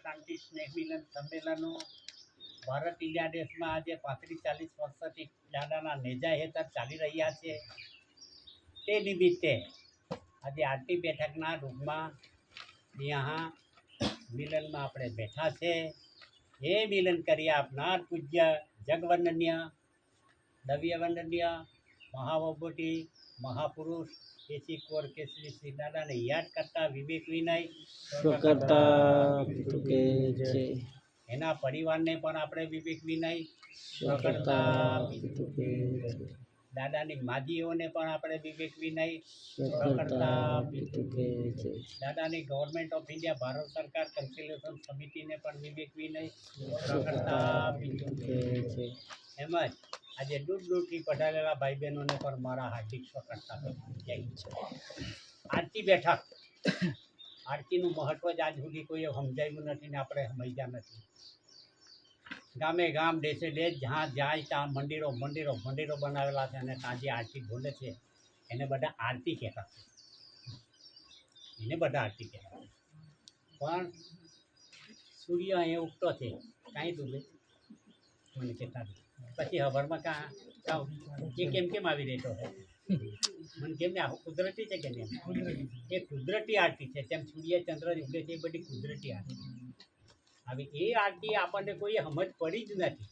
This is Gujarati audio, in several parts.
શાંતિ સ્નેહ મિલન સંમેલનો ભારત ઇન્ડિયા દેશમાં આજે 35-40 વર્ષથી દાદાના નેજા હેઠળ ચાલી રહ્યા છે। તે નિમિત્તે આજે આરતી બેઠકના રૂપમાં यहाँ મિલનમાં આપણે બેઠા છે। એ મિલન કરી આપનાર પૂજ્ય જગવંદનીય દવ્યવંદનીય મહાવભૂતિ મહાપુરુષ કેસી કુંવર કેસરી શ્રી દાદાને યાદ કરતા વિવેક વિનય એના પરિવારને પણ આપણે વિવેક વિનય દાદાની માજીઓને પણ આપણે વિવેક વિનય દાદાની ગવર્મેન્ટ ઓફ ઇન્ડિયા ભારત સરકાર કન્સલ્ટેશન સમિતિને પણ વિવેક વિનય એમ જ આજે દૂર દૂરથી પધારેલા ભાઈ બહેનોને પણ મારા હાર્દિક સ્વાગત જય આરતી બેઠક આરતીનું મહત્વ જ આજ સુધી કોઈએ સમજાવ્યું નથી ને આપણે સમજ્યા નથી। ગામે ગામ દેશે દેશ જ્યાં જાય ત્યાં મંદિરો મંદિરો મંદિરો બનાવેલા છે અને ત્યાં જે આરતી બોલે છે એને બધા આરતી કહેતા છે, એને બધા આરતી કહેતા પણ સૂર્ય અહીંયા ઉગતો છે કાંઈ ડૂબે મને કહેતા પછી હવારમાં એ કેમ આવી રહેતો હોય મને કેમ ને આવું કુદરતી છે કે નહીં એ કુદરતી આરતી છે। તેમ સૂર્ય ચંદ્ર ઉગે છે એ બધી કુદરતી આરતી। હવે એ આરતી આપણને કોઈ સમજ પડી જ નથી।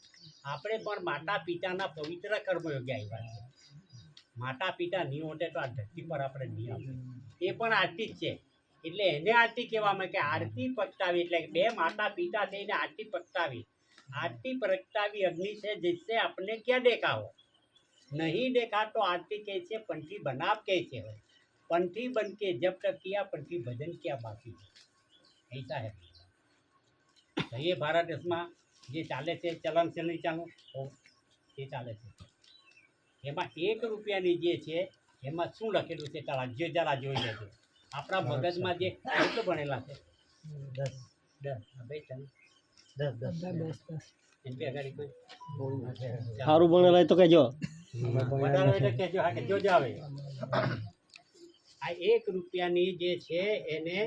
આપણે પણ માતા પિતાના પવિત્ર કર્મયોગ્ય આવ્યા છે। માતા પિતા નહીં હોતે તો આ ધરતી પર આપણે નહીં આવે એ પણ આરતી જ છે। એટલે એને આરતી કહેવામાં કે આરતી પ્રગટાવી એટલે બે માતા પિતા થઈને આરતી પ્રગટાવી। आरती प्रगटावी अग्नि से जिससे अपने क्या देखा हो नहीं देखा तो आरती कैसे पंथी बनाव कैसे हो पंथी बन के जब तक किया पंथी भजन क्या बाकी ऐसा है। तो ये भारत देश में જે ચાલે છે ચલણ છે નહીં ચાલુ એ ચાલે છે એમાં 1 રૂપિયાની જે છે એમાં શું લખેલું છે જરા જોઈ લેજો। આપણા મગજમાં જે કેટલું ભણેલા છે 10 સારું ભણેલા તો કહેજો જોજો આવે આ 1 રૂપિયાની જે છે એને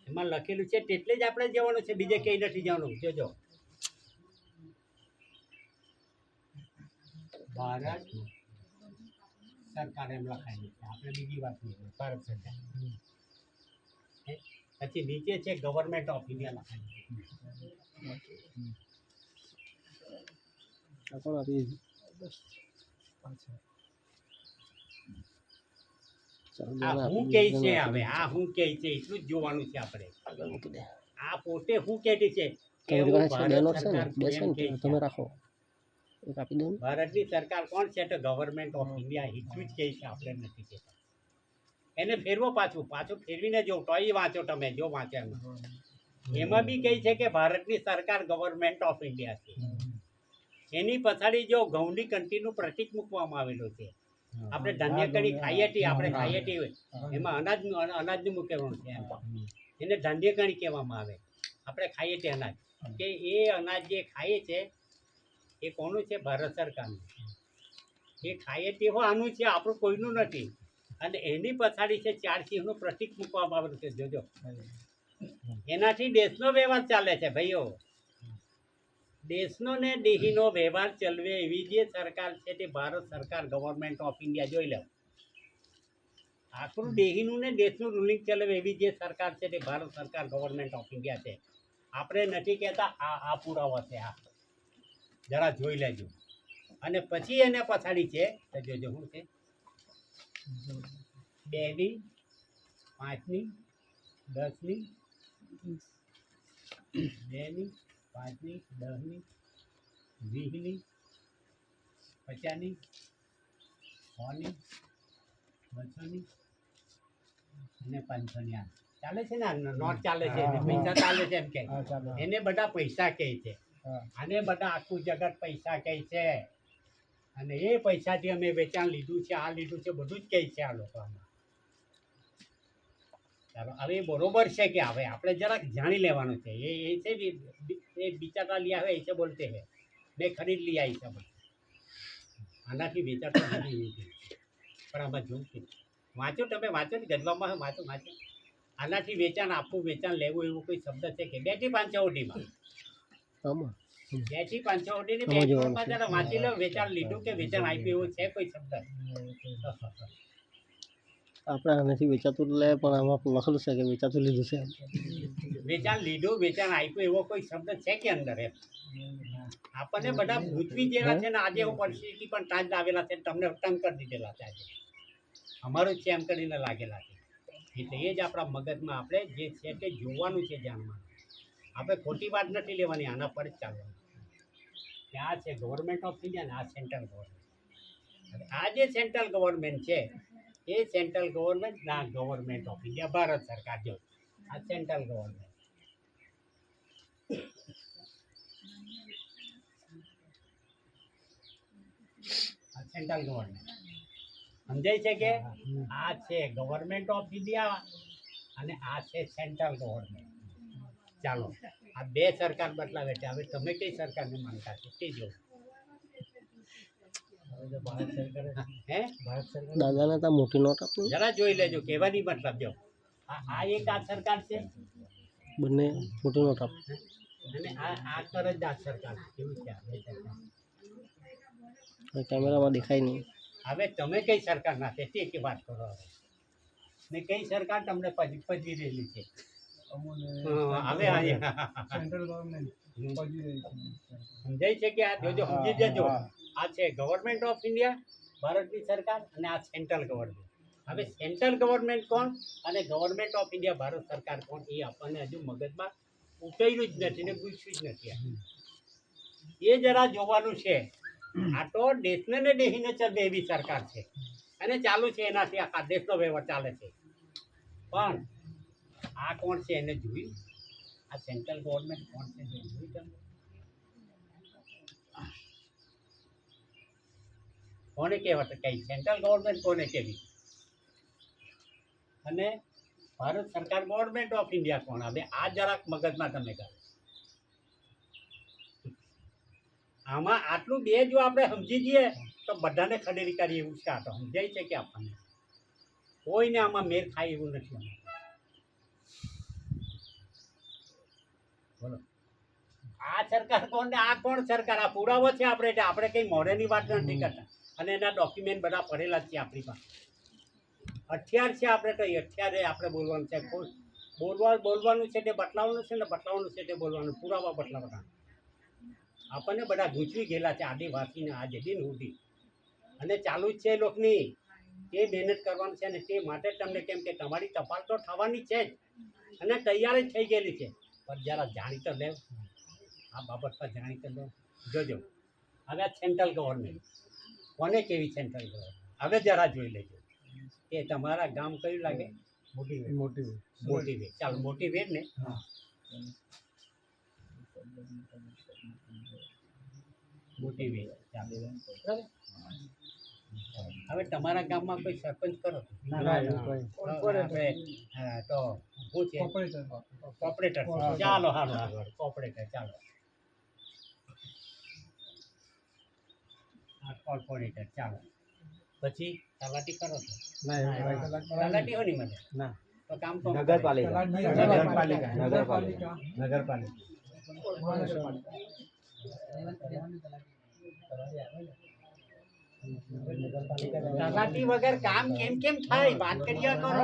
એમાં લખેલું છે તેટલે જ આપણે જવાનું છે, બીજે કઈ નથી જવાનું। જોજો ભારત સરકાર એમ લખાયેલું છે, આપણે બીજી વાત નહીં ભારત સરકાર પછી નીચે છે ગવર્મેન્ટ ઓફ ઇન્ડિયા લખાયેલું આ હું કહે છે હવે આ હું કહે છે એટલું જ જોવાનું છે આપણે। આ પોતે હું કહેતી છે કે તમે રાખો ભારતની સરકાર કોણ છે તો ગવર્મેન્ટ ઓફ ઇન્ડિયા એટલું જ કહે છે, આપણે નથી કહેતા। એને ફેરવો પાછું ફેરવીને જો તો એ વાંચો તમે જો વાંચો એમાં બી કહે છે કે ભારતની સરકાર ગવર્મેન્ટ ઓફ ઇન્ડિયા છે। એની પછાડી જો ઘઉંની કંઠીનું પ્રતીક મૂકવામાં આવેલું છે। આપણે ધાન્ય કણી ખાઈએ છીએ આપણે ખાઈએ છીએ એમાં અનાજનું મૂકેલું છે એને ધાન્ય કણી કહેવામાં આવે। આપણે ખાઈએ છીએ અનાજ કે એ અનાજ જે ખાઈએ છે એ કોનું છે ભારત સરકારનું એ ખાઈએ તે આનું છે આપણું કોઈનું નથી। અને એની પછાડી છે 4 સિંહનું પ્રતીક મૂકવામાં આવેલું છે જોજો એનાથી દેશનો વ્યવહાર ચાલે છે ભાઈઓ। દેશનો ને દેહીનો વ્યવહાર ચલવે એવી જે સરકાર છે તે ભારત સરકાર ગવર્મેન્ટ ઓફ ઇન્ડિયા જોઈ લો। આખું દેહીનું ને દેશનું રૂલિંગ ચલાવે એવી જે સરકાર છે તે ભારત સરકાર ગવર્મેન્ટ ઓફ ઇન્ડિયા છે। આપણે નથી કહેતા આ પુરાવા છે આ જરા જોઈ લેજો। અને પછી એને પછાડી છે તો જોજો શું છે 2ની 5ની 10ની 2ની 5ની 10ની 20ની 50ની 100ની 200ની અને 500ની આ ચાલે છે ને નોટ ચાલે છે પૈસા ચાલે છે એમ કે એને બધા પૈસા કહે છે આને બધા આખું જગત પૈસા કહે છે। અને એ પૈસાથી અમે વેચાણ લીધું છે આ લીધું છે બધું જ કહે છે આ લોકો આમાં। ચાલો હવે બરોબર છે કે હવે આપણે જરાક જાણી લેવાનું છે એ છે એ બિચારા લિયા હોય ऐसे बोलते हैं मैं खरीद लिया ऐसा बोलते આનાથી વેચાતા નથી પણ આમાં જોઉં છું વાંચો તમે વાંચો ને ગજવામાં વાંચો આનાથી વેચાણ આપવું વેચાણ લેવું એવું કોઈ શબ્દ છે કે 2 થી 5 ઓડીમાં આમાં 2 થી 5 ઓડીની આમાં બેંક જોવાનું નોટમાં છે. જરા વાંચી લો વેચાણ લીધું કે વેચાણ આપ્યું એવું છે કોઈ શબ્દ આપણે આનાથી વેચાતું લે પણ આમાં લખેલું છે કે વેચાતું લીધું છે વેચાણ લીધું વેચાણ આપ્યું એવો કોઈ શબ્દ છે કે અંદર એમ આપણને બધા ગૂંચવી ગયેલા છે ને આજે હું પરિસ્થિતિ પણ તાજ આવેલા છે તમને તંગ કરી દીધેલા છે આજે અમારું જ છે એમ કરીને લાગેલા છે એટલે એ જ આપણા મગજમાં આપણે જે છે તે જોવાનું છે જાણવાનું આપણે ખોટી વાત નથી લેવાની આના પર જ ચાલવાનું કે આ છે ગવર્મેન્ટ ઓફ ઇન્ડિયા ને આ સેન્ટ્રલ ગવર્મેન્ટ આ જે સેન્ટ્રલ ગવર્મેન્ટ છે એ સેન્ટ્રલ ગવર્મેન્ટ ના ગવર્મેન્ટ ઓફ ઇન્ડિયા ભારત સરકાર જો આ સેન્ટ્રલ ગવર્મેન્ટ આ સેન્ટ્રલ ગવર્મેન્ટ સમજાય છે કે આ છે ગવર્મેન્ટ ઓફ ઇન્ડિયા અને આ છે સેન્ટ્રલ ગવર્મેન્ટ ચાલો આ બે સરકાર બદલાવે છે હવે તમે કઈ સરકારને માનતા છો તે જો હે દાદાને ત્યાં મોટી નોટ આપી જરા જોઈ લેજો કહેવાની મતલબ જો આ એક આ સરકાર છે બંને મોટી નોટ આપી અને આ કર જ આ સરકાર છે કેવું છે આ બે સરકાર કેમેરામાં દેખાય નહીં હવે તમે કઈ સરકાર ના છે તે કે વાત કરો હવે ને કઈ સરકાર તમને પજી રહેલી છે હવે સમજાય છે કે આ જોજો સમજી જજો આ છે ગવર્મેન્ટ ઓફ ઇન્ડિયા ભારતની સરકાર અને આ સેન્ટ્રલ ગવર્મેન્ટ હવે સેન્ટ્રલ ગવર્મેન્ટ કોણ અને ગવર્મેન્ટ ઓફ ઇન્ડિયા ભારત સરકાર કોણ એ આપણને હજુ મગજમાં ઉતર્યું જ નથી ને પૂછ્યું જ નથી એ જરા જોવાનું છે આ તો દેશને ને દેહીને ચલવે એવી સરકાર છે અને ચાલુ છે એનાથી આખા દેશનો વ્યવહાર ચાલે છે પણ આ કોણ છે એને જોયું આ સેન્ટ્રલ ગવર્મેન્ટ કોણ છે જોયું તમે કોને કહેવાય કઈ સેન્ટ્રલ ગવર્મેન્ટ કોને કહેવી અને ભારત સરકાર ગવર્મેન્ટ ઓફ ઇન્ડિયા કોણ હવે આ જરાક મગજમાં તમે કરો આમાં આટલું બે જો આપણે સમજી જઈએ તો બધાને ખડેરી કરીએ એવું છે આ તો સમજાય છે કે આપણને કોઈને આમાં મેર ખાય એવું નથી બોલો આ સરકાર કોણ ને આ કોણ સરકાર આ પુરાવો છે આપણે કઈ મોઢેની વાત નથી કરતા અને એના ડોક્યુમેન્ટ બધા પડેલા જ છે આપણી પાસે હથિયાર છે આપણે કઈ હથિયારે આપણે બોલવાનું છે બોલવાનું છે તે બતલાવવાનું છે ને બતલાવવાનું છે તે બોલવાનું પુરાવા બતલાવવાના આપણને બધા ગૂંચવી ગયેલા છે આદિવાસીને આ જદી સુધી અને ચાલુ જ છે લોકની એ મહેનત કરવાનું છે અને તે માટે તમને કેમ કે તમારી ટપાલ તો થવાની છે જ અને તૈયાર જ થઈ ગયેલી છે પણ જરા જાણી તો લેવ આ બાબત પર જાણી તો લેવ જોજો હવે સેન્ટ્રલ ગવર્મેન્ટ કોને કેવી સેન્ટ્રલ ગવર્મેન્ટ હવે જરા જોઈ લેજો કે તમારા ગામ કયું લાગે મોટી વેડ ચાલો મોટી વેડ ને મોટી વેડ ચાલો બરાબર હવે તમારા ગામમાં કોઈ સરપંચ કરો આપણે તો શું છે કોર્પોરેટર ચાલો હાલો કોર્પોરેટર ચાલો કોર્પોરેટર ચાલો પછી તલાટી કરો છો તલાટી હો નહીં મને તો કામ તો નગરપાલિકા તલાટી વગર કામ કેમ કેમ થાય વાત કર્યા કરો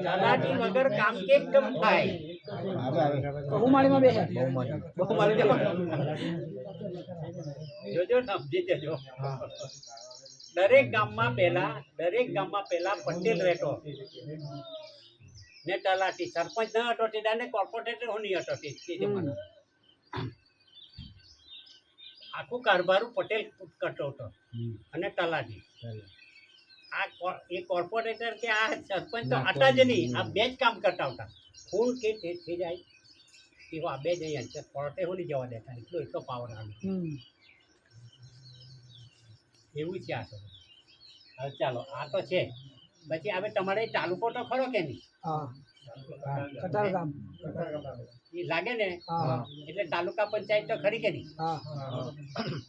તલાટી વગર કામ કેમ કેમ થાય જોજો સમજી જજો દરેક ગામમાં પેલા પટેલ રહેતો ને તલાટી સરપંચ ન હતો તે દાને કોર્પોરેટર હોની હતો તે જમાનો આખું કારભારું પટેલ કરતો હતો અને તલાટી એ કોર્પોરેટર કે આ સરપંચ તો હતા જ નહીં આ બે જ કામ કરતા હતા ખૂન કે તે થઈ જાય એવો આ બે જ અહીંયા કોર્ટે હોની જવા દેતા એટલો પાવર આવે એવું છે આ તો હવે ચાલો આ તો છે પછી હવે તમારે તાલુકો તો ખરો કે નહીં એ લાગે ને એટલે તાલુકા પંચાયત તો ખરી કે નહીં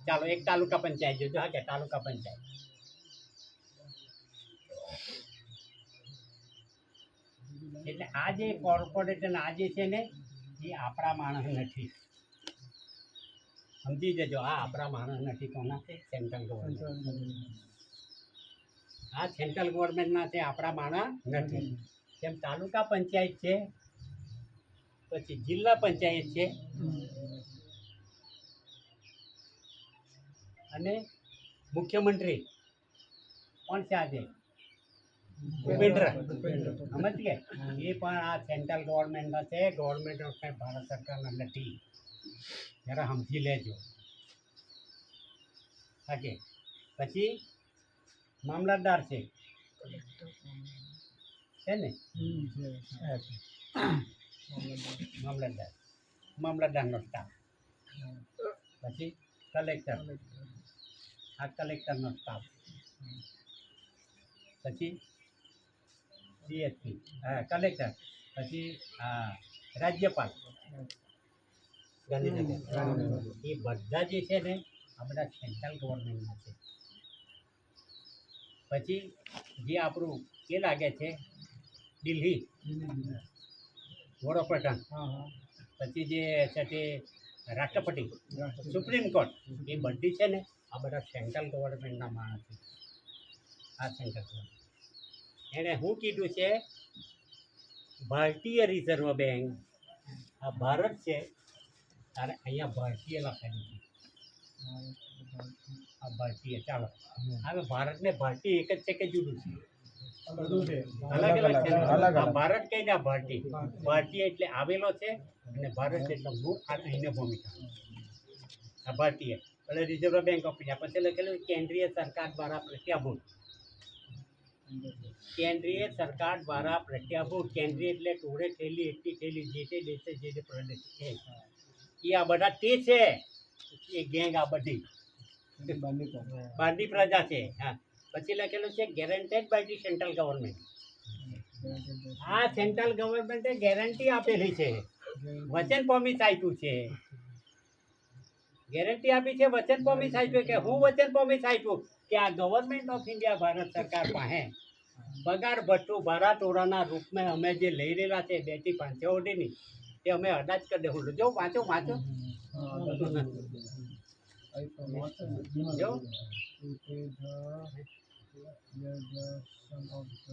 ચાલો એક તાલુકા પંચાયત જોજો હા કે તાલુકા પંચાયત એટલે આ જે કોર્પોરેશન આ જે છે ને એ આપણા માણસ નથી. સમજી જજો, આ આપણા માણસ નથી. કોના છે? Central government. આ સેન્ટ્રલ ગવર્મેન્ટના છે, આપણા માણસ નથી. જેમ તાલુકા પંચાયત છે, પછી જિલ્લા પંચાયત છે, અને મુખ્યમંત્રી કોણ છે આજે? ભૂપેન્દ્ર. સમજ કે એ પણ આ સેન્ટ્રલ ગવર્મેન્ટના છે, ગવર્મેન્ટ ઓફ ભારત સરકારના નથી. જરા સમજી લેજો. ઓકે. પછી મામલતદાર છે ને? મામલતદારનો સ્ટાફ. પછી કલેક્ટર, આ કલેક્ટરનો સ્ટાફ. પછી સીએસપી, હા કલેક્ટર. પછી રાજ્યપાલ ગાંધીનગર. એ બધા જે છે ને આ બધા સેન્ટ્રલ ગવર્મેન્ટના છે. પછી જે આપણું એ લાગે છે દિલ્હી વડાપ્રધાન, પછી જે છે તે રાષ્ટ્રપતિ, સુપ્રીમ કોર્ટ, એ બધી છે ને આ બધા સેન્ટ્રલ ગવર્મેન્ટના માણસ છે. આ સેન્ટ્રલ ગવર્મેન્ટ એણે શું કીધું છે? ભારતીય રિઝર્વ બેંક, આ ભારત છે અને અહીંયા ભારતીય લખેલું છે. આ ભારતીય. ચાલો હવે ભારતને ભારતીય એક જ છે કે જુદું છે? અલગ અલગ છે. આ ભારત કઈ ના ભારતીય. ભારતીય એટલે આવેલો છે અને ભારત એટલે મૂળ અહીંને ભૂમિકા. આ ભારતીય એટલે રિઝર્વ બેંક ઓફ ઇન્ડિયા. પછી લખેલું કેન્દ્રીય સરકાર દ્વારા પ્રત્યાભૂત. કેન્દ્રીય સરકાર દ્વારા પ્રત્યાભૂત. કેન્દ્રીય એટલે ટોળે થયેલી, એકઠી થયેલી, જે તે દેશે જે તે પ્રદેશ છે એ આ બધા તે છે. એ ગેંગ આ બધી બહારની પ્રજા છે. હા. પછી લખેલું છે guaranteed by the central government. આ સેન્ટ્રલ ગવર્મેન્ટે ગેરંટી આપેલી છે, વચન પ્રોમિસ આપ્યું છે. ગેરંટી આપી છે, વચન પ્રોમિસ આપ્યું. કે હું વચન પ્રોમિસ આપ્યું કે આ ગવર્મેન્ટ ઓફ ઇન્ડિયા ભારત સરકાર પાસે પગાર ભથ્થું ભાડા ટોળાના રૂપમાં અમે જે લઈ રહેલા છે 2 થી 5 સુધીની, તે અમે અદા જ કરી દેવું. જો વાંચો વાંચો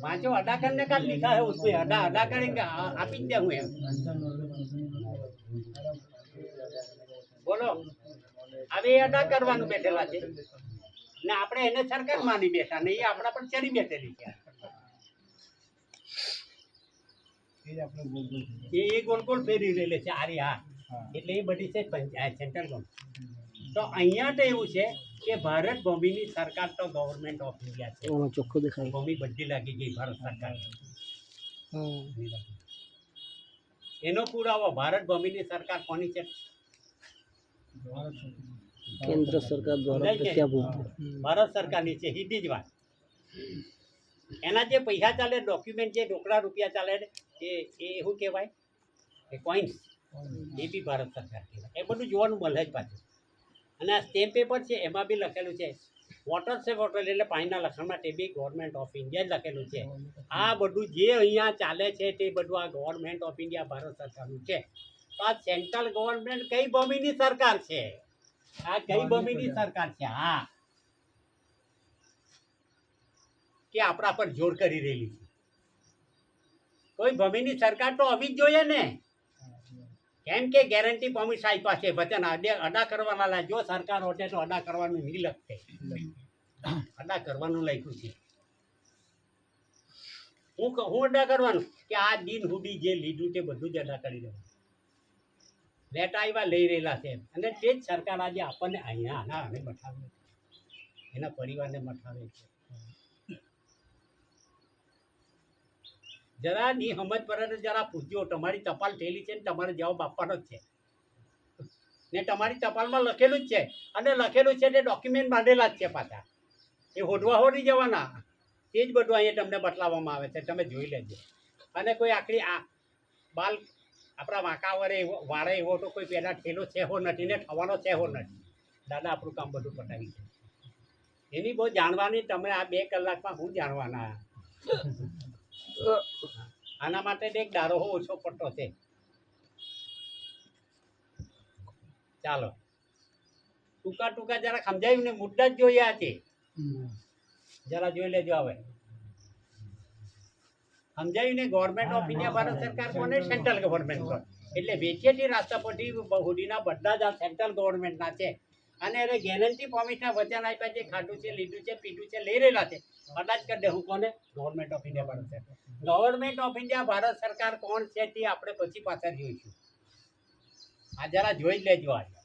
वाचो अदा करने का लिखा है उसमें, अदा अदा करेंगे आप ही क्या हुए बोलो. હવે એ અદા કરવાનું બેઠેલા છે ને આપણે એને સરકાર માની બેઠા ને એ આપણા પર ચડી બેઠેલી છે. એ ગોલ ગોલ ફેરી રહેલે છે. આરી હા એટલે એ બધી છે સેન્ટ્રલ ગવર્મેન્ટ. તો અહીંયા તો એવું છે કે ભારત ભૂમિની સરકાર તો ગવર્મેન્ટ ઓફ ઇન્ડિયા છે. ચોખ્ખું દેખાય. ભૂમિ બધી લાગી ગઈ ભારત સરકાર. એનો પુરાવો ભારત ભૂમિની સરકાર કોની છે? કેન્દ્ર સરકાર દ્વારા પ્રત્યાભૂત. ભારત સરકારની છે. સીધી જ વાત. એના જે પૈસા ચાલે, ડોક્યુમેન્ટ જે રોકડા રૂપિયા ચાલે એ શું કહેવાય? એ કોઈન્સ. એ બી ભારત સરકાર કહેવાય. એ બધું જોવાનું મળે જ પાછું. અને આ સ્ટેમ્પ પેપર છે એમાં બી લખેલું છે વોટર છે. વોટર એટલે પાણીના લક્ષણમાં તે બી ગવર્મેન્ટ ઓફ ઇન્ડિયા જ લખેલું છે. આ બધું જે અહીંયા ચાલે છે તે બધું આ ગવર્મેન્ટ ઓફ ઇન્ડિયા ભારત સરકારનું છે. તો આ સેન્ટ્રલ ગવર્મેન્ટ કઈ ભૂમિની સરકાર છે? આ કઈ ભૂમિની સરકાર છે? હા, કે આપણા પર જોર કરી રહેલી છે. કોઈ ભૂમિની સરકાર તો આવી જ જોઈએ ને. કેમ કે ગેરંટી પ્રોમિસ આપ્યા છે, વચન અદા કરવાના. જો સરકાર હોતે તો અદા કરવાનું નહીં લખતે, અદા કરવાનું લખ્યું છે. હું અદા કરવાનું કે આ દિન સુધી જે લીધું તે બધું જ અદા કરી દેવાનું. લેટા આવ્યા લઈ રહેલા છે અને તે જ સરકાર આજે આપણને અહીંયા આને બઠાવે છે, એના પરિવારને બઠાવે છે. જરા ની સમજ પડે તો જરા પૂછજો. તમારી ટપાલ થયેલી છે ને તમારે જવાબ આપવાનો જ છે ને. તમારી ટપાલમાં લખેલું જ છે અને લખેલું છે તે ડોક્યુમેન્ટ બાંધેલા જ છે પાછા. એ હોડવા હોડી જવાના. તે જ બધું અહીંયા તમને બતલાવવામાં આવે છે, તમે જોઈ લેજો. અને કોઈ આખરી આ બાલ આપણા વાંકાવરે વાળે એવો તો કોઈ પહેલાં થયેલો છે હો નથી ને થવાનો છે હો નથી. દાદા આપણું કામ બધું પતાવી છે. એની બહુ જાણવાની. તમે આ 2 કલાકમાં શું જાણવાના? આના માટે એક દારો ઓછો પડતો છે. ચાલો ટૂંકા જરા સમજાયું ને, મુદ્દા જ જોયા છે, જરા જોઈ લેજો. હવે સમજાયું ને, ગવર્મેન્ટ ઓફ ઇન્ડિયા ભારત સરકાર કોને? સેન્ટ્રલ ગવર્મેન્ટ કોણ? એટલે વેચેથી રાષ્ટ્રપતિ હુડીના બધા જ આ સેન્ટ્રલ ગવર્મેન્ટના છે. અને એને ગેરંટી પ્રોમિસના વચન આપ્યા છે, ખાધું છે, લીધું છે, પીધું છે, લઈ રહેલા છે. કદાચ કરી દે હું કોને? ગવર્મેન્ટ ઓફ ઇન્ડિયા ભારત સરકાર. ગવર્મેન્ટ ઓફ ઇન્ડિયા ભારત સરકાર કોણ છે તે આપણે પછી પાછળ જોઈશું. આ જરા જોઈ લેજો. આજે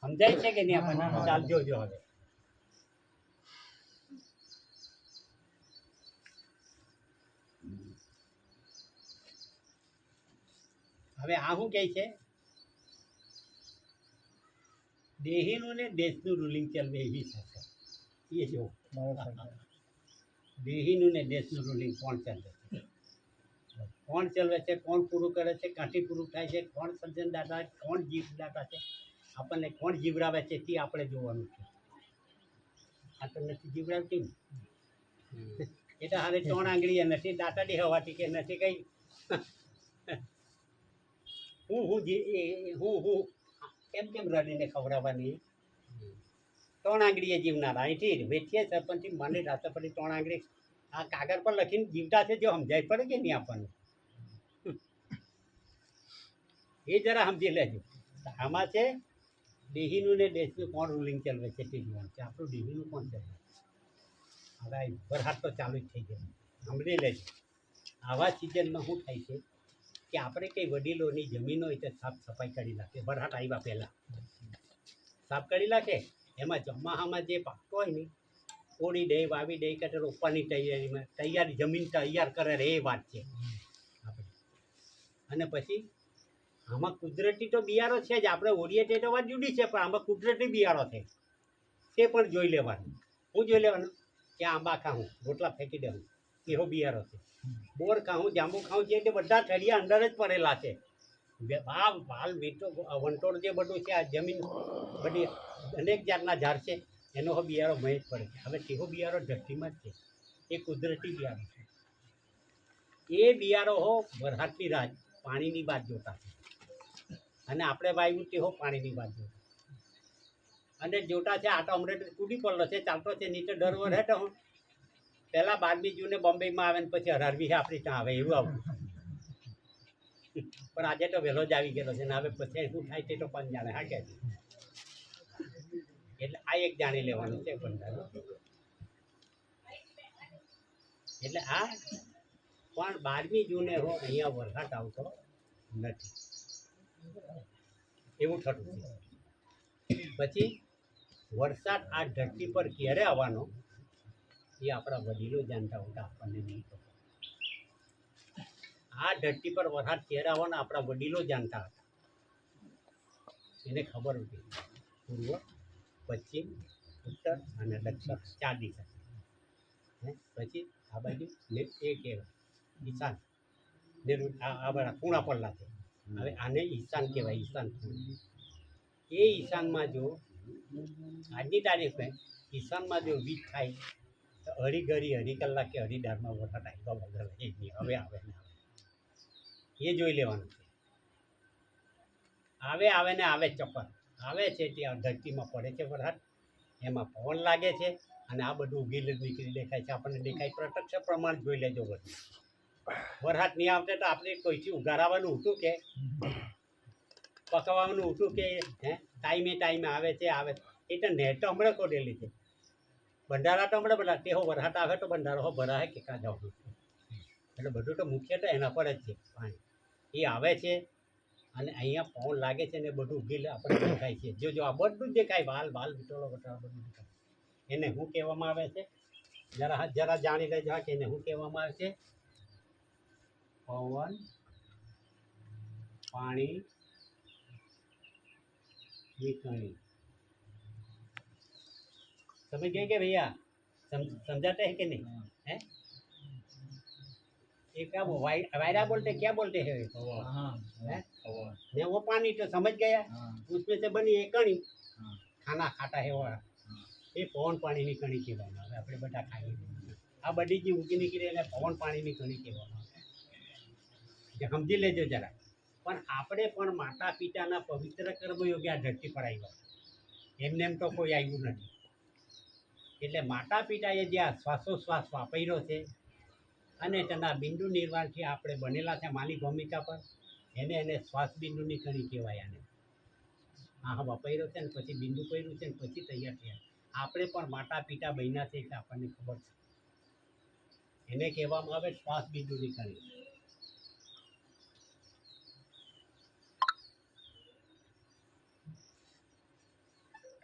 સમજાય છે કે નહીં આપણને? ચાલ જોજો. હવે આ શું કહે છે? દેહીનું ને દેશનું રૂલિંગ ચાલવે એવી થશે. એ જો દેહીનું ને દેશનું રૂલિંગ કોણ ચાલે છે, કોણ ચલાવે છે, કોણ પૂરું કરે છે, કાંઠી પૂરું થાય છે, કોણ સર્જનદાતા, કોણ જીવદાતા છે, આપણને કોણ જીવડાવે છે તે આપણે જોવાનું છે. આ તો નથી જીવડાવતી ને, એટલે હારે 3 આંગળીએ નથી દાતાડી હવાથી કે નથી કઈ હું કેમ રડીને ખવડાવવાની? 3 આંગળીએ જીવનારા અહીંથી વેચીએ સરપંચથી મને રાષ્ટ્રપતિ 3 આંગળી આ કાગળ પર લખીને જીવતા છે. જો સમજાય પડે કે નહીં આપણને, એ જરા સમજી લેજો. આમાં છે દેહીનું ને દેશનું કોણ રૂલિંગ ચાલવે છે તે જોવાનું છે. આપણું દેહીનું કોણ ચાલવે? હવે વરસાદ તો ચાલુ જ થઈ ગયો, સાંભળી લેજો. આવા સિઝનમાં શું થાય છે કે આપણે કંઈ વડીલોની જમીન હોય તો સાફ સફાઈ કરી નાખે. વરસાદ આવ્યા પહેલાં સાફ કરી નાખે. એમાં ચોમાસામાં જે પાકતો હોય ને કોડી દે, વાવી દે, કે રોપવાની તૈયારી જમીન તૈયાર કરે એ વાત છે આપણે. અને પછી આમાં કુદરતી તો બિયારો છે જ, આપણે ઓળીએ તે તો વાત જુદી છે, પણ આમાં કુદરતી બિયારો છે તે પણ જોઈ લેવાનું. શું જોઈ લેવાનું? કે આંબા ખાઉં, રોટલા ફેંકી દેવું, એવો બિયારો છે. બોર ખાઉં, જાંબુ ખાઉં, જે બધા ઠળિયા અંદર જ પડેલા છે. વાલ મીઠો વંટોળ જે બધું છે, આ જમીન બધી અનેક જાતના ઝાડ છે, એનો બિયારો મહેજ પડે છે. હવે તેવો બિયારો ધરતીમાં જ છે, એ કુદરતી બિયારો છે. એ બિયારો હો વરસાદની રાહ, પાણીની વાત જોતા છે. અને આપણે વાયુ તેહો પાણીની વાત જોતા અને જોતા છે. આ તો હમણાં કૂદી પડલો છે, ચાલતો છે નીચે. દર વર્ષે તો પહેલાં 12મી જૂને બોમ્બેમાં આવે ને પછી 18મી આપણી ત્યાં આવે એવું આવું. પણ આજે તો વહેલો જ આવી ગયેલો છે ને હવે પછી શું થાય તે તો પણ જાણે. હા કે એટલે આ એક જાણી લેવાનું છે બંધારો. એટલે આ પણ 12મી જૂને હો અહીંયા વરસાદ આવતો નથી એવું થતું છે. પછી વરસાદ આ ધરતી પર ક્યારે આવવાનો એ આપણા વડીલો જાણતા હોતા, આપણને નહીં ખબર. આ ધરતી પર વરસાદ ક્યારે આવવાનો આપણા વડીલો જાણતા હતા, એને ખબર હતી. પૂર્વ, પશ્ચિમ, ઉત્તર અને દક્ષિણ 4 દિશા. પછી આ બાજુ ને એ કહેવાય ઈશાન ને આ બધા ખૂણા પડલા છે. હવે આને ઈશાન કહેવાય, ઈશાન ખૂણા. એ ઈશાનમાં જો આજની તારીખે ઈશાનમાં જો વીજ થાય તો અઢી ઘડી, અઢી કલાકે, અઢી દારમાં વરસાદ આવ્યા વગર એ જ નહીં. હવે આવે ને આવે એ જોઈ લેવાનું છે. આવે ને આવે ચોક્કસ આવે છે. ત્યાં ધરતીમાં પડે છે વરસાદ, એમાં પવન લાગે છે અને આ બધું ઉગીને નીકળી દેખાય છે. આપણને દેખાય. પ્રત્યક્ષ પ્રમાણ જોઈ લેજો. બધું વરસાદ નહીં આવતે તો આપણે કોઈથી ઉગારાવાનું હતું કે પકવવાનું હતું કે ટાઈમે આવે છે. એ તો નેટ તો હમણાં ખોટેલી છે. ભંડારા તો હમણાં બધા તેહો વરસાદ આવે તો ભંડારો હો ભરાય કે કાં જવાનું. એટલે બધું તો મુખ્ય તો એના પર જ છે. પાણી એ આવે છે અને અહીંયા પવન લાગે છે ને બધું ઉગી આપણે દેખાય છે. જો આ બધું જ દેખાય, વાલ વિટોળો વટાળો બધું દેખાય. એને શું કહેવામાં આવે છે? જરા જાણી લેજો કે એને શું કહેવામાં આવે છે? પવન, પાણી, વીજળી. समझ गए क्या भैया? समझाते हैं कि नहीं? है ये क्या वो वायरा बोलते क्या बोलते हैं? वो पानी तो समझ गया, उसमें से बनी एक कणी खाना खाता है वो ये पवन पानी ની કણી કહેવામાં આવે. આપણે બધા ખાઈએ આ બધી જે ઉગી નીકળી એને પવન પાણીની કણી કહેવામાં આવે. જે સમજી લેજો જરા. પણ આપણે પણ માતા પિતાના પવિત્ર કર્મયોગે આ ધરતી પર આવ્યા. એમને એમ તો કોઈ આવ્યું નથી. એટલે માતા પિતાએ જે આ શ્વાસોશ્વાસ વાપર્યો છે અને તેના બિંદુ નિર્વાણથી આપણે બનેલા છે માની ભૂમિકા પર, એને શ્વાસ બિંદુની કણી કહેવાય. આને હા વાપર્યો છે ને પછી બિંદુ કર્યું છે ને પછી તૈયાર થયા. આપણે પણ માતા પિતા બન્યા છે એટલે આપણને ખબર છે. એને કહેવામાં આવે શ્વાસ બિંદુની કણી.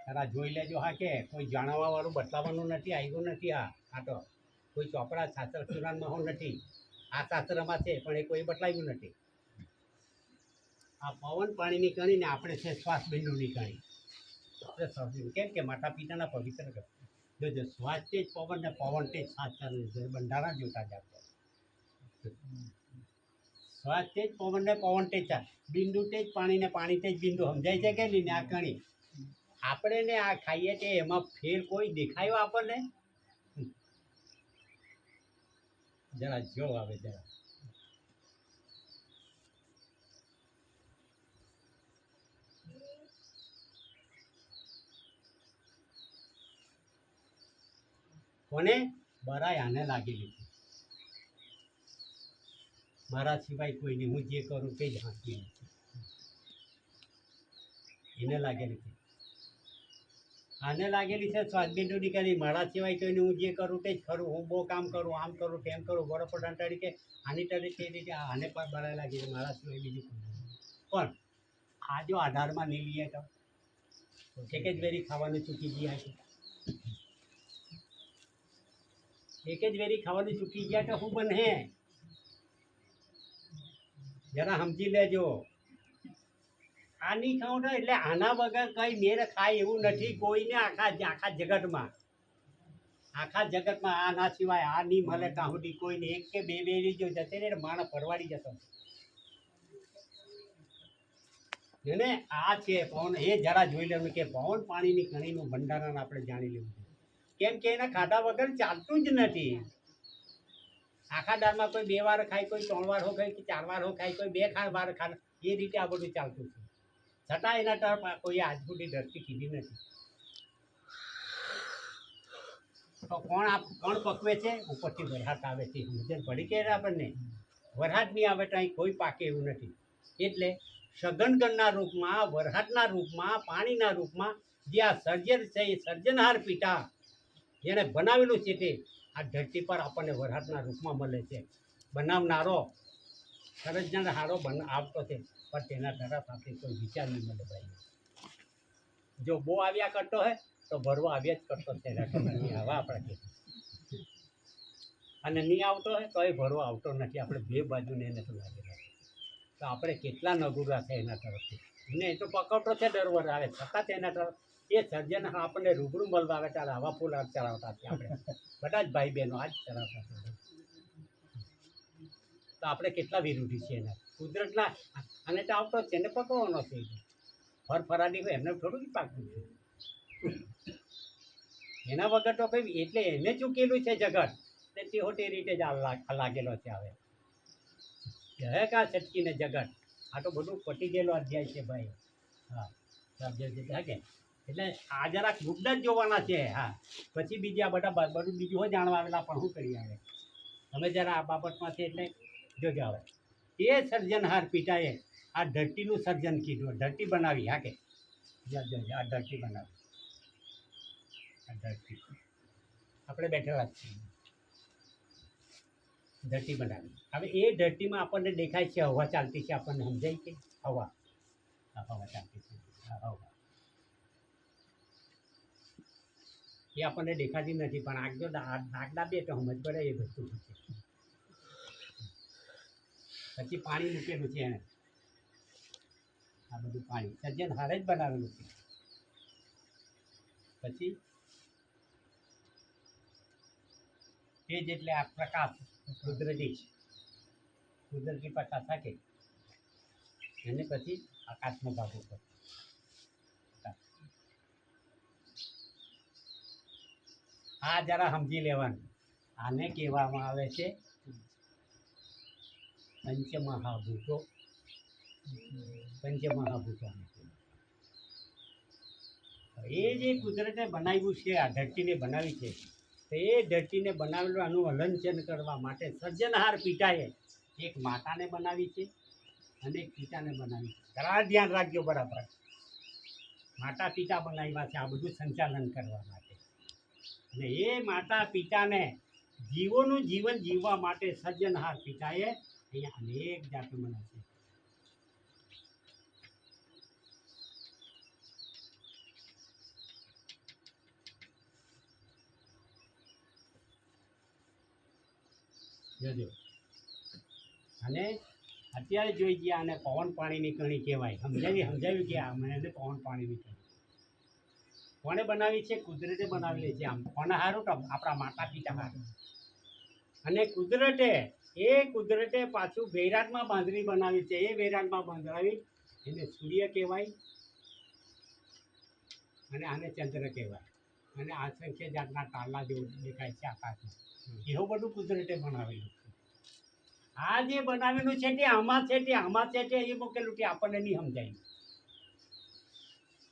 જરા જોઈ લેજો. હા કે કોઈ જાણવા વાળું બતાવવાનું નથી, આવ્યું નથી. આ તો કોઈ ચોપડા શાસ્ત્ર પુરાણમાં નથી. આ શાસ્ત્રમાં છે પણ એ કોઈ બતાવ્યું નથી. આ પવન પાણીની કણી ને આપણે છે શ્વાસ બિંદુની કણી. આપણે શ્વાસ બિંદુ કેમ કે માતા પિતાના પવિત્ર જોજો શ્વાસ તે જ પવન ને પવન તે જ શ્વાસ બંધારણ જોતા જ આપણે. શ્વાસ તે જ પવન ને પવન તે જ બિંદુ તે જ પાણી ને પાણી તે જ બિંદુ. સમજાય છે કે નહીં ને? આ કણી આપણે ને આ ખાઈએ કે એમાં ફેર કોઈ દેખાયો આપણને? જરા જો આવે જરા. કોને બરાય? આને લાગેલી છે. મારા સિવાય કોઈ નહીં. હું જે કરું તે જ હાંકી એને લાગેલી છે. આને લાગેલી છે શ્વાસબિંદુની કરી. મારા સિવાય કોઈને હું જે કરું તે જ ખરું. હું બહુ કામ કરું, આમ કરું તેમ કરું, વડોપ્રધાન તરીકે આની તરીકે એ રીતે આને પણ બરાય લાગી છે. મારા સિવાય બીજું કોઈ પણ આ જો આધારમાં નહીં લઈએ તો એક જ વેરી ખાવાનું ચૂકી ગયા છે. એક જ વેરી ખાવાનું ચૂકી ગયા તો શું બને? જરા સમજી લેજો. આ નહીં ખાવું એટલે આના વગર કઈ મેર ખાય એવું નથી કોઈને. આખા જગતમાં આના સિવાય આ નહીં મળે ત્યાં સુધી કોઈને. એક કે બે વેરી જો જશે ને માણસ પરવાડી જતો. એને આ છે પવન. એ જરા જોઈ લેવું કે પવન પાણીની કણીનું ભંડારણ આપણે જાણી લેવું છે. કેમ કે એના ખાધા વગર ચાલતું જ નથી. આખા દાળમાં કોઈ 2 વાર ખાય, કોઈ 3 વાર હો ખાય, 4 વાર હો ખાય, કોઈ 2 વાર ખાય. એ રીતે આ બધું ચાલતું છે. છતાં એના તરફ કોઈ આજ સુધી દ્રષ્ટિ કીધી નથી. તો કોણ પકવે છે? ઉપરથી વરસાદ આવે છે. સમજણ પડી કે આપણને? વરસાદ નહીં આવે તો અહીં કોઈ પાકે એવું નથી. એટલે સઘનગણના રૂપમાં, વરસાદના રૂપમાં, પાણીના રૂપમાં જે આ સર્જન છે એ સર્જનહાર પિતા જેને બનાવેલું છે તે આ ધરતી પર આપણને વરસાદના રૂપમાં મળે છે. બનાવનારો સર્જનહારો આવતો છે પણ તેના તરફ આપણે કોઈ વિચાર નહીં મળે ભાઈ. જો બહુ આવ્યા કરતો હોય તો ભરવો આવ્યા જ કરતો છે. હવા આપણે અને નહીં આવતો હોય તો એ ભરવો આવતો નથી. આપણે બે બાજુને એને તો લાગેલા. તો આપણે કેટલા નગુરા છે એના તરફથી. એને એ તો પકડતો છે દર વર્ષ આવે છતાં તેના તરફ એ સર્જન આપણને રૂબરૂ મળવા આવે ત્યારે હવા ફૂલ ચલાવતા છીએ આપણે બધા જ ભાઈ બહેનો આ જ ચલાવતા છે. તો આપણે કેટલા વિરોધી છીએ એના કુદરતના. અને તો આવતો છે એને પકવવાનો છે. ફરફરાદી હોય એમને થોડું જ પાકવું છે. એના વગર તો કઈ. એટલે એને ચૂકેલું છે જગત ને તે રીતે જ લાગેલો છે. હવે હે કા છટકીને જગત. આ તો બધું પટી ગયેલો અધ્યાય છે ભાઈ. હા કે એટલે આ જરાક મુદ્દા જ જોવાના છે. હા પછી બીજા બધા બધું બીજું હોય જાણવા આવેલા પણ શું કરી આવે. તમે જરા આ બાબતમાં છે એટલે જોજો. આવે એ સર્જનહાર પિતાએ આ ધરતીનું સર્જન કીધું. ધરતી બનાવી. હા કે આ ધરતી બનાવી. આ ધરતી આપણે બેઠેલા જ છીએ. ધરતી બનાવી. હવે એ ધરતીમાં આપણને દેખાય છે હવા ચાલતી છે. આપણને સમજાય છે હવા. હવા ચાલતી છે. હવા એ આપણને દેખાતી નથી પણ આગળ નાક દાબીએ તો સમજ પડે એ વસ્તુ છે. પછી પાણી મૂકેલું છે એને. આ બધું પાણી સર્જન હારે જ બનાવેલું છે. પછી તે જ એટલે આ પ્રકાશ કુદરતી પ્રકાશ থাকে એને પછી આકાશમાં ભાગો કરે. આ જરા સમજી લેવાનું. આને કહેવામાં આવે છે પંચમહાભૂતો પંચમહાભૂતો એ જે કુદરતે બનાવ્યું છે, આ ધરતીને બનાવી છે, તો એ ધરતીને બનાવેલું આનું હલનચલન કરવા માટે સર્જનહાર પિતાએ એક માતાને બનાવી છે અને એક પિતાને બનાવી છે. જરા ધ્યાન રાખજો બરાબર. માતા પિતા બનાવ્યા છે આ બધું સંચાલન કરવા માટે, અને એ માતા પિતાને જીવોનું જીવન જીવવા માટે સર્જનહાર પિતાએ અહીંયા અનેક જાતો બનાવી છે. જોજો, અને અત્યારે જોઈ ગયા આને પવન પાણીની કણી કહેવાય. સમજાવ્યું કે આ મને પવન પાણીની કણી કોણે બનાવી છે? કુદરતે બનાવેલી છે. આમ કોના હારું? તો આપણા માતા પિતા હારું. અને કુદરતે પાછું વૈરાગમાં બાંધણી બનાવી છે. એ વૈરાગમાં બાંધરાવી એને સૂર્ય કહેવાય, અને આને ચંદ્ર કહેવાય, અને અસંખ્ય જાતના તાલા જેવું દેખાય છે આકાશમાં. એવું બધું કુદરતે બનાવેલું છે. આ જે બનાવેલું છે તે આમાં છે તે એ મૂકેલું તે આપણને નહીં સમજાય.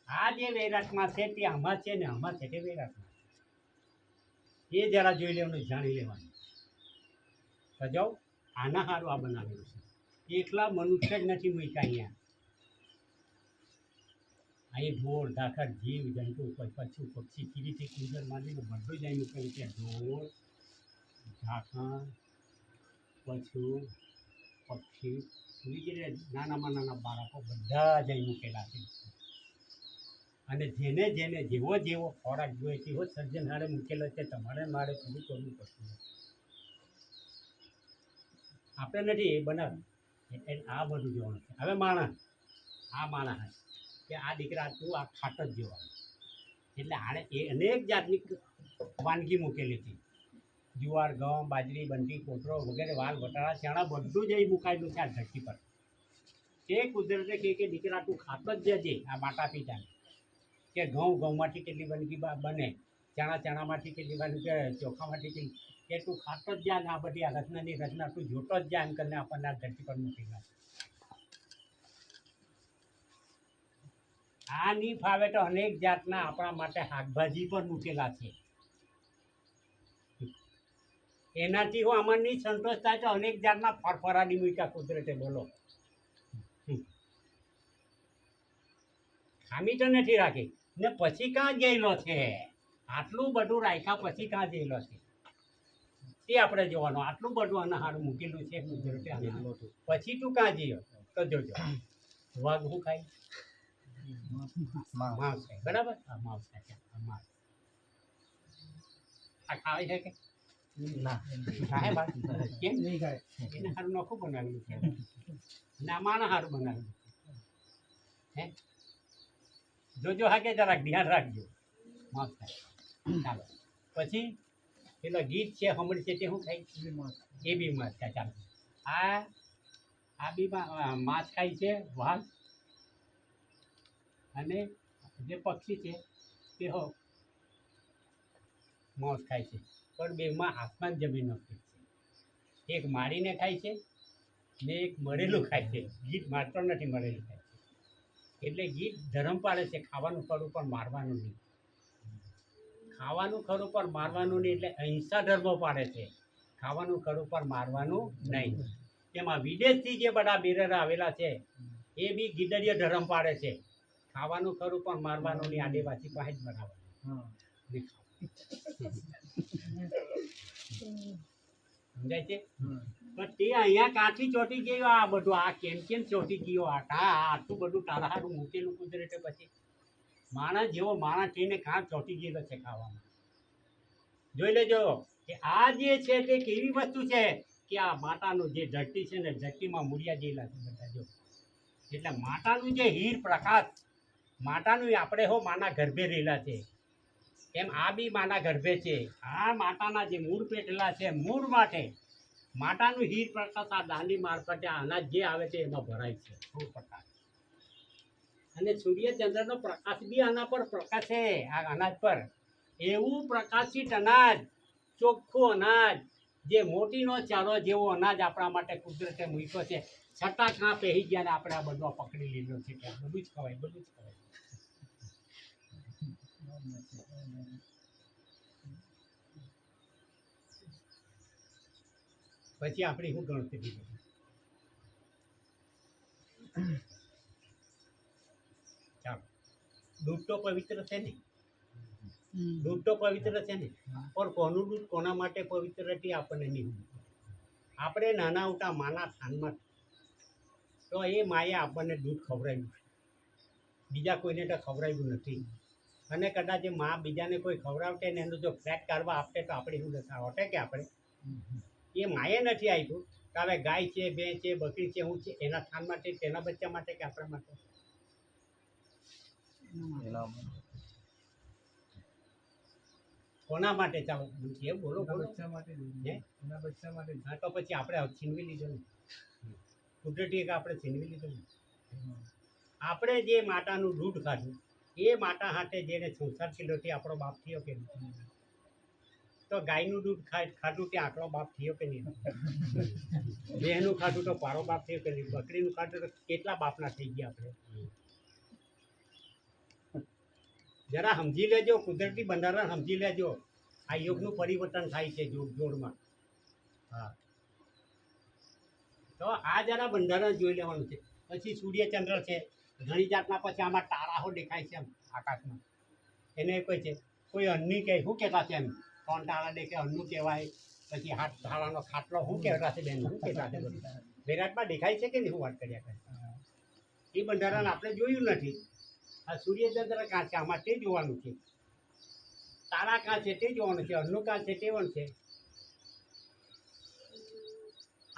આ જે વૈરાગમાં છે તે આમાં છે ને આમાં છે તે વૈરાગમાં. એ જરા જોઈ લેવાનું, જાણી લેવાનું. તો જાઓ, આના સારું આ બનાવેલું છે. એકલા મનુષ્ય જ નથી મૂક્યા અહીંયા. અહીં ઢોર ધાકર જીવ જંતુ પશુ પક્ષી કીડીથી કુંદર માંડીને બધું જ અહીં મૂકેલું છે. ઢોર ધાકર પશુ પક્ષી વગેરે નાનામાં નાના બાળકો બધા જ અહીં મૂકેલા છે. અને જેને જેવો ખોરાક જોઈએ તેવો સર્જનહારે મૂકેલો છે. તમારે મારે પૂરું કરવું પડશે. આપણે નથી એ બનાવ એટલે આ બધું જોવાનું છે. હવે આ માણસ કે આ દીકરા તું આ ખાટ જ જોવાનું. એટલે આને એ અનેક જાતની વાનગી મૂકેલી છે. જુવાર, ઘઉં, બાજરી, બંટી, કોતરો વગેરે વાલ વટાણા ચણા બધું જ અહીં મુકાયેલું છે આ ધરતી પર. તે કુદરતે કે દીકરા તું ખાત જ જજે આ માતા પિતાને, કે ઘઉંમાંથી કેટલી વાનગી બને, ચણામાંથી કેટલી વાનગી, ચોખામાંથી કેટલી, કે તું ખાત જ જા ને આ બધી આ રચનાની રચના તું જોતો જ જા એમ કરીને આપણને આ ધરતી પર મૂકેલા છે. આ નહીં ફાવે તો અનેક જાતના આપણા માટે શાકભાજી પણ મૂકેલા છે. એનાથી હું આમાં નહીં સંતોષ થાય તો અનેક જાતના ફરફરાની મૂક્યા કુદરતે. બોલો, ખામી તો નથી રાખી ને પછી કાં ગયેલો છે? આટલું બધું રાખ્યા પછી કાં ગયેલો છે તે આપણે જોવાનું. આટલું બધું આના સારું મૂકેલું છે કુદરતે, પછી તું કાં જઈયો તો જોજો. વાઘ શું ખાય? માંસ ખાય. બરાબર, આ માંસ ખાય. આ ખાવી છે કે ના? ખાય બા, કેમ નહીં ખાય? એને સારું નોખું બનાવેલું છે, ના માના સારું બનાવેલું છે. હે જોજો, હા કે જરાક ધ્યાન રાખજો. માંસ ખાય. ચાલો, પછી પેલો ગીત છે હમણાં છે તે શું ખાય? એ બી માંસ ખાય. ચાલો, આ બી માંસ ખાય છે વાઘ, અને જે પક્ષી છે તે માંસ ખાય છે. પણ બેમાં આસમાન જમીનનો ફેર છે. એક મારીને ખાય છે ને એક મરેલું ખાય છે. ગીત મારતો નથી, મરેલું ખાય છે. એટલે ગીત ધર્મ પાડે છે, ખાવાનું ખરું પણ મારવાનું નહીં. ખાવાનું ખરું પણ મારવાનું નહીં, એટલે અહિંસા ધર્મ પાડે છે. ખાવાનું ખરું પણ મારવાનું નહીં. એમાં વિદેશથી જે બધા બિરર આવેલા છે એ બી ગીદડીય ધર્મ પાડે છે. ખાવાનું ખરું પણ મારવાનું નહીં, આદિવાસી પાસે જ બનાવવાનું. સમજાય છે? પણ તે અહીંયા કાંથી ચોટી ગયો આ બધું? આ કેમ ચોટી ગયો? આટલું બધું તારા હારું મૂકેલું કુદરતે, પછી માણસ જેવો માણસ થઈને કાં ચોટી ગયેલો છે ખાવામાં? જોઈ લેજો કે આ જે છે તે કેવી વસ્તુ છે કે આ માતાનું જે ધરતી છે ને, ધરતીમાં મૂળિયા જેલા છે બધા. જો એટલે માતાનું જે હીર પ્રકાશ, માતાનું આપણે માના ગર્ભે રહેલા છે એમ આ બી માના ગર્ભે છે. આ માતાના જે મૂળ પેટેલા છે, મૂળ માટે માતાનું હીર પ્રકાશ આ દાંડી મારફતે અનાજ જે આવે છે એમાં ભરાય છે. મૂળ પ્રકાશ અને સૂર્યચંદ્રનો પ્રકાશ બી આના પર પ્રકાશે, આ અનાજ પર. એવું પ્રકાશિત અનાજ, ચોખ્ખું અનાજ જે મોટીનો ચારો જેવો અનાજ આપણા માટે કુદરતે મૂક્યો છે, છતાં કાં પહેરી ગયા ને આપણે આ બધો પકડી લીધો છે કે બધું જ ખવાય, બધું જ ખવાય. પછી આપણી શું ગણતરી છે? ચાલો, દૂધ તો પવિત્ર છે ને, દૂધ તો પવિત્ર છે ને, પણ કોનું દૂધ કોના માટે પવિત્ર હતી આપણને નહીં. આપણે નાના ઉટા માના થાનમાં તો એ માએ આપણને દૂધ ખવડાવ્યું છે, બીજા કોઈને તો ખવડાવ્યું નથી. અને કદાચ એ મા બીજાને કોઈ ખવડાવતે ને એનું જો ફેટ કાઢવા આપતે તો આપણે શું દશા હોતે કે આપણે? એ માએ નથી આપ્યું તો હવે ગાય છે, ભેંસ છે, બકરી છે, હું છે, એના થાન માટે, તેના બચ્ચા માટે કે આપણા માટે? કોના માટે? ચાલો એમ બોલો, બોલો. હા, તો પછી આપણે છીનવી લીધું ને, કુદરતી કે આપણે છીનવી લીધું ને. આપણે જે માતાનું દૂધ ખાધું એ માતા હાથે જેને સંસાર થયો તે આપણો બાપ થયો કે નહીં? તો ગાયનું દૂધ ખાધું ત્યાં આટલો બાપ થયો કે નહીં? ભેંસનું ખાધું તો પારો બાપ થયો કે નહીં? બકરીનું ખાધું તો કેટલા બાપના થઈ ગયા આપણે? જરા સમજી લેજો, કુદરતી બંધારણ સમજી લેજો. આ યુગનું પરિવર્તન થાય છે જોરમાં. હા, તો આ જરા બંધારણ જોઈ લેવાનું છે. પછી સૂર્યચંદ્ર છે, ઘણી જાતના, પછી આમાં તારાઓ દેખાય છે એમ આકાશમાં, એને કોઈ છે, કોઈ અન્ની કહે, શું કહેતા છે એમ? 3 તારા દેખે અન્નું કહેવાય. પછી 8 તારાનો ખાટલો શું કહેતા છે બેન? શું કહેતા છે? બધું વિરાટમાં દેખાય છે કે નહીં? શું વાત કર્યા કરે? એ બંધારણ આપણે જોયું નથી. આ સૂર્યચંદ્ર કાં છે આમાં તે જોવાનું છે, તારા કાં છે તે જોવાનું છે, અન્નું કાં છે તે પણ છે,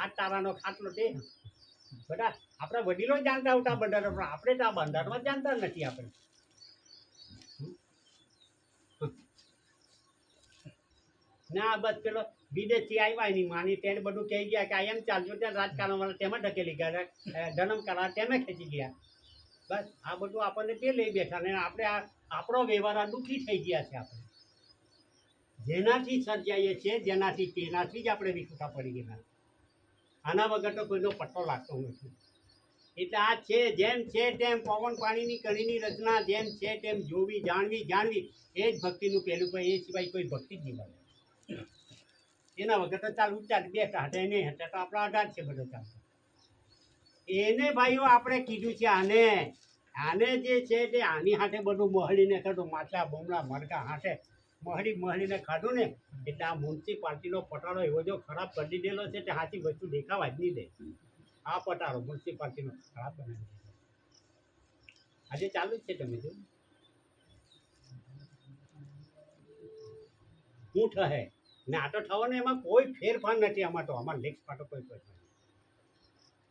8 તારાનો ખાટલો તે બધા આપણા વડીલો જાણતા આવતા બંધારણ, પણ આપણે તો આ બંધારણમાં જાણતા નથી આપણે. ના બસ પેલો વિદેશથી આવ્યા એની માની તેને બધું કહી ગયા કે આ એમ ચાલજો, ત્યાં રાજકારણવાળા તેમાં ઢકેલી ગયા, જન્મ કરાર તેમે ખેંચી ગયા. બસ આ બધું આપણને તે લઈ બેઠા ને આપણે આ આપણો વ્યવહાર આ દુઃખી થઈ ગયા છે. આપણે જેનાથી સર્જાઈએ છીએ, જેનાથી તેનાથી જ આપણે વિખૂટા પડી ગયેલા. આના વગર તો કોઈનો પટ્ટો લાગતો નથી. એટલે આ છે જેમ છે તેમ પવન પાણીની કણીની રચના જેમ છે તેમ જોવી, જાણવી, જાણવી એ જ ભક્તિનું પહેલું. એ સિવાય કોઈ ભક્તિ જ નહીં મળે. એના વગર તો ચાલ ઉચ્ચાર બેઠા હતા એને હતા તો આપણો આધાર છે બધો ચાલતો. એને ભાઈઓ આપણે કીધું છે આને જે છે તે આની હાથે બધું મહડીને ખાધું, માછલા બોમડા મરઘા હાથે મળીને ખાધું ને, એટલે આ મ્યુનિસિપાલિટીનો પટાળો એવો જો ખરાબ કરી દીધેલો છે તે સાચી વસ્તુ દેખાવા જ નહીં દે. આ પટાળો મ્યુનિસિપાલિટીનો ખરાબ બનાવી દીધો. આજે ચાલુ જ છે. તમે જો શું થશે ને? આ તો થવાનો એમાં કોઈ ફેરફાર નથી. આમાં તો અમારા લેખ પાટો કોઈ ફેરફાર નથી.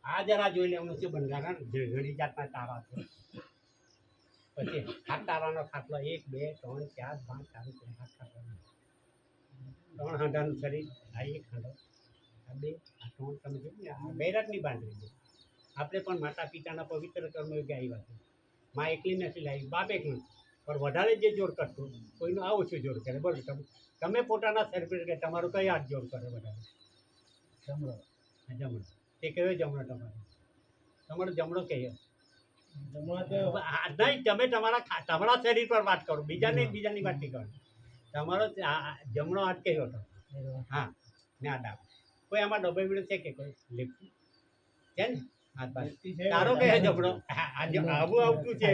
આ જરા જોઈ લેવાનું છે બંધારણ. ઘણી જાતના તારા છે. પછી 8 તારાનો ખાટલો 1 2 3 4 5 તારું 8 ખાટલા, 3 હાંડાનું શરીર, આ 1 હાંડો, આ 2 આ 3. તમે જોયું ને આ બેરાટની બાંધણી છે. આપણે પણ માતા પિતાના પવિત્ર કર્મયોગે આવ્યા છે. માં એકલી નથી લાવી, બાપ એકલું, પણ વધારે જે જોર કરતું કોઈનું આ ઓછું જોર કરે. બોલો તમે પોતાના શરીર કે તમારું કઈ હાથ જોર કરે વધારે? જમણો. જમણો તે કયો જમણો? તમારો જમણો કયો? નહીં, તમે તમારા શરીર પર વાત કરો, બીજાની વાત નહીં કરો. તમારો જમણો હાથ કયો હતો? હા, ને આ ડાબ. કોઈ આમાં ડબલ વિડીયો છે કે કોઈ લેફ્ટ છે ને? હાથ બાજુ તારો કયો જમણો? આવું આવતું છે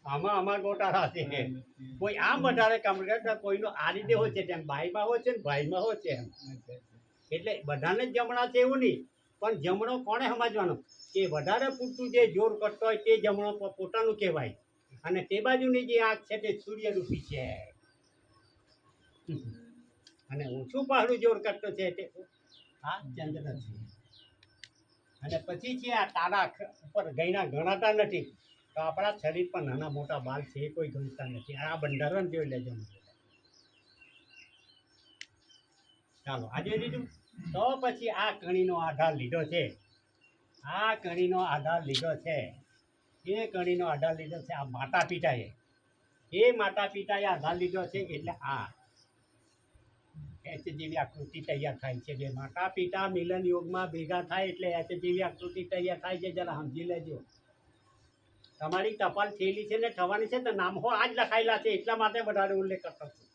આમાં ગોટાળા છે. કોઈ આમ વધારે કામ કરે, કોઈનો આ રીતે હોય છે તેમ ભાઈમાં હોય છે ને ભાઈમાં હોય છે એમ. એટલે બધાને જ જમણા છે એવું નહીં, પણ જમણો કોણે સમજવાનો કે વધારે પૂરતું જે જોર કરતો હોય તે જમણો પોતાનું કહેવાય. અને તે બાજુની જે આંખ છે તે સૂર્યરૂપી છે. અને ઓછું પહાડું જોર કરતો છે તે આ ચંદ્ર છે. અને પછી છે આ તારા ઉપર ગણાતા નથી. તો આપણા શરીર પર નાના મોટા બાલ છે એ કોઈ ગણતા નથી. આ બંધારણ જોઈ લેજો. ચાલો આજે લીધું તો પછી આ કણીનો આધાર લીધો છે. આ કણીનો આધાર લીધો છે. એ કણીનો આધાર લીધો છે આ માતા પિતાએ. એ માતા પિતાએ આધાર લીધો છે. એટલે આ એચ જેવી આકૃતિ તૈયાર થાય છે. બે માતા પિતા મિલન યોગમાં ભેગા થાય એટલે એચ જેવી આકૃતિ તૈયાર થાય છે. જરા સમજી લેજો. તમારી ટપાલ થયેલી છે ને થવાની છે તો નામો આ જ લખાયેલા છે એટલા માટે વધારે ઉલ્લેખ કરતો છું.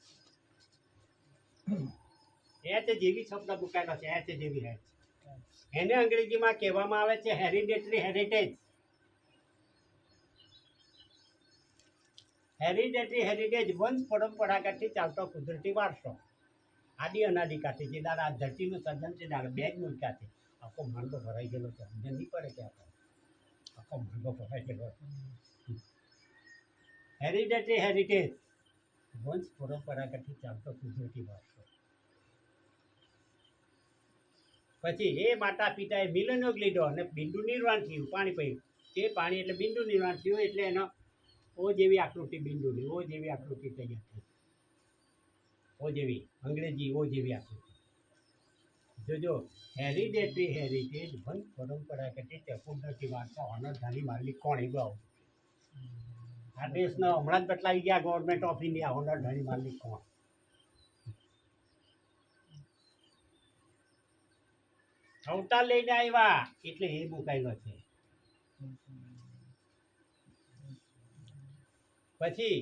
એચ જેવી શબ્દ મૂકાયેલો છે. એચ જેવી એચ એને અંગ્રેજીમાં કહેવામાં આવે છે હેરિડેટરી હેરિટેજ. હેરિડેટરી હેરિટેજ વંશ પરંપરાગતથી ચાલતો કુદરતી વારસો. આદિ અનાદિકાળથી જે દાદા આ ધરતીનું સર્જન છે દાદા બે જ મુલકા છે. આખો માંડો ભરાઈ ગયેલો છે. સમજ નહીં પડે કે આપણે આખો માંડો ભરાઈ ગયેલો છે. હેરિડેટરી હેરિટેજ વંશ પરંપરાગતથી ચાલતો કુદરતી વારસો. પછી એ માતા પિતાએ મિલનયોગ લીધો અને બિંદુ નિર્વાણ થયું. પાણી પીયું તે પાણી એટલે બિંદુ નિર્વાણ થયું એટલે એનો ઓ જેવી આકૃતિ બિંદુની ઓ જેવી આકૃતિ તૈયાર થઈ. ઓ જેવી અંગ્રેજી ઓ જેવી આકૃતિ. જોજો હેરિડેટરી હેરિટેજ વંશ પરંપરાગત કુદરતી વારસો ઓનરધારી માલિક કોણ એ ગાવ. આ દેશનો હમણાં જ બદલાવી ગયા ગવર્મેન્ટ ઓફ ઇન્ડિયા ઓનરધારી માલિક કોણ. અવતાર લઈને આવ્યા એટલે એ મુકાયેલો છે. પછી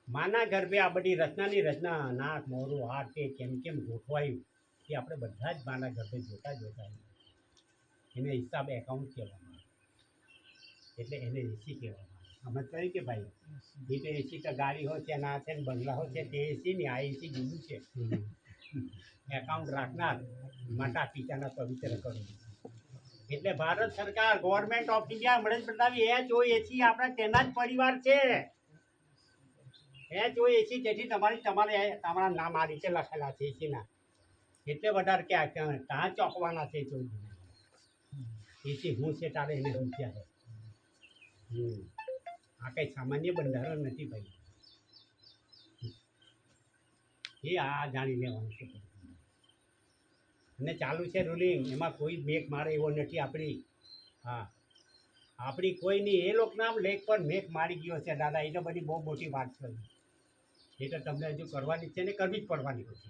માના ગર્ભે આ બધી રચનાની રચના નાક મોરું હાથ તે કેમ કેમ ગોઠવાયું એ આપણે બધા જ માના ગર્ભે જોતા એને હિસાબ એકાઉન્ટ કહેવામાં આવે. એટલે એને એસી કહેવામાં આવે. સમજ કરી કે ભાઈ એ તો એસી તો ગાડી હોય છે ના છે ને બંગલા હોય છે તે એસી ને આ એસી જુદું છે. એકાઉન્ટ રાખનાર માતા પિતાના પવિત્ર કરું. એટલે ભારત સરકાર ગવર્મેન્ટ ઓફ ઇન્ડિયા મળે બતાવી HOAC આપણા તેના જ પરિવાર છે. HOAC તેથી તમારા નામ આ રીતે લખેલા છે એસીના. એટલે વધારે ક્યાં ત્યાં ચોંકવાના છે એસી હું છે તારે એને સમજ્યા છે. આ કંઈ સામાન્ય બંધારણ નથી ભાઈ. એ આ જાણી લેવાનું છે. અને ચાલુ છે રૂલિંગ એમાં કોઈ મેઘ મારે એવો નથી. આપણી કોઈ નહીં. એ લોકના લેખ પર મેઘ મારી ગયો છે દાદા. એ તો બધી બહુ મોટી વાત છે. એ તો તમને હજુ કરવાની છે ને કરવી જ પડવાની હોય છે.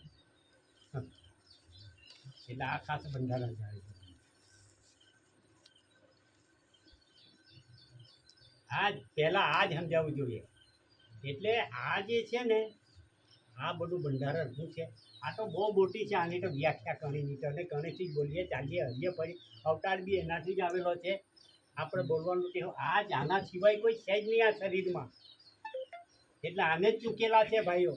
એટલે આ ખાસ બંધારણ જાણી પહેલાં આ જ સમજાવવું જોઈએ. એટલે આ જે છે ને આ બધું બંધારણ શું છે આ તો બહુ મોટી છે. આની તો વ્યાખ્યા ગણીની તો અને ગણેશથી બોલીએ ચાલીએ હરીએ ફરી અવતાર બી એનાથી જ આવેલો છે. આપણે બોલવાનું કે આ જ આના સિવાય કોઈ છે જ નહીં આ શરીરમાં. એટલે આને જ ચૂકેલા છે ભાઈઓ.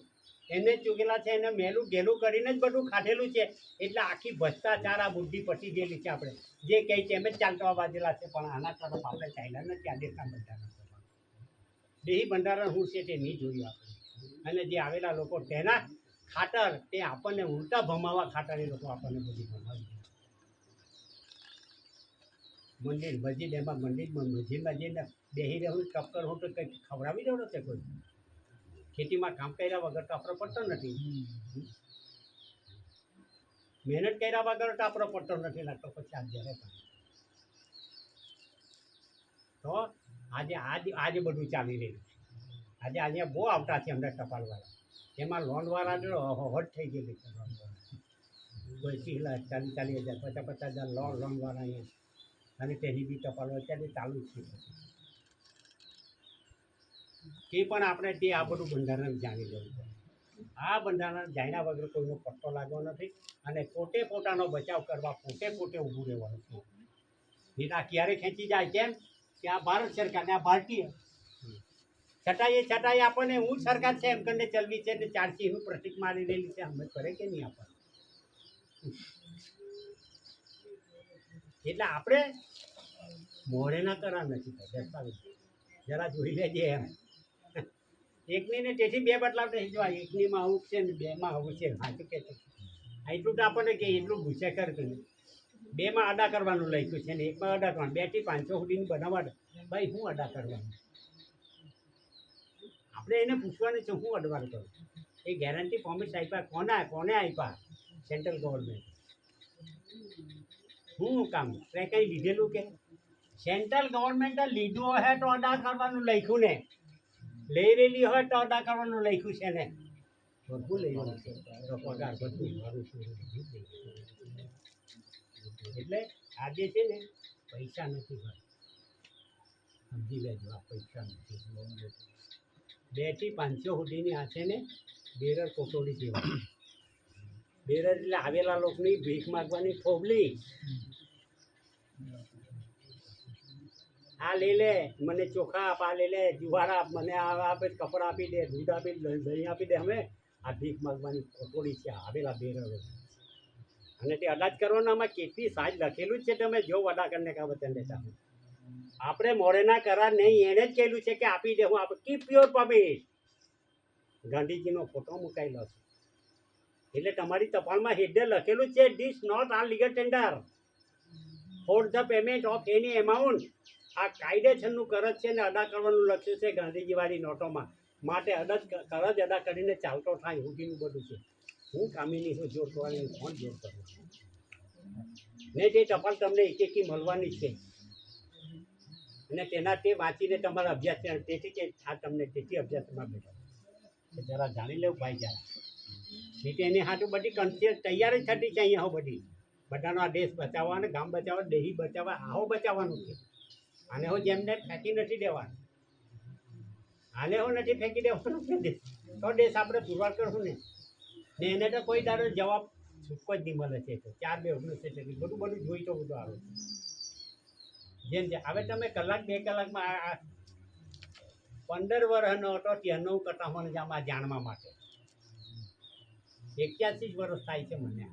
એને જ ચૂકેલા છે. એને મેલું ઘેલું કરીને જ બધું ખાધેલું છે. એટલે આખી ભ્રષ્ટાચાર આ બુદ્ધિ પટી ગયેલી છે. આપણે જે કહી છે એમ જ ચાલવા બાજેલા છે. પણ આના તરફ આપણે ચાલ્યા નથી. આ દેશના બંધારણ દેહી બંધારણ શું છે તે નહીં જોયું આપણે. અને જે આવેલા લોકો તેના ખાતર તે આપણને ઉલટા ભમાવા ખાતર એ લોકો આપણને બધી ભમાવી દે. મંદિર મસ્જિદ એમાં મસ્જિદમાં જઈને બેસી રહેવું ટક્કર હું તો કંઈક ખવડાવી દેવાનો છે કોઈ. ખેતીમાં કામ કર્યા વગર તો આપણો પડતો નથી. મહેનત કર્યા વગર તો આપણો પડતો નથી લાગતો. પછી આ જ્યારે તો આજે બધું ચાલી રહ્યું છે. આજે અહીંયા બહુ આવતા છે અમને ટપાલવાળા. એમાં લોનવાળા જો હટ થઈ ગયેલી છે. કોઈ 30 લાખ 40 હજાર 50 હજાર લોનવાળા અહીંયા. અને તેની બી ટપાલો અત્યારે ચાલુ જ છે. એ પણ આપણે તે આ બધું બંધારણ જાણી લેવું છે. આ બંધારણ જાણ્યા વગર કોઈનો પટ્ટો લાગવો નથી. અને પોતે પોતાનો બચાવ કરવા પોતે ઊભું રહેવાનું છે. નીતા ક્યારે ખેંચી જાય કેમ કે આ ભારત સરકારને આ ભારતીય છતાંય આપણને હું સરકાર છે એમ કરીને ચલવી છે. ને 4 સિંહનું પ્રતિક મારી રહેલી છે. સમજ પડે કે નહીં આપણને. એટલે આપણે મોઢેના કરા નથી દસ્તાવેજ જરા જોઈ લેજે એમ. એકની ને તેથી બે બદલાવ નહીં જોવા. એકનીમાં આવું છે ને બેમાં આવું છે. સાચું કે છે એટલું તો આપણને કે એટલું ગુસ્સે કર કે બેમાં અડા કરવાનું લખ્યું છે ને એકમાં અડા કરવાનું. 2 થી 500 સુધીની બનાવવા ભાઈ હું અડા કરવાનું. આપણે એને પૂછવાનું છે હું અડવાનું કરું. એ ગેરંટી પ્રોમિસ આપ્યા કોને આપ્યા? Central government. શું કામ તે કંઈ લીધેલું કે સેન્ટ્રલ ગવર્મેન્ટે લીધું હોય તો અદા કરવાનું લખ્યું ને લઈ રહેલી હોય તો અદા કરવાનું લખ્યું છે ને. ભરપૂર લઈ લો તો પગાર બધું મારું શું એટલે આજે છે ને પૈસા નથી ભાઈ, સમજી લેજો આ પૈસા નથી. 2 થી 500 સુધીની આ છે ને બેરર કોટોડી જેવા. બેરર એટલે આવેલા લોકોની ભીખ માગવાની થોબલી. આ લઈ લે, મને ચોખા આપ, આ લઈ લે જુવાર આપ, મને આ આપે, કપડાં આપી દે, દૂધ આપી દે, દહીં આપી દે. અમે આ ભીખ માગવાની કોટોડી છે આવેલા બેરરો. અને તે અડાજ કરવાનામાં કેટલી સાજ લખેલું જ છે, તમે જો વડા કરીને કાં વચન લેતા. આપણે મોડેના કરાર નહીં, એણે જ કહેલું છે કે આપી દે. હું આપ કીપ યોર પબિશ. ગાંધીજીનો ફોટો મુકાયેલો છે. એટલે તમારી ટપાલમાં હેડે લખેલું છે, this note are legal tender for the payment of any amount. આ કાયદેસરનું કરજ છે ને અદા કરવાનું લખ્યું છે ગાંધીજીવાળી નોટોમાં. માટે કરજ અદા કરીને ચાલતો થાય હુકીનું બધું છે. હું કામીની હું જોર કરવાની, કોણ જોર કરું ને? તે ટપાલ તમને એકી મળવાની છે. અને તેના તે વાંચીને તમારા અભ્યાસ, તેથી કે આ તમને તેથી અભ્યાસમાં બેઠો જરા જાણી લેવું ભાઈ જરા. નહીં તો એની હાથું બધી કન્સિયસ તૈયાર જ થતી છે અહીંયા. બધી બધાનો આ દેશ બચાવવા અને ગામ બચાવવા, દેહી બચાવવા, આવો બચાવવાનું છે. આને હું જેમને ફેંકી નથી દેવાનું, આને હું નથી ફેંકી દેવાનું તો દેશ આપણે પુરવાર કરશું ને એને તો કોઈ તારો જવાબ છૂટકો જ નહીં મળે છે. 4-2-19 એટલે બધું જોઈ તો બધું આવે જેમ છે. હવે તમે કલાક 2 કલાકમાં આ 15 વર્ષનો હતો ત્યાંનો કટાવાનો આમાં જાણવા માટે 81 વર્ષ થાય છે મને.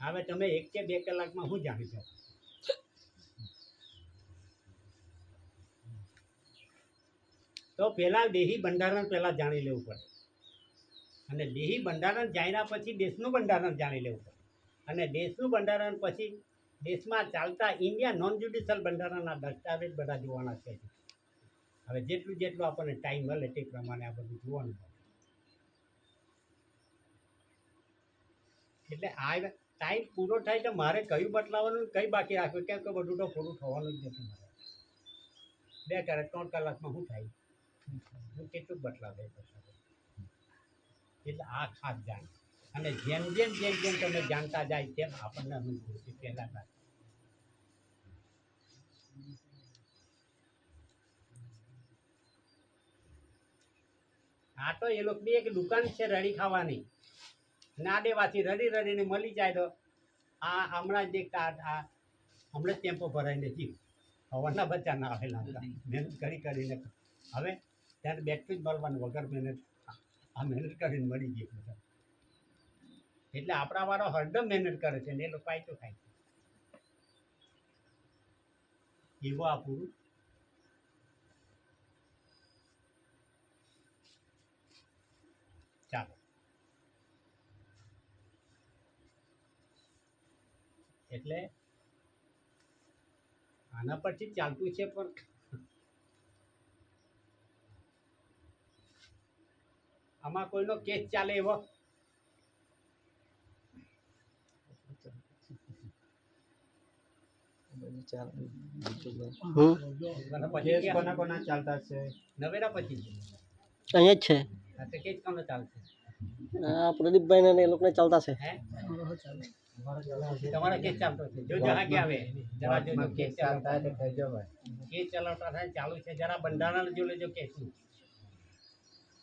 હવે તમે 1 કે 2 કલાકમાં શું જાણી શકો? તો પહેલા દેહી બંધારણ પહેલા જાણી લેવું પડે. અને દેહી બંધારણ જાણ્યા પછી દેશનું બંધારણ જાણી લેવું પડે. અને દેશનું બંધારણ પછી દેશમાં ચાલતા ઇન્ડિયા નોન જ્યુડિશિયલ બંધારણના દસ્તાવેજ બધા જોવાના છે. હવે જેટલું આપણને ટાઈમ મળે તે પ્રમાણે આ બધું જોવાનું. એટલે આ ટાઈમ પૂરો થાય તો મારે કયું બદલાવાનું, કઈ બાકી રાખ્યું, કેમ કે બધું તો પૂરું થવાનું જ નથી મારે. 2 કલાક 3 કલાકમાં શું થાય? હું કેટલું બદલાવે એટલે આ ખાસ જાણ. અને જેમ તમે જાણતા જાય તેમ આપણને અનુભવ છે. પહેલાં આ તો એ લોકોની એક દુકાન છે રડી ખાવાની, ના દેવાથી રડીને મળી જાય. તો આ હમણાં જ હમણાં જ ટેમ્પો ભરાઈને જીવ હવાના બચ્ચા ના આવેલા હતા મહેનત કરીને. હવે ત્યારે બેઠું જ મળવાનું વગર મહેનત. આ મહેનત કરીને મળી ગઈ બધા. એટલે આપણા વાળો હરદમ મહેનત કરે છે ને એ લોકો પાયતો ખાય છે. એવો આ પૂરું. ચાલો એટલે આના પરથી ચાલતું છે. પણ આમાં કોઈનો કેસ ચાલે એવો કોના ચાલતા છે? નવેરા પછી અહીંયા જ છે. હા તો કેસ કોનો ચાલશે? પ્રદીપભાઈ ને એ લોકોને ચાલતા છે. તમારા કેસ ચાલતો છે? જો જરા કે આવે જરા જો કેસ ચાલતા હોય તો કહેજો ભાઈ. કેસ ચલાવતા થાય ચાલુ છે. જરા બંધારણ જો લેજો કેસનું,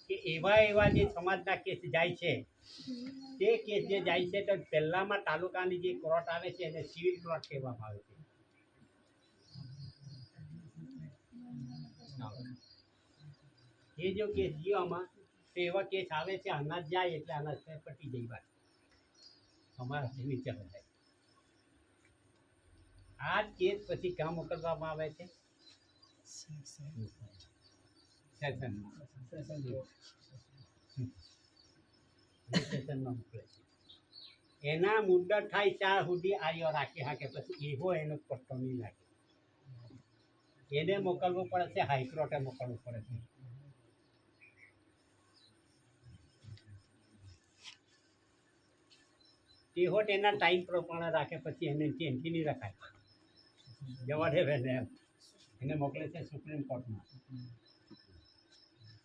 કે એવા જે સમાજના કેસ જાય છે તે કેસ જે જાય છે તો પહેલામાં તાલુકાની જે કોર્ટ આવે છે એને સિવિલ કોર્ટ કહેવામાં આવે છે. એ જો કેસ ગયો આમાં તો એવા કેસ આવે છે, અનાજ જાય એટલે અનાજ પટી જઈ વાત અમારા નીચે જાય. આ કેસ પછી કામ મોકલવામાં આવે છે સેશનમાં મોકલે છે. એના મુદ્દત થાય ત્યાં સુધી આયો રાખી હાકે, પછી એવો એનો પટ્ટો નહીં લાગે. એને મોકલવું પડે છે, હાઈકોર્ટે મોકલવું પડે છે. તે હોટ એના ટાઈમ પ્રમાણે રાખે, પછી એને એનથી નહીં રખાય. જવા દે એને મોકલે છે સુપ્રીમ કોર્ટમાં.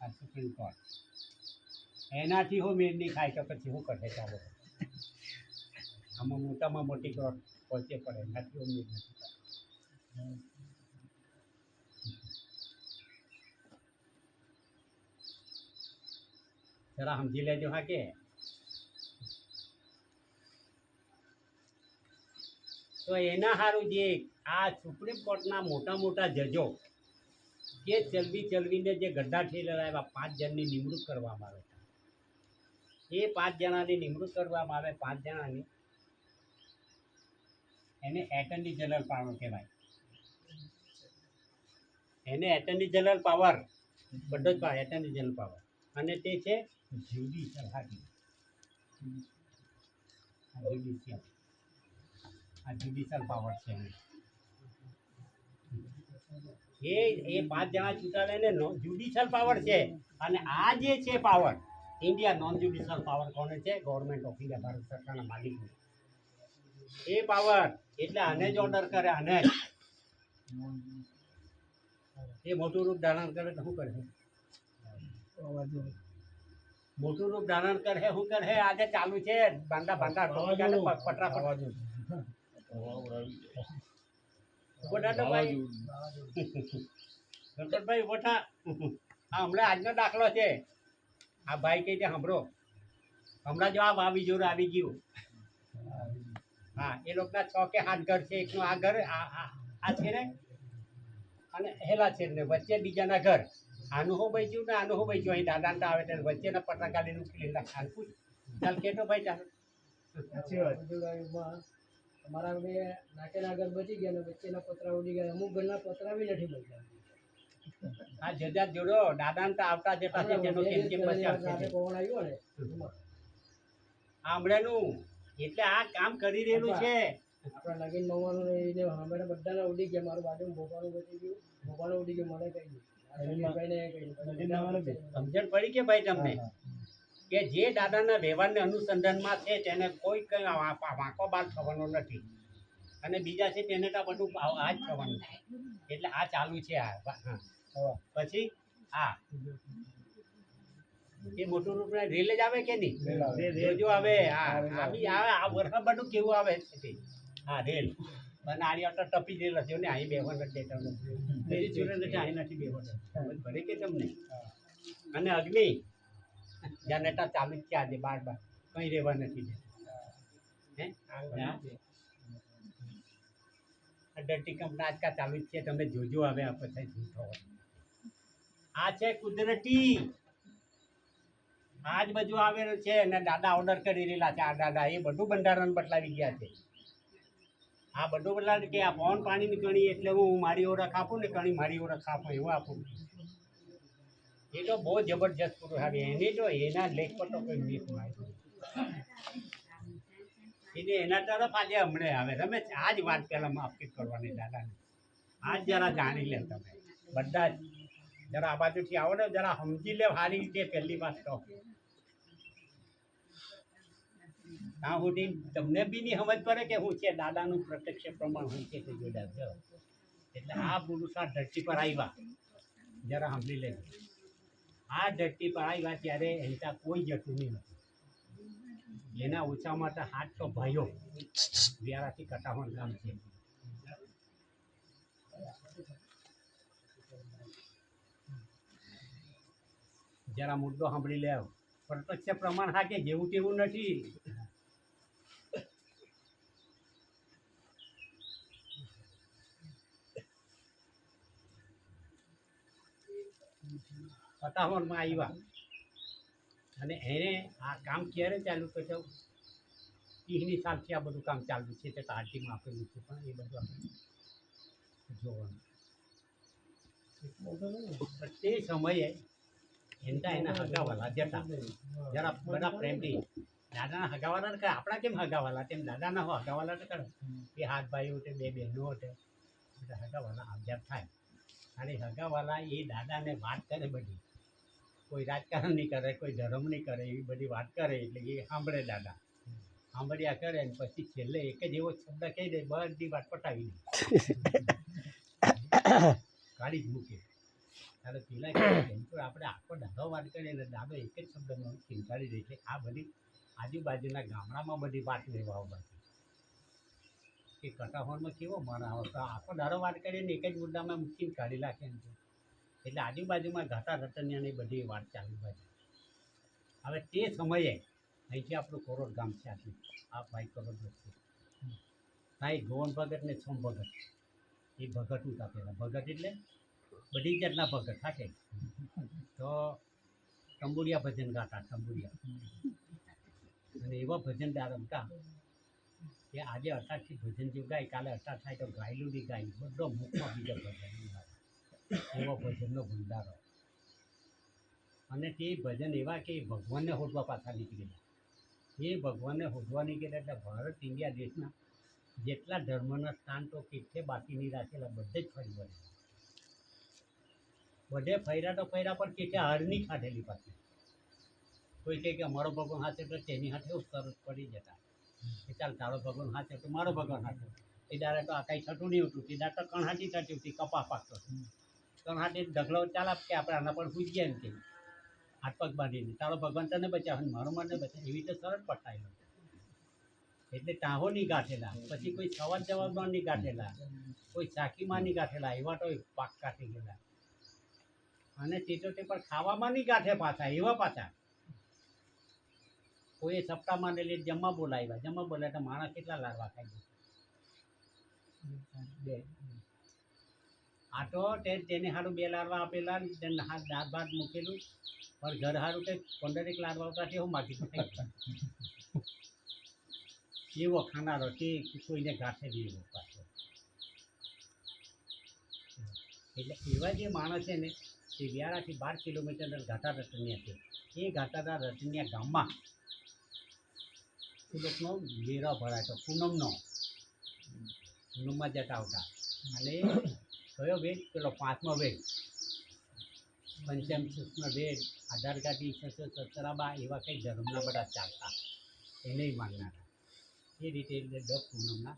આ સુપ્રીમ કોર્ટ એનાથી હું મેળ નહીં ખાય તો પછી શું કરે ચાલો આમાં મોટામાં મોટી કોર્ટ પહોંચે પડે એનાથી હું મેળ નથી ખાય. જરા સમજી લેજો હા કે તો એના સારું જે આ સુપ્રીમ કોર્ટના મોટા મોટા જજો કે ચલવીને જે ગड्ढा ઠેલેલા એવા 5 જણની નિમણૂક કરવામાં આવે એ 5 જણાની નિમણૂક કરવામાં આવે 5 જણાની એને એટર્ની જનરલ પાવર કહેવાય. એને એટર્ની જનરલ પાવર બધો જ પાવર એટર્ની જનરલ પાવર અને તે છે જ્યુડિશિયલ હાકી જ્યુડિશિયલ પાવર છે એ 5 જણા ચૂંટાડે ને જ્યુડિશિયલ પાવર છે. અને આ જે છે power India non judicial power કોને છે ગવર્મેન્ટ ઓફ ઇન્ડિયા ભારત સરકારના માલિક એ પાવર એટલે આને જ ઓર્ડર કરે આને જ એ મોટું રૂપ ધારણ કરે તો શું કરે મોટું રૂપ ધારણ કરે શું કરે આજે ચાલુ છે બાંડા પટરા ગણપતભાઈ ઉભા આ હમણાં આજનો દાખલો છે આ ભાઈ કઈ ત્યાં સાંભળો હમણાં જો આવી જોર આવી ગયું હા એ લોકોના 6 કે 7 ઘર છે એકનું આ ઘર આ છે ને અને હેલા છે ને વચ્ચે બીજાના ઘર આનું હું બચ્યું ને આનું હું બચ્યું અહીં દાદા આવે ત્યારે વચ્ચેના પટરા કાઢીને ઉકેલી નાખું ચાલ કેતો ભાઈ ચાલ સાચી વાત અમારા બે નાકેના ઘર બચી ગયા ને વચ્ચેના પતરા ઉડી ગયા અમુક ઘરના પતરા બી નથી બચ્યા આ જજા જોડો દાદાને તો આવતા જતા છે તેનો કેમ બચાવ છે પવન આવ્યો ને આમળેનું એટલે આ કામ કરી રહેલું છે આપણા નગીન મવાનું એને અમે બધાને ઉડી ગયા મારું બાજુ ભોપાનું બચી ગયું ભોપાનું ઉડી ગયું મને કહી સમજણ પડી કે ભાઈ તમને કે જે દાદાના વ્યવહારને અનુસંધાનમાં છે તેને કોઈ કઈ વાંકો બાદ થવાનો નથી અને બીજા છે તેને તો બધું આ જ થવાનું એટલે આ ચાલુ છે આ પછી આ એ મોટું રૂપ રેલ જ આવે કે નહીં રેજો આવે આ બી આવે આ વર્ષ બધું કેવું આવે છે હા રેલ અને આની આટલા ટપી રેલ હશે ને અહીં બેહવા નથી દેતા બીજી જોડે નથી અહીં નથી બેહવા ભરે કે તમને અને અગ્નિ જનરેટર ચાલુ જ છે આજે બાર કંઈ રહેવા નથી દેતા હે ડર્ટી કંપની આજકાલ ચાલુ જ છે તમે જોજો હવે આ પછી જૂઠો આ છે કુદરતી આ જ બધું આવેલું છે અને દાદા ઓર્ડર કરી રહેલા છે આ દાદા એ બધું બંધારણ બદલાવી ગયા છે આ બધું બદલાવી કે આ પવન પાણીની કણી એટલે હું મારી ઓળખ આપું ને કણી મારી ઓળખ આપું એવું આપું એ તો બહુ જબરજસ્ત પુરુષ આવે એને તો એના લેખ પર તો કોઈ મીઠ મારી એટલે એના તરફ આજે હમણે આવે તમે આ જ વાત પહેલાં માફી કરવાની દાદાને આ જ જરા જાણી લે તમે બધા જ જરા આ બાજુથી આવો ને જરા સમજી લે સારી રીતે પહેલી વાત કહો ત્યાં સુધી તમને બી નહીં સમજ પડે કે શું છે દાદાનું પ્રત્યક્ષ પ્રમાણ શું છે તે જોડા એટલે આ પુરુષ આ ધરતી પર આવ્યા જરા સમજી લેજો આ ધરતી પર આવ્યા ત્યારે એના કોઈ જતું નહીં હતું એના ઓછામાં તો 700 ભાઈઓ વ્યારાથી કટાવણ ગામ છે જરા મુદ્દો સાંભળી લે પ્રત્યક્ષ પ્રમાણ હા કે જેવું તેવું નથી કટાવણમાં આવ્યા અને એને આ કામ ક્યારે ચાલુ કર્યું 30ની સાલથી આ બધું કામ ચાલુ છે તે આરટીમાં આપેલું છે પણ એ બધું આપણે જોવાનું તે સમયે એના હગાવાલા જતા જરા બધા પ્રેમથી દાદાના હગાવાલા કરે આપણા કેમ હગાવાલા તેમ દાદાના હગાવાલા તો કરે એ હાથ ભાઈઓ તે 2 બહેનો હતા બધા હગાવાલા આવજાર થાય અને હગાવાલા એ દાદાને વાત કરે બધી કોઈ રાજકારણ નહીં કરે કોઈ ધર્મ નહીં કરે એવી બધી વાત કરે એટલે એ સાંભળે દાદા સાંભળ્યા કરે ને પછી છેલ્લે એક જ એવો શબ્દ કહી દે બધી વાત પટાવી દે કાઢી જ મૂકે ત્યારે પેલા કહેવાય કે તો આપણે આખો દાડો વાત કરીએ ને દાદો એક જ શબ્દમાં ચિંતાડી દે છે આ બધી આજુબાજુના ગામડામાં બધી વાત લેવા બધી કે કટાહોરમાં કેવો મન આવે તો આખો દાડો વાત કરીએ ને એક જ મુદ્દામાં મૂકીને કાઢી નાખે એમ છે. એટલે આજુબાજુમાં ઘાટા રતનિયાની બધી વાત ચાલુ બાજુ હવે તે સમયે અહીંથી આપણું કોરોડ ગામ છે આટલું આ ભાઈ કરોડ વસ્તુ ભાઈ ગોવન ભગત ને સોમ ભગત એ ભગત હતા પેલા ભગત એટલે બધી જાતના ભગત থাকে તો તંબુરિયા ભજન ગાતા તંબુરિયા અને એવા ભજનદાર હતા કે આજે અટાથી ભજન જેવું ગાય કાલે અટાર થાય તો ગાયેલું બી ગાય બધો મુખમાં બીજો ભજન એવો ભજનનો ભંડારો અને તે ભજન એવા કે ભગવાનને હોદવા પાછા નીકળેલા એ ભગવાનને હોદવા નીકળેલા એટલે ભારત ઇન્ડિયા દેશના જેટલા ધર્મના સ્થાન તો કેટલે બાકી નહીં રાખેલા બધે જ ફરી વળેલા બધે ફર્યા તો ફર્યા પણ કેટલે હાર નહીં ખાધેલી પાછી કોઈ કહે કે અમારો ભગવાન હાથે તો તેની હાથે એવું સરસ પડી જતા કે ચાલ તારો ભગવાન હાથે તો મારો ભગવાન હાથે એ દાડે તો આ કાંઈ થતું નહીં હતું તે દાડે તો કણહાટી થતી હતી કપા પાકતો કણહાટી ઢગલો ચાલ કે આપણે આના પર પૂછ ગયા ને કે હાથ પગ બાંધીને તારો ભગવાન તને બચાવે ને મારો મને બચાવે એવી રીતે સરળ પટાયેલો એટલે ટાહો નહીં ગાંઠેલા પછી કોઈ સવાલ જવાબમાં નહીં ગાંઠેલા કોઈ ચાકીમાં નહીં ગાંઠેલા એવા તો પાક કાઢી ગયેલા અને તે તો તે પણ ખાવામાં નહીં ગાંઠે પાછા એવા પાછા કોઈ સપ્તાહમાં ને લઈને જમવા બોલાવ્યા તો માણસ કેટલા લાડવા ખાઈ બે આ તો તેને સારું 2 લાડવા આપેલા તેને હાથ દાળ ભાત મૂકેલું પણ ઘર સારું કે 15 લાડવા આવતા એવું માગી એવો ખાનારો તે કોઈને ગાંઠે નહીં એવો પાછો એટલે એવા જે માણસ છે ને તે વ્યારાથી 12 કિલોમીટર ઘાટા રતનિયા છે એ ઘાટાના રતનિયા ગામમાં એ લોકોનો મેળો ભરાય તો પૂનમમાં જતા આવતા અને કયો વેદ પેલો 5મો વેદ પંચમ સૂક્ષ્મ વેદ આધાર કાર્ડની સસરાબા એવા કંઈ ધર્મના બધા ચાલતા એ નહીં માનનારા એ રીતે એટલે દર પૂનમના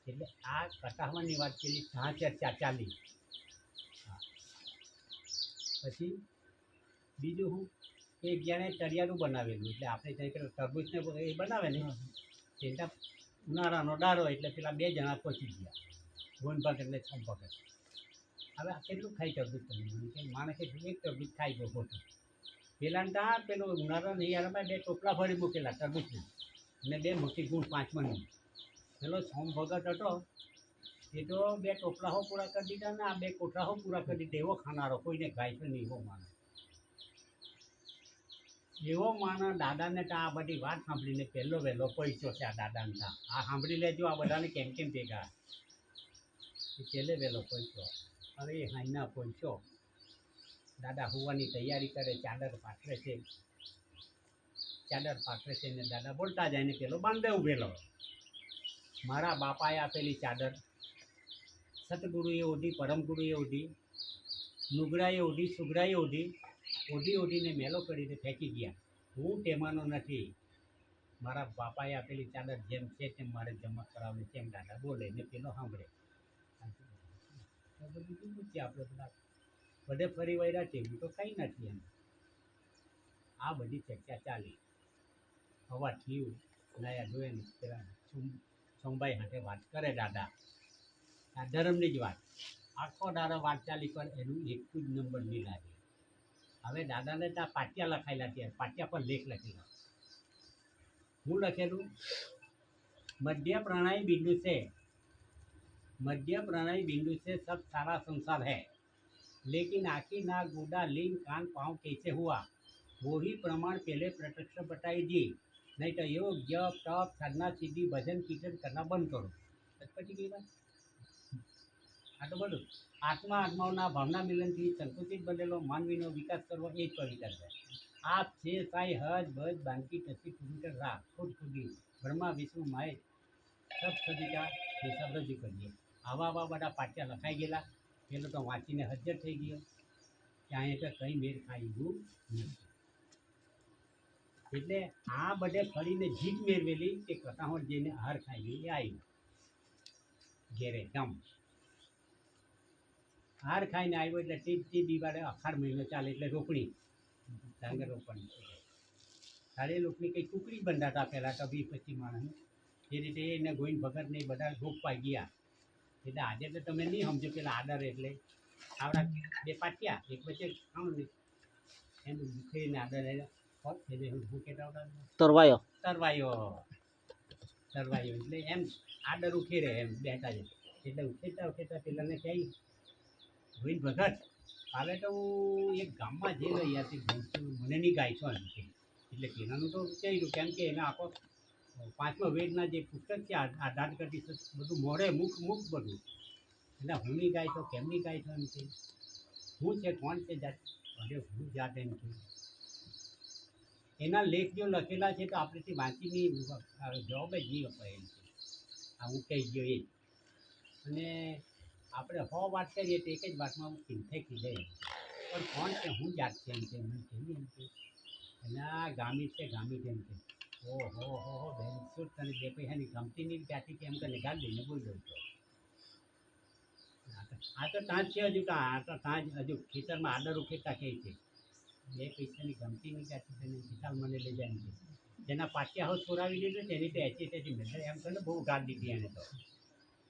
એટલે આ કટાહવાની વાત કરી 6 પછી બીજું હું એ જ્યાં તળિયાનું બનાવેલું એટલે આપણે ત્યાં તરબૂચને એ બનાવે ને ત્યાં ઉનાળાનો દાડો એટલે પેલા 2 જણા પહોંચી ગયા ગોન ભગત ને છમ ભગત હવે આ કેટલું ખાઈ તરબૂચ તમે કે માણસે એક તરબૂચ ખાઈ ગયો ખોટું પેલાને ત્યાં પેલો ઉનાળા નહીં 2 ટોપલા ભરી મૂકેલા તરબૂચને અને 2 મોટી ગુણ 5માની પેલો છમ ભગત હતો એ તો 2 ટોપલાઓ પૂરા કરી દીધા ને આ 2 કોઠરાઓ પૂરા કરી દીધા એવો ખાનારો કોઈને ગાય છે નહીં એવો માણસ દાદાને તો આ બધી વાત સાંભળીને પહેલો વહેલો પૈસો છે આ દાદાને ત્યાં આ સાંભળી લેજો આ બધાને કેમ ભેગા એ પહેલે વહેલો પૈસો અરે હાઈના પૈસો દાદા હોવાની તૈયારી કરે ચાદર પાથરે છે ને દાદા બોલતા જાય ને પેલો બાંધે ઉભેલો મારા બાપાએ આપેલી ચાદર સતગુરુએ ઓઢી પરમગુરુએ ઓઢી નુગરાએ ઓઢી સુગરાએ ઓઢીને મેલો કરીને ફેંકી ગયા હું તેમાંનો નથી મારા બાપાએ આપેલી ચાદર જેમ છે તેમ મારે જમા કરાવવી તેમ દાદા બોલે ને પેલો સાંભળે બધું શું છે આપણે બધા બધે ફરી વળ્યા છે એવું તો કંઈ નથી એમ આ બધી ચર્ચા ચાલી હવા થયું નયા જોઈએ ને પેલા સોમભાઈ સાથે વાત કરે દાદા આ ધર્મની જ વાત આખો દાડો વાત ચાલી પણ એનું એક જ નંબર નહીં લાગે હવે દાદાને ત્યાં પાટિયા લખાયેલા છે પાટિયા પર લેખ લખેલા હું લખેલું मध्य प्रणाली बिंदु से सब सारा संसार है लेकिन आखिर ना गुदा लीन कान पाँव कैसे हुआ वो ही प्रमाण पहले प्रत्यक्ष बताई दी नहीं तो योग जप तप साधना सिद्धि भजन कीर्तन करना बंद करो પછી કઈ વાત આ તો બધું આત્માઓના ભાવના મિલનથી સંકુચિત બનેલો માનવીનો વિકાસ કરવો એ જ પવિત્ર છે આપ છે સાઈ હજ ભજ બાંકી ટસી પૂરી કર રાહ ખુદ ખુદી બ્રહ્મા વિષ્ણુ માય સબ સદિકા હિસાબ રજૂ કરીએ આવા બધા પાટિયા લખાઈ ગયેલા પેલો તો વાંચીને હજર થઈ ગયો ત્યાં તો કંઈ મેળ ખાઈ ગયું નથી એટલે આ બધે ફરીને જીત મેળવેલી કે કટાહોર જઈને હાર ખાઈ ગઈ એ આવી ઘેરે ગમ હાર ખાઈને આવ્યો એટલે તીજથી દિવાળે અખાડ મહિનો ચાલે એટલે રોપણી ડાંગર રોપણી તારે લોકોની કંઈ ટુકડી બંધાતા પહેલાં તો 20-25 માણસ એ રીતે એને ગોવિંદ ભગત ને એ બધા રોપવા ગયા એટલે આજે તો તમે નહીં સમજો પેલા આદર એટલે આવડા બે પાટિયા એક વચ્ચે ખાણ ને એનું દુખીને આદર એટલે હું કહેતા હતા તરવાયો તરવાયો એટલે એમ આદર ઉખી રહે એમ બેઠા છે એટલે ઉખેતા પેલાને કહી ગોવિંદ ભગત કાલે તો હું એક ગામમાં જઈને અહીંયાથી ભેંસું મને નહીં ગાય છો એમ કે એટલે પેલાનું તો કહ્યું કેમ કે એના આખો 5મા વેદના જે પુસ્તક છે આધાર કરતી બધું મોઢે મુખ બધું એટલે હું નહીં ગાય છો કેમ નહીં ગાય છો એમ કે હું છે કોણ છે જાત અરે હું જાત એમ કે એના લેખ જો લખેલા છે તો આપણેથી વાંચી નહીં જવાબ જ નહીં અપાય એમ છે આ હું કહી ગયો એ અને આપણે 100 વાત કરીએ તો એક જ વાતમાં હું ચિંતા થઈ જાય પણ કોણ છે હું જાત છે એમ કે મને કહીએ એમ કે અને આ ગામી છે એમ કે ઓહો બેન શું તને જે પૈસાની ગમતી નહીં ત્યાંથી કેમ કરીને ગાળ દઈને બોલ દઉં છો આ તો ત્યાં જ છે હજુ આ તો ત્યાં જ હજુ ખેતરમાં આદર ઉખેતા કહે છે 2 પૈસાની ગમતી નહીં ત્યાંથી તેને વિશાલ મને લઈ જાય છે જેના પાટિયા હોત છોડાવી દીધું તેની તો 80 મેળવે એમ કરીને બહુ ગાળ દીધી એને તો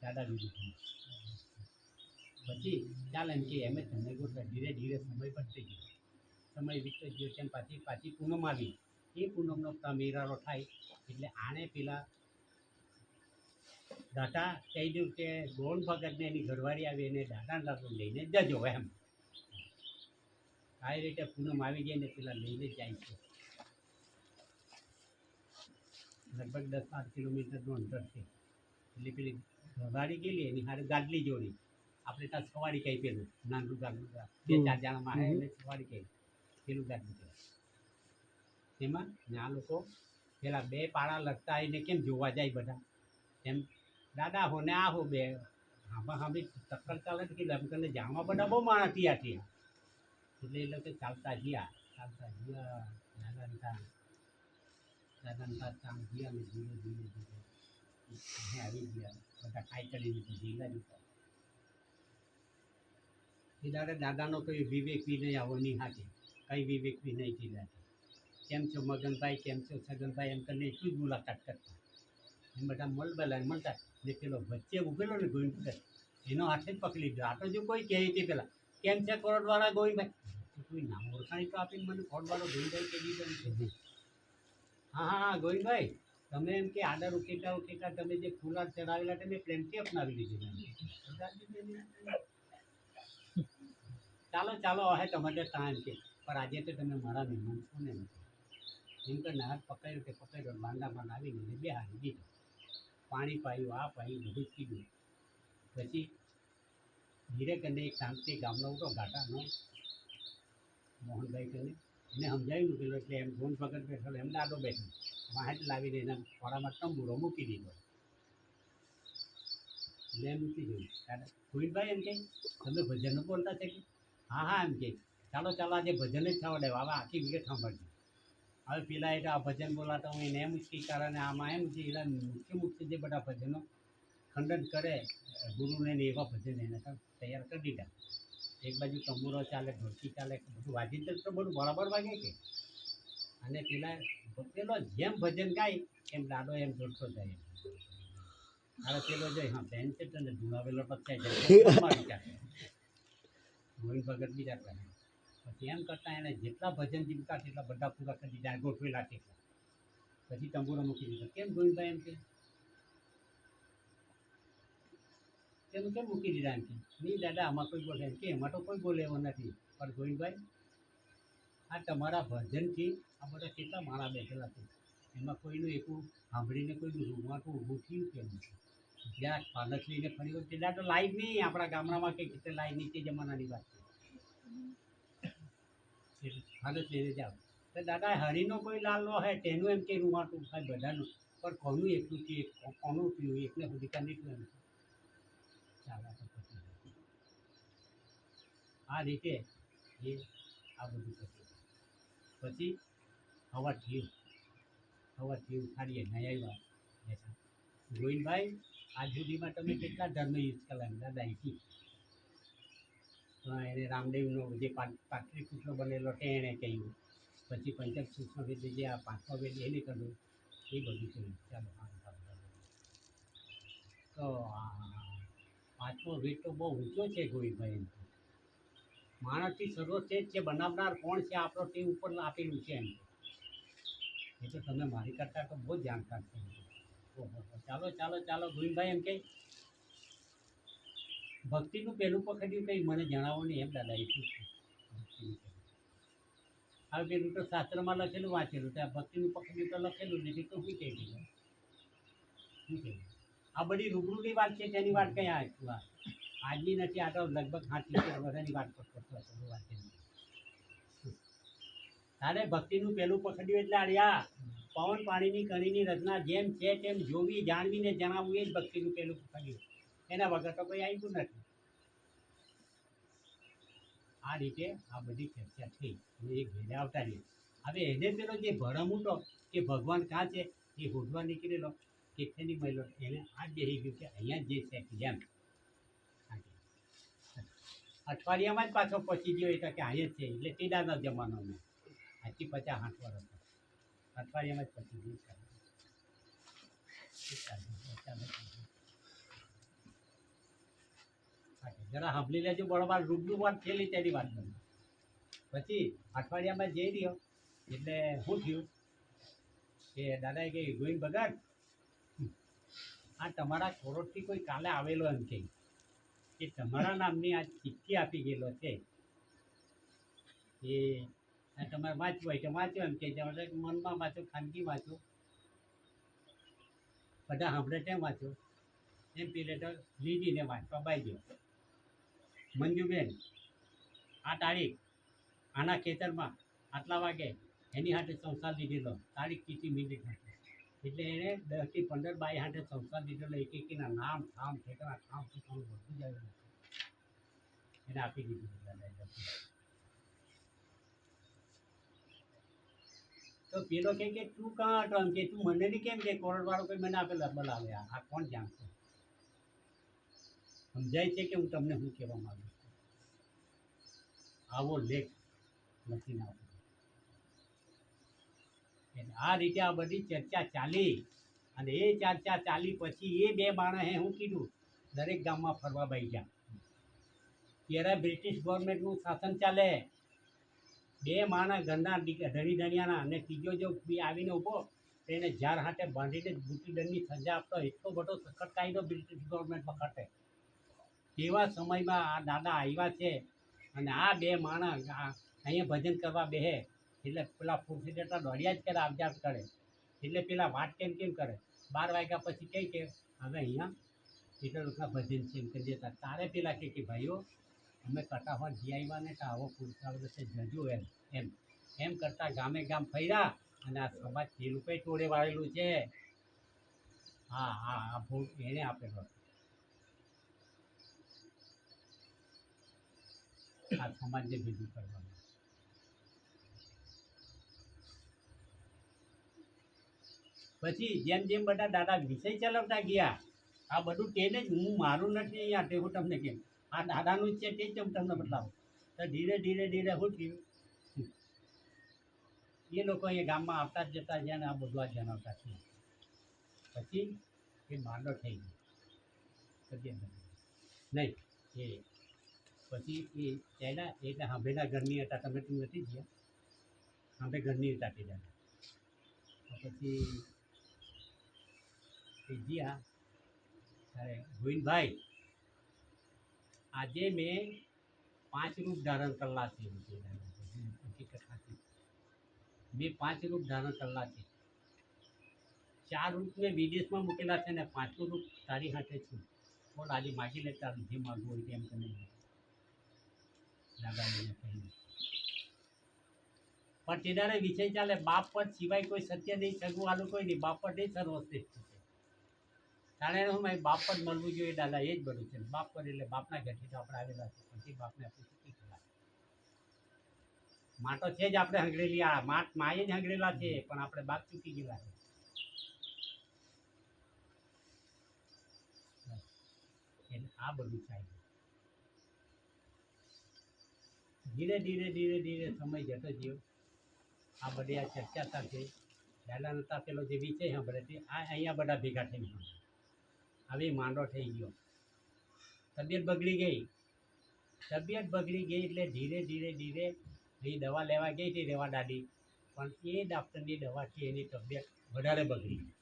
દાદા દીધી પછી ચાલ એમ કે એમ જ તમે ગોઠવે ધીરે ધીરે સમય બદલાઈ ગયો સમય વીતતો ગયો તેમ પાછી પૂનમ આવી એ પૂનમનો મેરારો થાય એટલે આણે પેલા દાદા કહી દઉં કે ગોળ ભગતને એની ઘરવાળી આવી એને દાદા દાદો લઈને જજો એમ આ રીતે પૂનમ આવી જાય ને પેલા લઈને જાય છે લગભગ 10-12 કિલોમીટરનું અંતર છે એટલે પેલી ઘરવાળી ગયેલી એની હારે ગાડલી જોડી આપણે ત્યાં સવારી કહી પેલું નાનું ગાડલું 2-4 જણામાં એટલે સવારી કહી પેલું ગાડલું કહે એમાં ને આ લોકો પેલા 2 પાડા લગતા એને કેમ જોવા જાય બધા એમ દાદા હો ને આ હો બે હાંભી ચક્કર ચાલે કે એમ કરીને જાણવા બધા બહુ માણસ થયા એટલે એ લોકો ચાલતા ગયા દાદા કામ ગયા ને ધીરે આવી ગયા બધા ખાઈ ચડીને જીલા દીધા એ દાદાનો કોઈ વિવેક બી નહીં આવો નહીં હાથે કંઈ વિવેક બી નહીં કીધા કેમ છો મગનભાઈ કેમ છો છગનભાઈ એમ કરીને એટલું જ મુલાકાત કરતા એમ બધા મળતા ને પેલો વચ્ચે ઉભેલો ને ગોવિંદભાઈ એનો હાથે જ પકડી લીધો આ તો જો કોઈ કહે તે પેલા કેમ છે કોરડવાળા ગોવિંદભાઈ કોઈ નામ ઓળખાણી તો આપીને મને કોરડવાળો ગોવિંદભાઈ કહી દીધો એમ કે હા ગોવિંદભાઈ તમે એમ કે આદર ઉકેટા તમે જે ફૂલા ચડાવેલા તમે પ્રેમથી અપનાવી લીધી ચાલો હવે તમારે ત્યાં એમ કે પણ આજે તો તમે મારા મહેમાન છો ને એમ કે હાથ પકડ્યો બાંધામાં આવીને બે હારી દીધો પાણી પાયું આ પાયું બધું જ કીધું પછી ધીરે કરીને એક શાંતિ ગામનો હતો ઘાટાનો મોહનભાઈ કરીને એને સમજાવ્યું પેલો એટલે એમ ગોન ભગત બેઠેલો એમ દાદો બેઠો વાંચ લાવીને એના ખોરામાં તંબુરો મૂકી દીધો એટલે એમ મૂકી દીધું દાદા ગોવિંદભાઈ એમ કે તમે ભજન બોલતા છે કે હા એમ કે ચાલો આજે ભજન જ થવા દે હવે આખી વિગત સાંભળજો હવે પેલા એટલે આ ભજન બોલાતા હું એને એમ ઉચકી કારણે આમાં એમ છે એના મુખ્ય જે બધા ભજનો ખંડન કરે ગુરુને ને એવા ભજન એને તૈયાર કરી દીધા એક બાજુ તંબુરો ચાલે ઢોલકી ચાલે બધું વાજિંત્ર તો બધું બરાબર વાગે કે અને પેલો જેમ ભજન ગાય એમ દાડો એમ જોડતો જાય હવે પેલો જોઈ હા બેન છે તને ધુણાવેલો પચાઈ જાય ગોવિંદ ભગત બીજા કરે પછી એમ કરતાં એને જેટલા ભજન જીવતા તેટલા બધા પૂરા કરી દીધા ગોઠવેલા તેટલા પછી તંબુરો મૂકી દીધો કેમ ગોવિંદભાઈ એમ કે તેનું કેમ મૂકી દીધા એમ કે નહીં દાદા આમાં કોઈ બોલે એમ કે એમાં તો કોઈ બોલે એવો નથી પણ ગોવિંદભાઈ આ તમારા ભજનથી આ બધા કેટલા માળા બેઠેલા છે એમાં કોઈનું એકું સાંભળીને કોઈનું રૂમાટું ઊભું થયું કેમ જ્યાં પાલક લઈને ફરી વખતે ત્યાં તો લાઈવ નહીં આપણા ગામડામાં કંઈ રીતે લાઈવ નહીં તે જમાનાની વાત છે પાલક લઈને જાઓ તો દાદા હરિનો કોઈ લાલ હે તેનું એમ કે રૂમાટું થાય બધાનું પણ કોનું એકલું છે કોનું પીવું એકને સુધી કાઢી એમ ચાલો આ રીતે એ આ બધું કરતું પછી હવા થયું ઉઠાડીએ નહીં આવ્યા બેઠા ગોવિંદભાઈ આજ સુધીમાં તમે કેટલા ધર્મ યુઝ કર્યા દાદા અહીંથી એને રામદેવનો જે પાટલીપુત્ર બનેલો તે એણે કહ્યું, પછી પંચક સૂક્ષ્મ વેદ જે આ પાંચમો વેદ એને કહ્યું, એ બધું કહ્યું. ચાલો તો આ પાંચમો વેદ તો બહુ ઊંચો છે ગોવિંદભાઈ. માણસથી સર્વશ્રેષ્ઠ છે, બનાવનાર કોણ છે આપણો તે ઉપર આપેલું છે એમ. એ તો તમે મારી કરતાં તો બહુ જ જાણકાર છે. ઓહો, ચાલો ચાલો ચાલો ગોવિંદભાઈ એમ કે ભક્તિનું પહેલું પકડ્યું કંઈ મને જણાવો નહીં એમ દાદા, એ શું છે ભક્તિનું પહેલું? હવે પેલું તો શાસ્ત્રમાં લખેલું વાંચેલું, ત્યાં ભક્તિનું પકડ્યું તો લખેલું નથી તો શું કહી દીધું? શું કહ્યું? આ બધી રૂબરૂની વાત છે, તેની વાત કંઈ આજની નથી. આ તો લગભગ 60-70 વર્ષની વાત કરતો હતો વાંચેલી. તારે ભક્તિનું પહેલું પકડ્યું એટલે આર્યા પવન પાણીની કણીની રચના જેમ છે તેમ જોવી જાણવીને જણાવવું, એ જ ભક્તિનું પહેલું પકડ્યું. એના વગર તો કોઈ આવ્યું નથી. આ રીતે આ બધી ચર્ચા થઈ અને એ ઘેરે આવતા રહે. હવે એને પેલો જે ભરમુટો કે ભગવાન કાં છે એ હોદવા નીકળેલો કેટલેની મહિલો એને આ જ બેસી ગયું કે અહીંયા જે છે જેમ અઠવાડિયામાં જ પાછો પહોંચી ગયો એટલે કે અહીંયા જ છે. એટલે તેડાના જમાનામાં આજથી 50-60 વર્ષ અઠવાડિયામાં જ પહોંચી ગયું. જરા સાંભળી લેજો, બરોબર રૂબરૂ વાત થયેલી તેની વાત કરું. પછી અઠવાડિયામાં જઈ રહ્યો એટલે શું થયું કે દાદાએ કહે, ગોવિંદ ભગત આ તમારા કોરોડથી કોઈ કાલે આવેલો એમ કહે કે તમારા નામની આ ચિઠ્ઠી આપી ગયેલો છે એ તમારે વાંચવું હોય તો વાંચો એમ કે મનમાં વાંચો, ખાનગી વાંચો, બધા સાંભળે તેમ વાંચો એમ પીલે તો લીધીને વાંચવા બાઈ ગયો. મંજુબેન આ તારીખ આના ખેતરમાં આટલા વાગે એની હાથે સંસાર લીધેલો, તારીખ કેટલી મિનિટ હતી એટલે એણે 10 થી 15 બાઈ હાથે સંસાર લીધેલો. એક એકના નામ ઠામ ઠેકાણા ઠામ ઠેકાણું બધું જ આવેલું એને આપી દીધું. તો પેલો કે તું કાં હતો એમ કે તું મને નહીં કેમ કે કોરોડવાળો કોઈ મને આપેલા બોલાવે, આ કોણ જાણશે? સમજાય છે કે હું તમને શું કહેવા માંગુ છું? આવો લેખ લખીને આપો. આ રીતે આ બધી ચર્ચા ચાલી અને એ ચર્ચા ચાલી પછી એ બે માણસે શું કીધું, દરેક ગામમાં ફરવા બાઈ ગયા. ત્યારે બ્રિટિશ ગવર્મેન્ટનું શાસન ચાલે. બે માણસ ઘરના ધણી ધણિયાના અને ત્રીજો જો આવીને ઊભો તો એને ઝાર હાથે બાંધીને બુટી દંડની સજા આપતો. એટલો બધો સખત કાયદો બ્રિટિશ ગવર્મેન્ટમાં કાઢે. તેવા સમયમાં આ દાદા આવ્યા છે અને આ બે માણસ અહીંયા ભજન કરવા બેસે એટલે પેલા ફૂરસીદેટા દોડ્યા જ કરે, આવજા કરે. એટલે પેલા વાત કેમ કરે 12 વાગ્યા પછી કહે કે હવે અહીંયા એટલા લોકોના ભજન છે એમ કરી દેતા. તારે પેલા કે ભાઈઓ અમે કટાવા જી આવ્યા ને તો આવો પુરસાદ વચ્ચે જજો એમ એમ એમ કરતાં ગામે ગામ ફર્યા અને આ સમાજ તે લોકોએ ટોળે વાળેલું છે. હા હા આ ભોગ એને આપેલો આ સમાજને ભેગું કરવાનું. પછી જેમ જેમ બધા દાદા વિષય ચલાવતા ગયા આ બધું તેને જ હું મારું નથી અહીંયા તે હું તમને કેમ આ દાદાનું જ છે તે જ હું તમને બતાવું. તો ધીરે ધીરે ધીરે શું થયું એ લોકો અહીંયા ગામમાં આવતા જ જતા ગયા ને આ બધું આ જણાવતા થયું. પછી એ માંડો થઈ ગયો નહીં એ પછી એ ચાલ્યા એટલે હાંભેના ઘરની હતા. તમે તું નથી ગયા હાંભે ઘરની હતા તે દાદા. પછી એ ગયા ત્યારે ગોવિંદભાઈ આજે મેં 5 રૂપ ધારણ કરેલા છે. મેં 5 રૂપ ધારણ કરેલા છે. 4 રૂપ મેં વિદેશમાં મૂકેલા છે ને 5મું રૂપ તારી હાથે છું. બોલ આજે માગી લે તારું જે માગવું હોય તેમ તને દાદાજીને કહ્યું. પણ તેદારે વિષય ચાલે બાપ પર સિવાય કોઈ સત્ય નહીં, સગું આલું કોઈ નહીં, બાપ પર નહીં સર્વશ્રેષ્ઠ છે. તારે હું મારી બાપ પર મળવું જોઈએ દાદા, એ જ બધું છે. બાપ પર એટલે બાપના ઘરથી તો આપણે આવેલા છે, પછી બાપને આપણે શીખી ગયેલા માં તો છે જ આપણે હંગરેલી. આ માએ જ હંગરેલા છે પણ આપણે બાપ ચૂકી ગયેલા છે. એટલે આ બધું થાય. ધીરે ધીરે ધીરે ધીરે સમય જતો ગયો. આ બધી આ ચર્ચા સાથે દાદા નતા પેલો જે વિષય સાંભળે તે આ અહીંયા બધા ભેગા થઈને સાંભળે. હવે માંડો થઈ ગયો, તબિયત બગડી ગઈ. તબિયત બગડી ગઈ એટલે ધીરે ધીરે ધીરે એ દવા લેવા ગઈ હતી રેવા દાદી, પણ એ ડૉક્ટરની દવાથી એની તબિયત વધારે બગડી ગઈ.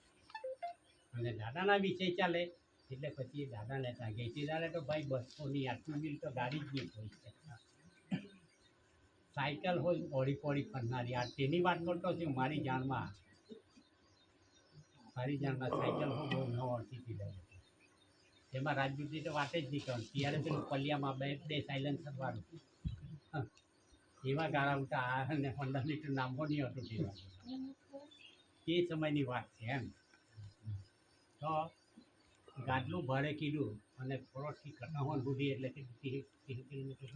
અને દાદાના વિષય ચાલે એટલે પછી એ દાદાને ત્યાં ગઈ હતી. દાદા તો ભાઈ 200ની 800 મિલ તો ગાડી જ નહીં હોય છે. સાયકલ હોય ઓડી પોડી ફરનારી, આ તેની વાત કરતો છું. મારી જાણમાં સાયકલ હું બહુ ન ઓળખી હતી. તેમાં રાજદૂતની તો વાત જ નહીં કરવાની. ત્યારે પેલું પલિયામાં બે સાયલેન્સર વાળું એવા ગાળા ઉઠા અને હોન્ડાની તો નામો નહીં હતું તે સમયની વાત છે એમ. તો ગાડલું ભાડે કીધું અને ફોરથી કટાવણ સુધી એટલે કે 30 કિલોમીટર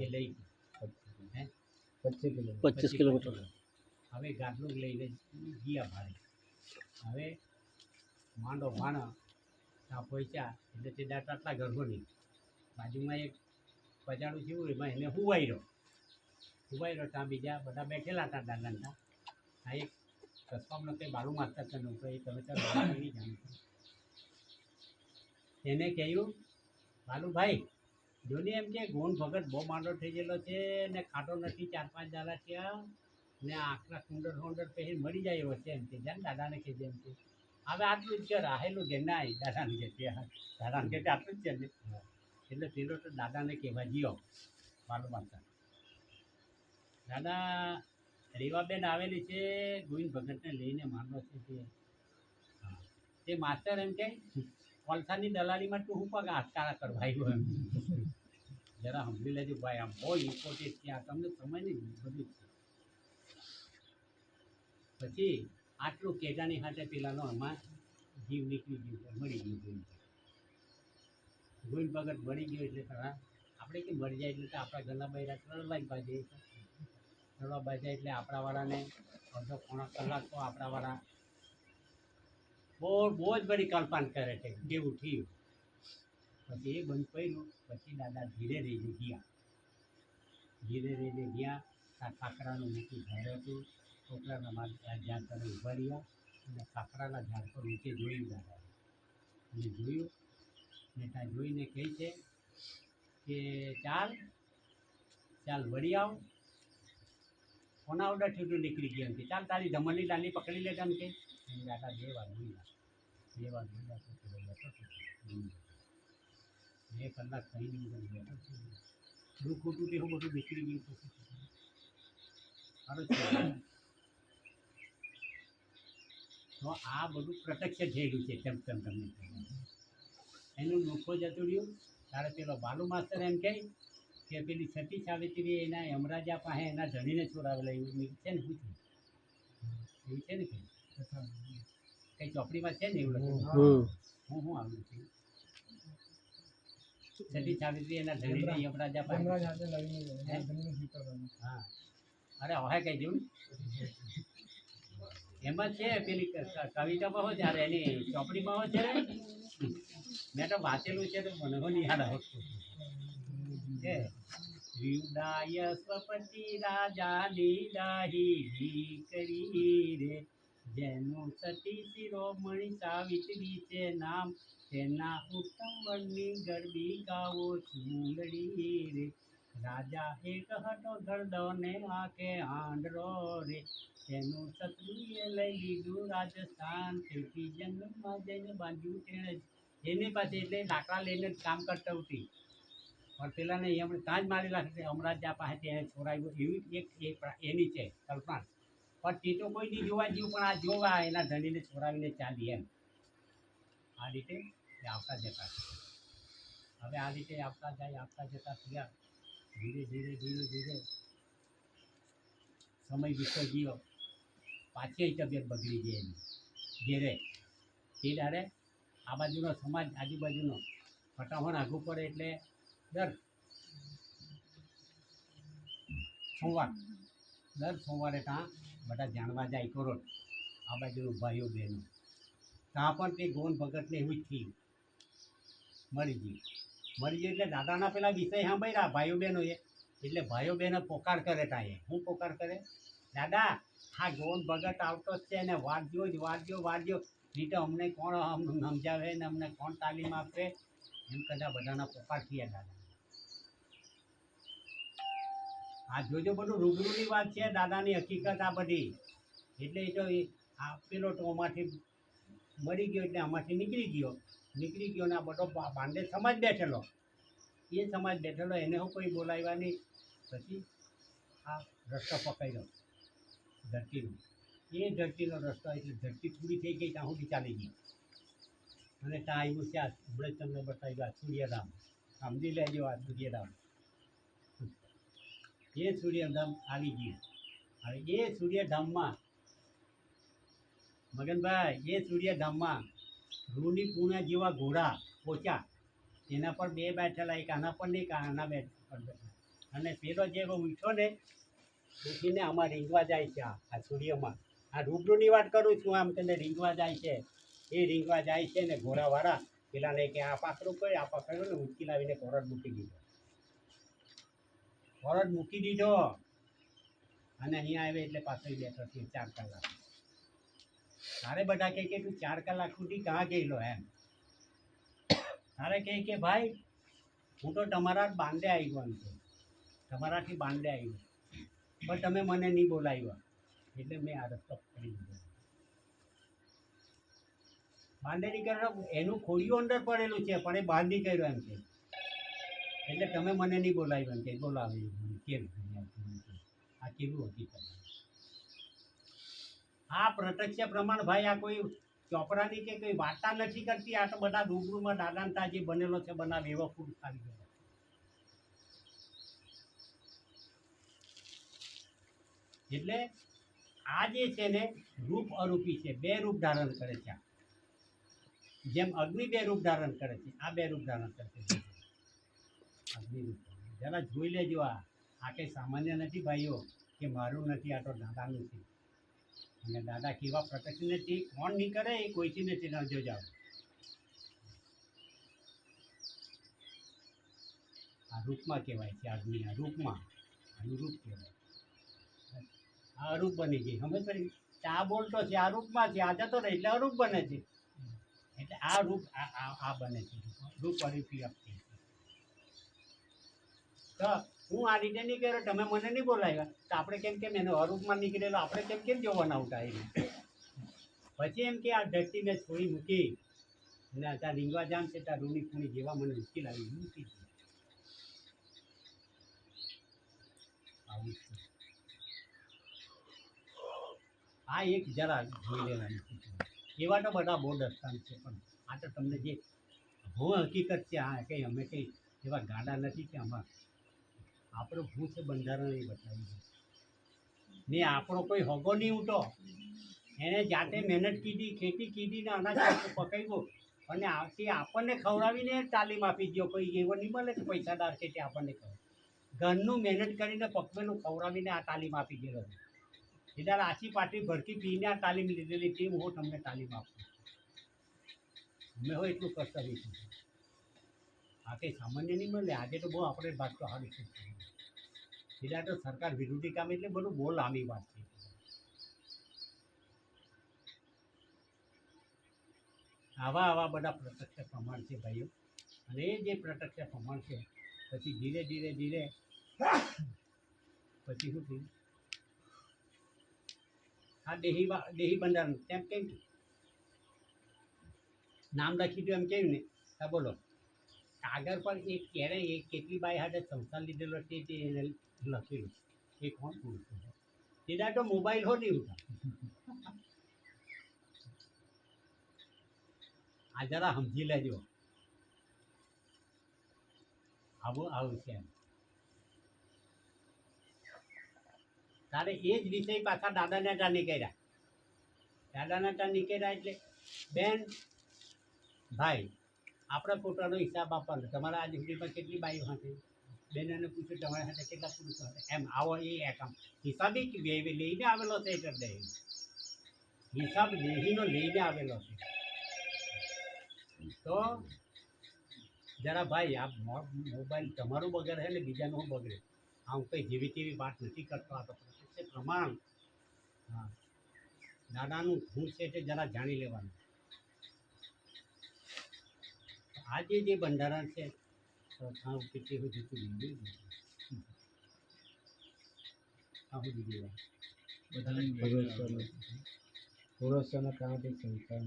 એ લઈ હે 25 કિલોમીટર. હવે ગાડલું લઈને ગયા ભાડે. હવે માંડો ભાણા ત્યાં પહોંચ્યા એટલે તે દાંત આટલા ગર્ભો નહીં. બાજુમાં એક પજાડું જેવું એમાં એને હુવાઈ રહ્યો ત્યાં બીજા બધા બેઠેલા હતા દાદાને ત્યાં. આ એક કસ્બામાં કંઈ બાળું માસ્તર કરનું તો એ તમે ચાલો નહીં જાણો. એને કહ્યું બાલુભાઈ જોને એમ કે ગોંડ ભગત બહુ માંડો થઈ ગયેલો છે ને ખાટો નથી, 4-5 દાડા થયા ને આખલા સુંદર પહેરી મળી જાય એવો છે એમ કે જાણ દાદાને કહેજે એમ કે હવે આટલું જ છે રાહેલું કે ના દાદાને કે દાદાને કે આટલું જ છે ને એટલે પેલો તો દાદાને કહેવા ગયો બાલુ માસ્તર. દાદા રેવાબેન આવેલી છે ગોવિંદ ભગતને લઈને માંડો છે તે. હા તે માસ્તર એમ કે કોલસાની દલાલીમાં તું હું પગ હાથકારા કરવાયું એમ જરા સાંભળી લેજો ભાઈ, આમ બહુ ઇમ્પોર્ટન્ટ છે આ, તમને સમય નહીં બધું જ છે. પછી આટલું કેજાની સાથે પેલાનો આમાં જીવ નીકળી ગયો, મળી ગયું. ગોવિંદ ભગત મળી ગયો એટલે ખરા આપણે કે મરી જાય એટલે આપણા ઘરના બૈરા ચડવા જ બાજે ચડવા બાજે એટલે આપણાવાળાને અડધો પોણા કલાક તો આપણાવાળા બહુ જ બધી કલ્પના કરે છે કેવું થયું. પછી એ બંધ કર્યું. પછી દાદા ધીરે રહીને ગયા આ ખાખરાનું મોટું ઝાડ હતું. છોકરાના મારા ઝાડ પર ઊભા રહ્યા અને ખાખરાના ઝાડ પર નીચે જોયું દાદા અને જોયું ને ત્યાં જોઈને કહે છે કે ચાલ વળી આવ. કોના ઓર્ડર થયું નીકળી ગયા કે ચાલ તારી ધમણની ડાલી પકડી લે તેમ કે દાદા 2 વાર બોલ્યા. 2 વાર બોલ્યા તો પેલો બેઠો હતો. 2 કલાક કઈ નહીં બેઠો છે. દુઃખ ખોટું તે હું બધું નીકળી ગયું પછી સારું છે. તો આ બધું પ્રત્યક્ષ થયેલું છે તેમ તમને એનું દુઃખો જતું રહ્યું. ત્યારે પેલો બાલુ માસ્તર એમ કહે કે પેલી સતી સાવિત્રી એના યમરાજા પાસે એના ધણીને છોડાવેલા એવું છે ને શું છે એવું છે ને કંઈ ચોપડીમાં છે ને એવું લખ્યું હું આવ્યું છે સતી સાવિત્રી એના ધણીને યમરાજા પાસે હા અરે હવે કઈ જેવું એમાં છે પેલી કવિતામાં હોય ત્યારે એની ચોપડીમાં હોય છે મેં તો વાંચેલું છે તો મને નહીં યાદ આવતું છે. વિદાય સ્વપતિ રાજાની દાહી કરી રે જેનું સતી શિરોમણી સાવિત્રી છે નામ તેના ઉત્તમ વનની ગરબી ગાવો સુંદરી રે રાજા એક હતો ગરદો ને આંખે આંધળો રે તેનું શત્રુએ લઈ લીધું રાજસ્થાન તેથી જંગલમાં જઈને બાંધ્યું તેણે એની પાસે એટલે લાકડા લઈને જ કામ કરતા હતી પણ પેલાને એમ ત્યાં જ મારી લાગશે અમરાજા પાસે તેને છોડાવ્યું એવી એક એની છે કલ્પના. પણ તે તો કોઈ નહીં જોવા જેવું પણ આ જોવા એના ધણીને છોડાવીને ચાલી એમ આ રીતે એ આવતા જતા. હવે આ રીતે આવતા જતા થયા. ધીરે ધીરે સમય વિસર ગયો. પાછી તબિયત બગડી ગઈ એની ઘેરે. તે દાડે આ બાજુનો સમાજ આજુબાજુનો ફટાફટ આઘું પડે એટલે દર સોમવારે ત્યાં બધા જાણવા જાય કરોડ આ બાજુનું ભાઈઓ બહેનો. ત્યાં પણ તે ગોન ભગતને એવું જ થયું. મરી ગયું એટલે દાદાના પેલા વિષય સાંભળ્યા ભાઈઓ બહેનોએ એટલે ભાઈઓ બહેનો પોકાર કરે તાએ હું પોકાર કરે દાદા હા ગોન ભગત આવતો જ છે ને વારજો જ વારજો નહીં તો અમને કોણ સમજાવે ને અમને કોણ તાલીમ આપે એમ કદાચ બધાના પોકાર થયા દાદા. આ જોજો બધું રૂબરૂની વાત છે દાદાની હકીકત આ બધી. એટલે એ તો આ પેલો તો આમાંથી મરી ગયો એટલે આમાંથી નીકળી ગયો ને આ બધો બાંધે સમાજ બેઠેલો એ સમાજ બેઠેલો એને હું કોઈ બોલાવ્યા નહીં. પછી આ રસ્તો પકડ્યો ધરતીનો એ ધરતીનો રસ્તો એટલે ધરતી પૂરી થઈ ગઈ ત્યાં સુધી ચાલી ગઈ અને ત્યાં આવ્યું છે આ હમણાં તમને બતાવ્યું આ સૂર્યધામ સમજી લેજો આ સૂર્યધામ. એ સૂર્યધામ આવી ગયું. હવે એ સૂર્યધામમાં મગનભાઈ એ સૂર્યધામમાં રૂની પૂણા જેવા ઘોડા પોચા એના પર બે બેઠેલા એક આના પર ને એક આના પર બેઠા અને પેલો જે ઉઠો ને ઉઠીને આમાં રીંગવા જાય છે આ સૂર્યમાં. આ રૂબરૂની વાત કરું છું આમ તને રીંગવા જાય છે એ રીંગવા જાય છે ને ઘોડાવાળા પેલાને કે આ પાકડું કરી આ પકડ્યું ને ઉચકી લાવીને કોરડ મૂકી દીધો અને અહીંયા આવે એટલે પાછો બેઠો છે 4 કલાક. તારે બધા કે તું 4 કલાક સુધી કાં ગયેલો એમ તારે કે ભાઈ હું તો તમારા બાંધે આવ્યો એમ છે તમારાથી બાંધે આવ્યો પણ તમે મને નહીં બોલાવ્યા એટલે મેં આ રસ્તો પકડી દીધો. બાંધે નહીં કર્યો એનું ખોડિયું અંદર પડેલું છે પણ એ બાંધી કર્યો એમ છે એટલે તમે મને નહીં બોલાવ્યો એમ કે બોલાવ્યું કેમ આ કેવું હકીકત. આ પ્રત્યક્ષ પ્રમાણ ભાઈ આ કોઈ ચોપડાની કે કોઈ વાર્તા નથી કરતી. આ તો બધા રૂબરૂમાં દાદાનતા જે બનેલો છે બનાવ એવો પુરુષ આવી ગયો. એટલે આ જે છે ને રૂપ અરૂપી છે બે રૂપ ધારણ કરે છે. જેમ અગ્નિ બે રૂપ ધારણ કરે છે આ બે રૂપ ધારણ કરે છે. અગ્નિ રૂપ જરા જોઈ લેજો. આ કંઈ સામાન્ય નથી ભાઈઓ કે મારું નથી આ તો દાદાનું છે. અને દાદા કેવા પ્રત્યક્ષ નથી કોણ નહીં કરે એ કોઈથી નથી નજો જાઓ. આ રૂપમાં કહેવાય છે આદમી આ રૂપમાં આનું રૂપ કહેવાય. આ અરૂપ બની ગઈ સમજ પડી. આ બોલતો છે આ રૂપમાં છે આ જતો રહે એટલે અરૂપ બને છે. એટલે આ રૂપ આ બને છે રૂપ અરૂપી આપતી. તો હું આ રીતે નહીં કર્યો તમે મને નહીં બોલાવ્યા તો આપણે કેમ એનો અરૂપમાં નીકળેલો આપણે કેમ જોવાના ઉઠાવીને. પછી એમ કે આ ધરતીને છોડી મૂકી અને ત્યાં રીંગવા જામ છે ત્યાં રૂની ખૂણી જેવા મને ઉચકી લાવી મૂકી છે. આવું છે. આ એક જરા જોઈ લેવાની એવા તો બધા બહુ દસ્તાન છે પણ આ તો તમને જે હું હકીકત છે આ કંઈ અમે કંઈ એવા ગાડા નથી કે આમાં આપણો ભૂ છે બંધારણ એ બતાવી છે ને આપણો કોઈ હગો નહીં ઉઠો એને જાતે મહેનત કીધી ખેતી કીધી ને અનાજ પકાવ્યું અને આવતી આપણને ખવડાવીને તાલીમ આપી દો. કોઈ એવો નહીં મળે કે પૈસાદાર છે તે આપણને ખબર ઘરનું મહેનત કરીને પકવેલું ખવડાવીને આ તાલીમ આપી ગયેલો છે. એટલે આછી પાટી ભરતી પીને આ તાલીમ લીધેલી ટીમ હું તમને તાલીમ આપું. અમે હોય એટલું કર્તવ્ય છે. આ કંઈ સામાન્ય નહીં મળે. આજે તો બહુ આપણે વાત તો સારી છે. એટલે તો સરકાર વિરોધી કામ એટલે બધું બહુ લાંબી વાત છે. આવા બધા પ્રત્યક્ષ પ્રમાણ છે ભાઈઓ. અને એ જે પ્રત્યક્ષ પ્રમાણ છે પછી ધીરે પછી શું થયું આ દેહી બંધારણ તેમ કેમ નામ લખી દો એમ કેવું ને હા બોલો. કાગળ પર એક ક્યારે એક કેટલી બાય હાથે સંસાર લીધેલો તે એને લખેલું એ કોણ પુરુષ છે. સીધા તો મોબાઈલ હો નહીં ઉઠા. આ જરા સમજી લેજો. આવું છે એમ. તારે એ જ વિષય પાછા દાદાના ત્યાં નીકળ્યા એટલે બેન ભાઈ આપણે પોતાનો હિસાબ આપવાનો. તમારા આજ સુધીમાં કેટલી બાઈઓ હશે બેનને પૂછ્યું તમારા સાથે કેટલા પુરુષો હશે એમ આવો એ એકામ હિસાબી લઈને આવેલો છે. એટલે હિસાબ લેહીનો લઈને આવેલો છે. તો જરા ભાઈ આ મોબાઈલ તમારું બગડે ને બીજાનું બગડે આ હું કંઈ જેવી તેવી વાત નથી કરતો, આ તો પ્રત્યક્ષ પ્રમાણ. હા, દાદાનું શું છે તે જરા જાણી લેવાનું. આજે જે બંધારણ છે તો આવું કેટલી સુધી લીધું આવું દીધી પુરુષોના કામથી સંતાન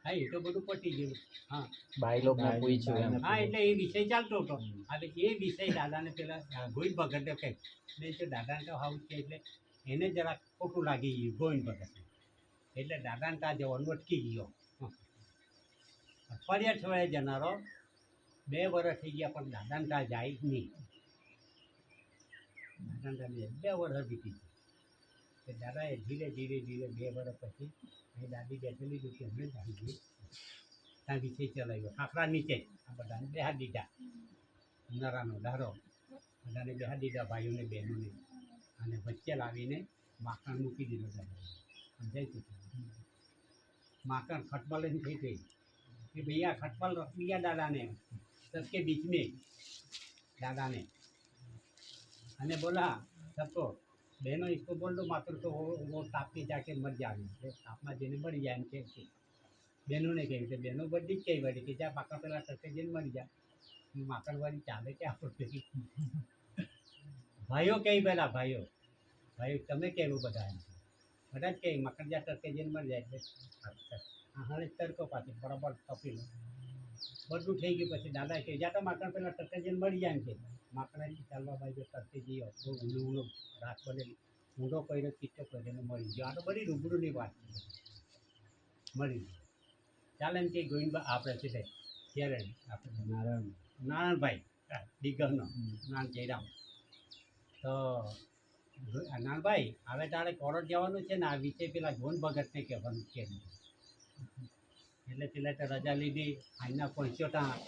હા, એ તો બધું પતી ગયું. હા ભાઈ લોકોને પૂછ્યું એમ. હા, એટલે એ વિષય ચાલતો હતો. હવે એ વિષય દાદાને પેલા ગોવિંદ ભગતે કહે નહીં તો દાદાને તો આવું છે એટલે એને જરા ખોટું લાગી ગયું ગોવિંદ ભગતને. એટલે દાદાને ત્યાં જવાનું અટકી ગયો. અઠવાડિયા અઠવાડિયે જનારો 2 વર્ષ થઈ ગયા પણ દાદાને ત્યાં જાય જ નહીં. દાદાને ત્યાં 2 વર્ષ વીતી ગયા. દાદાએ ધીરે ધીરે ધીરે 2 વર્ષ પછી એ દાદી બેઠેલી હતી કે અમને જાણી ત્યાં વિષય ચલાવ્યો ખાખરા નીચે આ બધાને બેહાડી દીધા. ઉનાળાનો ધારો બધાને બેહાડી દીધા, ભાઈઓને બહેનોને, અને વચ્ચે લાવીને માખણ મૂકી દીધો દાદા. સમજાય છે? માખણ ખટમલ લઈને થઈ ગઈ कि भैया खटपल रख दिया दादा ने सबके बीच में दादा ने अने बोला सबको बहनों इसको बोल दो मात्र तो वो ताप में जाके मर जाए ताप में जने मर जाए एम के बहनों ने कही बहनों बड़ी જ કઈ વાળી કે જ્યાં પાકા પેલા ટકે જઈને મરી જાય માકડવાળી ચાલે કે આપણે ભાઈઓ કઈ પેલા ભાઈઓ તમે કેવું બધા એમ બધા જ કહે માકડ જ્યાં ટકે જઈને મરી જાય એટલે હા તડકો પાછી બરાબર તપી બધું થઈ ગયું. પછી દાદા કહે જ્યાં તો માકડ પેલા ટકે જઈને મરી જાય એમ છે માકડાની ચાલવા બાજુ તરતે જઈએ બહુ ઊંડો રાત બનેલી ઊંડો કર્યો ચીટો કરીને મરી ગયો. આ તો બધી રૂબરૂની વાત છે. મરી ગયો ચાલે એમ કે ગોવિંદભાઈ આપણે છે તે ક્યારે આપણે નારાયણભાઈ દિગ્ગજનો નામ જયરામ તો નાનભાઈ હવે તારે કોર્ટ જવાનું છે ને આ વિષય પેલા ગોવિંદ ભગતને કહેવાનું છે. એટલે પેલા તો રજા લીધી. આજના પહોંચ્યો ત્યાં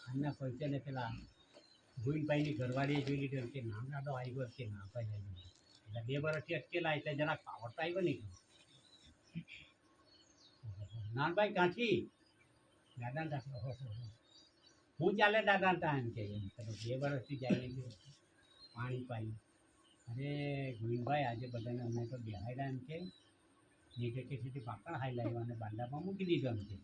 આજના પહોંચ્યો ને પેલા ગોવિંદભાઈની ઘરવાળીએ જોઈ લીધું કે નામ દાદો આવી ગયો કે ના ભાઈ આવી ગયો. એટલે 2 વર્ષથી અટકેલા એટલે જરાક પાવર તો આવ્યો નહીં. નાનભાઈ કાંઠી દાદા ત્યાંથી હું ચાલે દાદા ત્યાં એમ કે 2 વર્ષથી જાય પાણી પાઈ. અરે ગોવિંદભાઈ આજે બધાને અમે તો બેહાડ્યા એમ કે નહીં કે તેથી માખણ હાઈ લાવ્યા અને બાંડામાં મૂકી દીધો એમ છે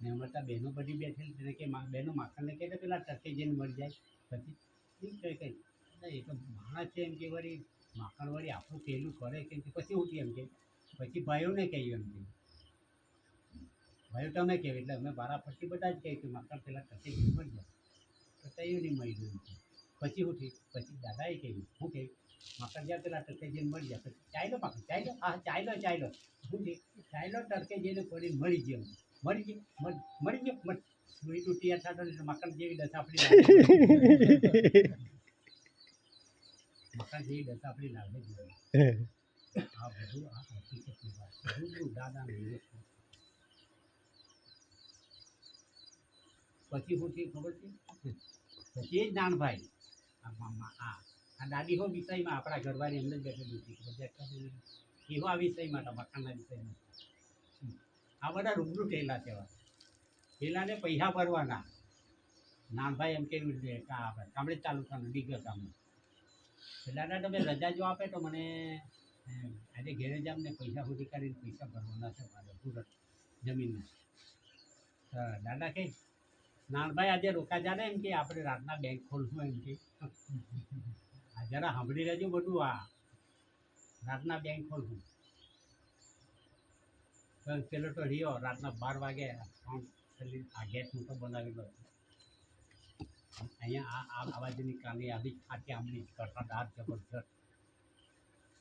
ને અમારે ત્યાં બહેનો બધી બેઠેલી તેને કે બહેનો માખણને કહે પેલા ટકે જઈને મરી જાય પછી કઈ કઈ એ તો માણસ છે એમ કે વળી માખણ વળી આપણું પહેલું કરે કેમ કે પછી ઉઠી એમ કે પછી ભાઈઓને કહ્યું એમ કે ભાઈઓ તમે કહેવું એટલે અમે બારા ફરતી બધા જ કહે કે માખણ પેલા ટકે જઈને મરી જાય તો કયું નહીં મરી ગયું છે. પછી ઉઠી પછી દાદાએ કહ્યું શું કહ્યું માખણ જ્યાં પેલા ટકે જઈને મરી જાય પછી ચાલ્યો માખણ ચાલ્યો હા ચાલ્યો શું છે ચાલ્યો ટકે જઈને પડી મરી ગયો સુઈ તૂટી થતો ને મકાન જેવી દશા આપણી મકાન જેવી દશા આપણી લાગે છે. આ બધું આ હકીકતની વાત બધું દાદાને પછી શું થયું ખબર છે પછી એ જ નાનભાઈ આ દાદી હો વિષયમાં આપણા ઘરવાળી એમને જ બેઠેલી હતી એવો આ વિષયમાં હતા મકાનના વિષયમાં. આ બધા રૂબરૂ થયેલા છે. પેલાને પૈસા ભરવાના નાનભાઈ એમ કેવી રીતે કામડે તાલુકાનું દીકરો કામનું પેલાના તમે રજા જો આપે તો મને આજે ઘેરે જામ ને પૈસા સુધી કરીને પૈસા ભરવાના છે મારે સુરત જમીનના. દાદા કે નાનભાઈ આજે રોકા જાને એમ કે આપણે રાતના બેંક ખોલશું એમ કે આ જરા સાંભળી લેજો બધું આ રાતના બેંક ખોલશું. પેલો તો રહ્યો રાતના 12 વાગે આ ગેસ મોટો બનાવેલો અહીંયા આ બાજુની કાની આવી આટલી આમની કરતા દાર જબરજસ્ત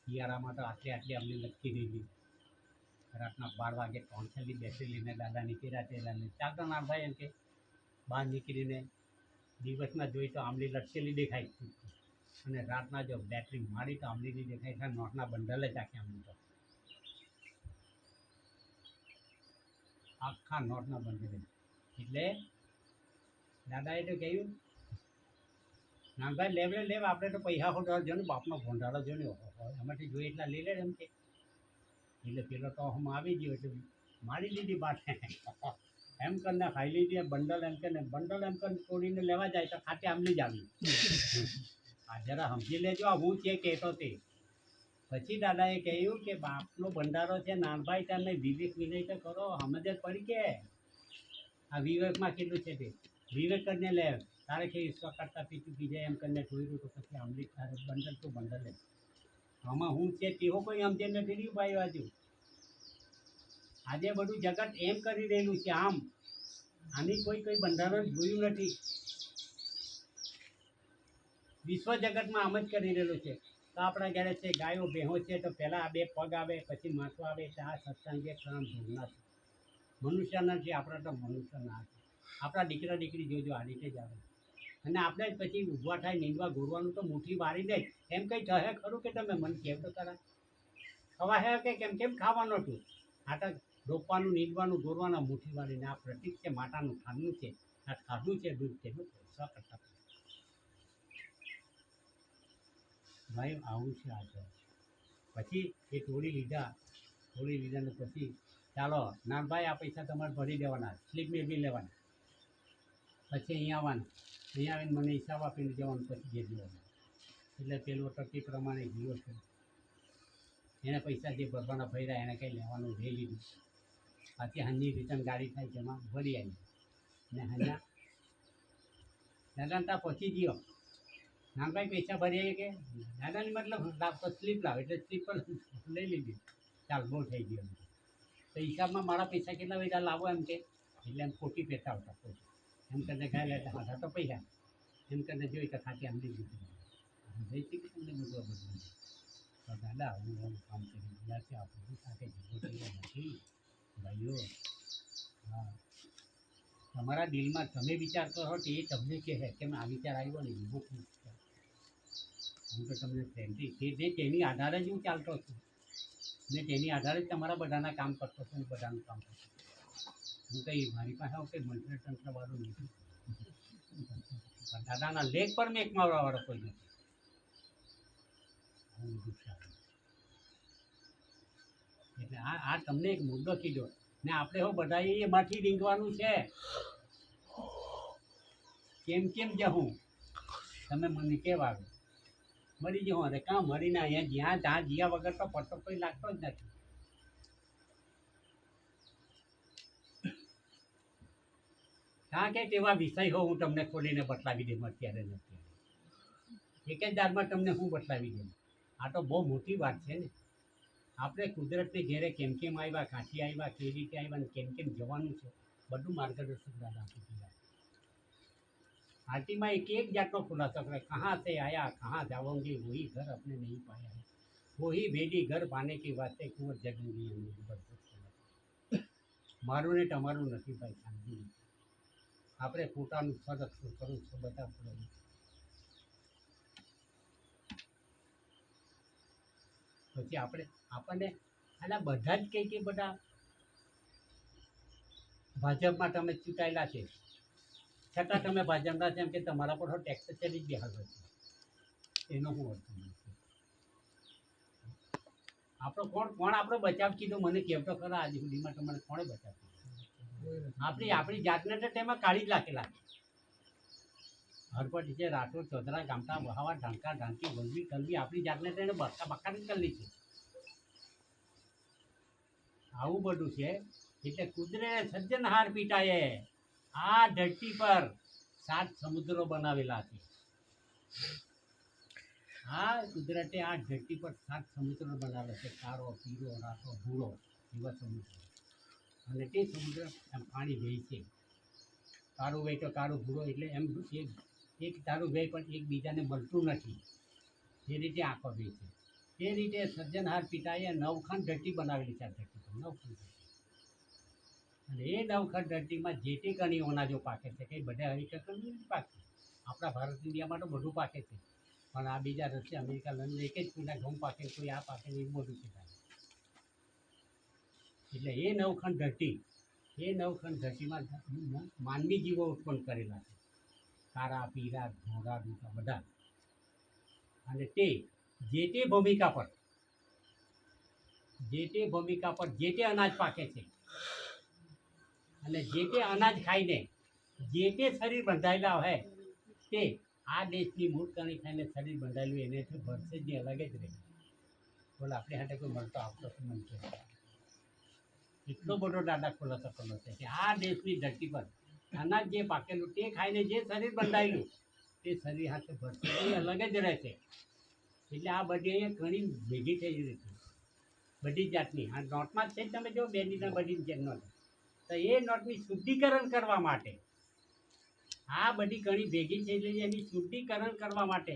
શિયાળામાં તો આટલી આમની લટકી રહેલી. રાતના 12 વાગે કોન્સેલી બેસેલીને દાદા નીકળ્યા તેલાને ચાલતો નાનભાઈ એમ કે બહાર નીકળીને દિવસમાં જોઈ તો આમલી લટકેલી દેખાય અને રાતના જો બેટરી મારી તો આમલીની દેખાય છે નોટના બંડલ જ આખી આમલી તો આખા નોટના બંડલ. એટલે દાદાએ તો કહ્યું નાનભાઈ લેવ આપણે તો પૈસા ખોટા જો ને બાપનો ભંડારો જો ને એમાંથી જોઈએ એટલા લઈ લે એમ કે એટલે પેલો તો હું આવી ગયો એટલે મારી લીધી બાટ એમ કરીને ખાઈ લીધી બંડલ એમ કરીને તોડીને લેવા જાય તો ખાતે આમલી જ આવી આ જરા સમજી લેજો આ હું છે કહેતો તે પછી દાદાએ કહ્યું કે બાપનો ભંડારો છે નાનભાઈ તમને વિવેક વિનય તો કરો સમજ જ પડી કે આ વિવેકમાં કેટલું છે તે વિવેક કરીને લે તારે કે ઈશ્વર કરતા પીતું પી જાય એમ કરીને જોયું તો પછી અમૃત તારે બંડલ તો બંડલ લે આમાં હું છે તેઓ કોઈ સમજે નથી રહ્યું ભાઈ બાજુ આજે બધું જગત એમ કરી રહેલું છે આમ આની કોઈ બંધારણ જોયું નથી વિશ્વ જગતમાં આમ જ કરી રહેલું છે તો આપણા ઘરે છે ગાયો ભેહો છે તો પહેલાં આ બે પગ આવે પછી માથું આવે એટલે આ સત્સંગ એક કામ ભોગના છે મનુષ્ય નથી આપણા તો મનુષ્ય ના છે આપણા દીકરા દીકરી જોજો આ રીતે જ આવે અને આપણે જ પછી ઊભા થાય નીંદવા ગોરવાનું તો મુઠ્ઠી મારી દે એમ કંઈ થશે ખરું કે તમે મને કેમ તો ખરા ખવા હે કે કેમ ખાવાનું હતું આટા રોપવાનું નીંદવાનું ગોરવાના મુઠ્ઠી વાળીને આ પ્રતિક છે માતાનું ખાનું છે આ ખાધું છે દૂધ છે કરતા ભાઈ આવું છે આ તો પછી એ તોડી લીધા ને પછી ચાલો નાનભાઈ આ પૈસા તમારે ભરી દેવાના સ્લીપ મેળવી લેવાના પછી અહીંયા આવીને મને હિસાબ આપીને જવાનું પછી જે દેવાનું એટલે પેલો ટકી પ્રમાણે જીવો છે એને પૈસા જે ભરવાના ભર્યા એને કંઈ લેવાનું લઈ લીધું પાછી હાલની રિટર્ન ગાડી થાય છે એમાં ભરી આવી ને હાલ્યા દાદા પહોંચી ગયો નાનભાઈ પૈસા ભરી આવી કે દાદાની મતલબ લાવતો સ્લીપ લાવે એટલે સ્લીપ પર લઈ લીધી ચાલ બહુ થઈ ગયો તો હિસાબમાં મારા પૈસા કેટલા બધા લાવો એમ કે એટલે એમ ખોટી પૈસા આવતા ખોટી એમ કરીને ગાય લેતા હતા તો પૈસા એમ કરીને જોઈ તો ખાતી આમ લીધી જઈ કે તમને બધું બધું તો દાદા હું કામ કરી ગયા છે આપણું સાથે જીવો નથી ભાઈઓ હા તમારા દિલમાં તમે વિચાર કરો તો એ તમને કહે કે આ વિચાર આવ્યો ને એવો હું તો તમને પ્રેમથી તે તેની આધારે જ હું ચાલતો છું ને તેની આધારે જ તમારા બધાના કામ કરતો છું બધાનું કામ કરતો છું હું કંઈ મારી પાસે કંઈ મંત્રતંત્રવાળું નથી પણ દાદાના લેખ પર મેં એક મારવાવાળો કોઈ નથી એટલે આ તમને એક મુદ્દો કીધો ને આપણે હો બધા એમાંથી રીંગવાનું છે કેમ જવું તમે મને કેવા મરી જવું અને કાં મરીને અહીંયા જ્યાં જ્યાં વગર તો પટ્ટો કોઈ લાગતો જ નથી કારણ કે તેવા વિષય હો હું તમને ખોલીને બતલાવી દઉં અત્યારે નથી એક જ દારમાં તમને હું બતલાવી દઉં આ તો બહુ મોટી વાત છે ને આપણે કુદરતને ઘેરે કેમ આવ્યા કાંથી આવ્યા કેવી રીતે આવ્યા ને કેમ જવાનું છે બધું માર્ગદર્શક દાદા આપી દીધા आरती में एक जाटो खुलासा करे कहाँ से आया कहाँ जाओगे वही घर अपने नहीं पाया है वही भेड़ी घर पाने की बातें कुंवर जगेंगी मारू ने तमारू नहीं भाई शांति આપણે પોતાનું સંરક્ષણ કરવું છે બધા પછી આપણને આના બધા જ કંઈ કે બધા ભાજપમાં તમે ચૂંટાયેલા છે છતાં તમે ભાજપના છે એમ કે તમારા પર ટેક્સ ચડી જ બેહાડો છે એનો શું અર્થ નથી આપણો કોણ આપણો બચાવ કીધો મને કહેતો ખરા આજ સુધીમાં તમારે કોણે બચાવ કીધો આપણી જાતને તો તેમાં કાઢી જ રાખેલા હરપટી છે રાઠોડ ચોધરા ગામઠા બહાવા ઢાંકા ઢાંકી વલવી કલવી આપણી જાતને તેને બકા જ કરી છે આવું બધું છે એટલે કુદરતે સજ્જનહાર પીટાએ આ ધરતી પર 7 સમુદ્રો બનાવેલા છે આ કુદરતે આ ધરતી પર 7 સમુદ્રો બનાવેલા છે કાળો પીળો રાતો ભૂરો એવા સમુદ્ર અને તે સમુદ્ર એમ પાણી વહે છે કાળું વહે તો કાળું ભૂરો એટલે એમ એક તારું વહે પણ એકબીજાને મળતું નથી એ રીતે આંખો વહે છે તે રીતે સર્જનહાર પિતાએ 9 ખંડ ધરતી બનાવેલી છે આ ધરતી પર 9 ખંડ અને એ 9 ખંડ ધરતીમાં જે તે કણી અનાજો પાકે છે કંઈ બધા હરીકત નથી પાકતી આપણા ભારત ઇન્ડિયામાં તો બધું પાકે છે પણ આ બીજા રશિયા અમેરિકા લંડન એક જ કોઈના ઘઉં પાકે કોઈ આ પાકે એવું બધું છે એટલે એ 9 ખંડ ધરતીમાં માનવી જીવો ઉત્પન્ન કરેલા છે કાળા પીળા ધોળા ડૂકા બધા અને તે જે તે ભૂમિકા પર જે તે અનાજ પાકે છે અને જે તે અનાજ ખાઈને જે તે શરીર બંધાયેલા હોય તે આ દેશની મૂળ કણી ખાઈને શરીર બંધાયેલું એનેથી ભરશે જ નહીં, અલગ જ રહે. બોલ આપણી હાથે કોઈ મળતો આપતો મન છે એટલો બધો દાદા ખુલાસો કરવો છે કે આ દેશની ધરતી પર અનાજ જે પાકેલું તે ખાઈને જે શરીર બંધાયેલું તે શરીર હાથે ભરશે એ અલગ જ રહેશે. એટલે આ બધી અહીંયા ઘણી ભેગી થઈ રહી છે બધી જાતની. આ નોટમાં જ છે જ તમે જો બેનીના બધી જ નોટ, તો એ નોટની શુદ્ધિકરણ કરવા માટે આ બધી ઘણી ભેગી થઈ રહી છે. એની શુદ્ધિકરણ કરવા માટે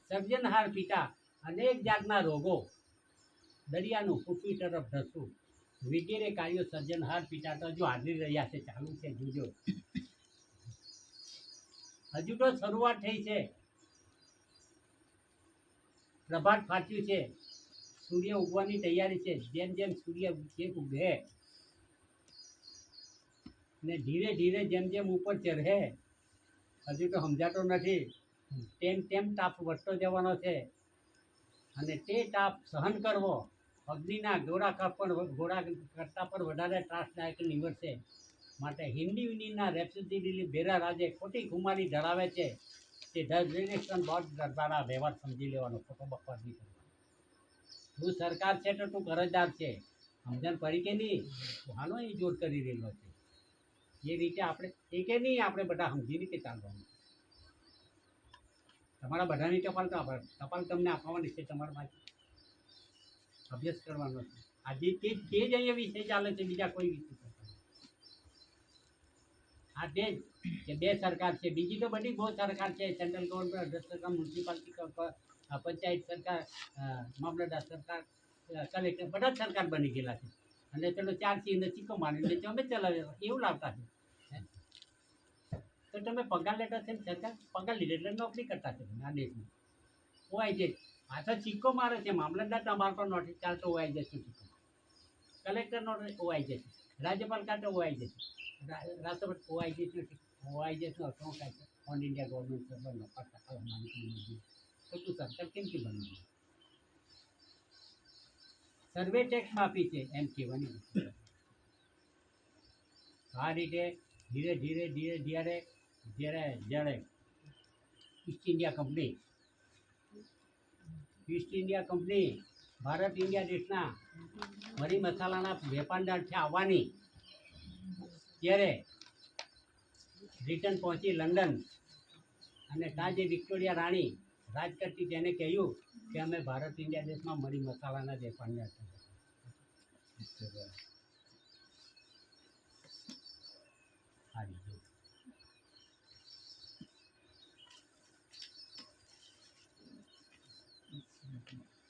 સર્જનહાર પિતા અનેક જાતના રોગો, દરિયાનું પૃથ્વી તરફ ધસવું વગેરે કાર્યો સર્જનહાર પિતા તો હજુ હાજરી રહ્યા છે, ચાલુ છે. જોજો હજુ તો શરૂઆત થઈ છે. પ્રભાત ફાટ્યું છે, સૂર્ય ઉગવાની તૈયારી છે. જેમ જેમ સૂર્ય ઉગે ને ધીરે ધીરે જેમ જેમ ઉપર ચઢે, હજુ તો સમજાતો નથી, તેમ તેમ તાપ વધતો જવાનો છે. અને તે તાપ સહન કરવો અગ્નિના ગોળા કરતાં પણ વધારે ત્રાસદાયક નીવડશે. માટે હિન્દી વિનીના રેપ્સોડી બેરા રાજે ખોટી ખુમારી ધરાવે છે તે ડિરેક્શન બોર્ડ દ્વારા વ્યવહાર સમજી લેવાનો, ખોટો બકવાસ નહીં કરવાનો. તું સરકાર છે તો તું કરજદાર છે, સમજણ પડી કે નહીં? હાલો એ જોર કરી રહેલો છે. એ રીતે આપણે એકે નહીં, આપણે બધા સમજી રીતે ચાલવાનું. તમારા બધાની ટપાલ તમને આપવાની છે, તમારા પાસે અભ્યાસ કરવાનો છે. આજે તે જ અહીંયા વિષય ચાલે છે, બીજા કોઈ વિષય ચાલતો નથી. આ તે જ કે બે સરકાર છે, બીજી તો બધી બહુ સરકાર છે. સેન્ટ્રલ ગવર્મેન્ટ, સરકાર, મ્યુનિસિપાલિટી, પંચાયત સરકાર, મામલતદાર સરકાર, કલેક્ટર, બધા જ સરકાર બની ગયેલા છે. અને ચલો 4 સિંહને સિક્કો મારીને તમે ચલાવે એવું લાવતા છે. તો તમે પગાર લેતા છે ને સરકાર પગાર લીધે એટલે નોકરી કરતા છે આ દેશમાં. ઓવાઈ જાય પાછો સિક્કો મારે છે. મામલતદાર તમારો તો નોટિસ ચાલતો ઓવાઈ જશે, સિક્કો કલેક્ટર નોટિસ ઓવાઈ જશે, રાજ્યપાલ કાંટો ઓવાઈ જશે, રાષ્ટ્રપતિ ઓવાઈ જશે, ઓવાઈ જશે. શું કાંઈ છે ઓલ ઇન્ડિયા ગવર્મેન્ટ સર્વરનો માલિકી તો તું સરકાર કેમ કે બની? સર્વે ટેક્સ માફી છે એમ કહેવાની. આ રીતે ધીરે ધીરે ધીરે ધીરે જ્યારે East India company Bharat India દેશના મરી મસાલાના વેપારદારથી આવવાની, ત્યારે બ્રિટન પહોંચી લંડન, અને ત્યાં જે વિક્ટોરિયા રાણી રાજ કરતી તેને કહ્યું કે અમે ભારત ઇન્ડિયા દેશમાં મરી મસાલાના વેપારદાર છીએ.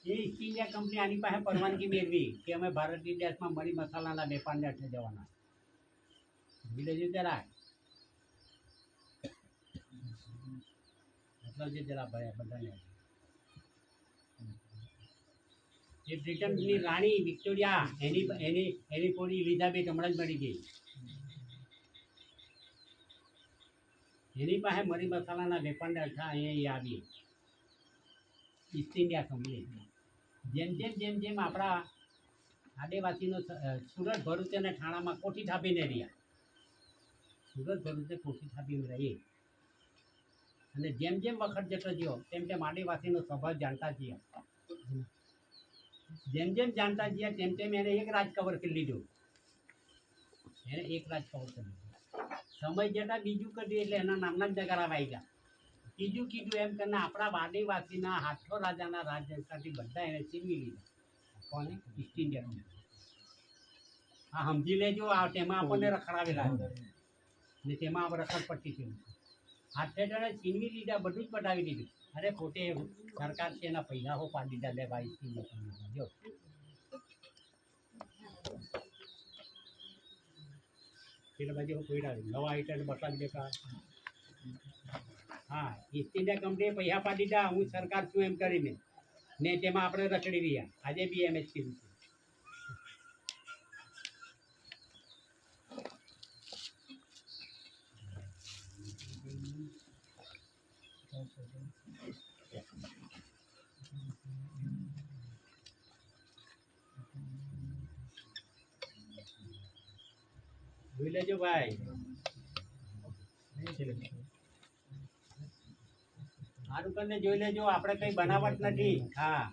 એ ઈસ્ટ ઇન્ડિયા કંપની આની પાસે પરવાનગી મેળવી કે અમે ભારત દેશમાં મરી મસાલાના વેપારદાર થઈ જવાના. જરા એટલો જ જરા ભયા બધાને. એ બ્રિટનની રાણી વિક્ટોરિયા એની પોરી એલિઝાબેથ હમણાં જ મળી ગઈ. એની પાસે મરી મસાલાના વેપારદાર હતા. અહીંયા આવી ઈસ્ટ ઇન્ડિયા કંપની. જેમ જેમ આપણા આદિવાસીનો સુરત, ભરૂચ અને ઠાણામાં કોઠી થાપીને રહ્યા, સુરત ભરૂચે કોઠી થાપીને રહી. અને જેમ જેમ વખત જતો ગયો તેમ તેમ આદિવાસીનો સ્વભાવ જાણતા ગયા. જેમ જેમ જાણતા ગયા તેમ તેમ એને એક રાજ કવર કરી લીધું. સમય જતાં બીજું કર્યું એટલે એના નામના જ નગારા વાઈ ગયા. ત્રીજું કીધું એમ કરીને આપણા આદિવાસીના હાથો રાજાના રાજ્યથી બધા એને છીનવી લીધા. કોને? East India company. હા સમજી લેજો. તેમાં આપણને રખડાવેલા ને તેમાં આપણે રખડપટ્ટી થયું. હાથે જણે છીનવી લીધા, બધું જ પટાવી દીધું. અરે પોતે સરકાર છે એના પૈસા હો પાડી દીધા. લે ભાઈ ઈસ્ટ ઇન્ડિયા કંપની જો પેલા બાજુ કોઈ નવા આઈટમ બતાવી દેતા. હા ઈસ્ટ ઇન્ડિયા કંપનીએ પૈસા પાડી દીધા, હું સરકાર છું એમ કરીને, ને તેમાં આપણે રખડી રહ્યા. આજે બી એમ જ કીધું છે. જોઈ લેજો ભાઈ. સારું કરીને જોઈ લેજો, આપણે કઈ બનાવટ નથી. હા,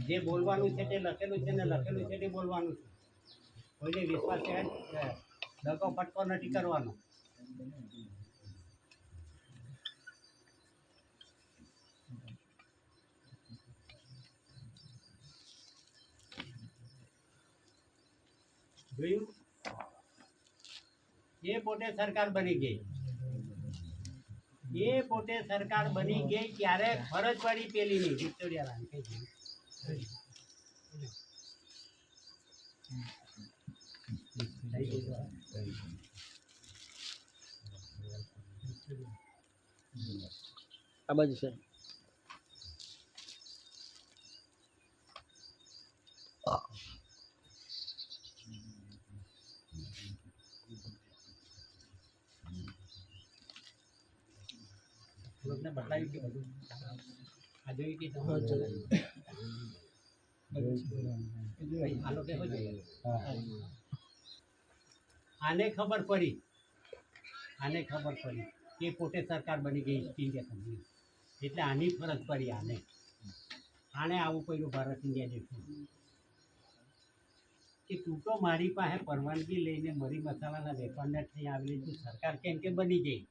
જે બોલવાનું છે તે લખેલું છે ને લખેલું છે તે બોલવાનું છે. કોઈને વિશ્વાસ છે દગો ફટકો નથી કરવાનો. જોયું, એ પોતે સરકાર બની ગઈ, એ પોતે સરકાર બની ગઈ ત્યારે ફરજ પડી પેલીની વિક્ટોરિયા રાણી કઈ ગઈ. આ બાજુ છે. લોકોને બદલાવી કે બધું આ જોઈ કે તમે આ લોકો હોય છે. આને ખબર પડી, આને ખબર પડી કે પોતે સરકાર બની ગઈ ઈસ્ટ ઇન્ડિયા કંપની, એટલે આની ફરજ પડી આને. આને આવું કર્યું ભારત ઇન્ડિયા જેટલું કે તું તો મારી પાસે પરવાનગી લઈને મરી મસાલાના વેપારને થઈ આવેલી તું સરકાર કેમ કે બની ગઈ.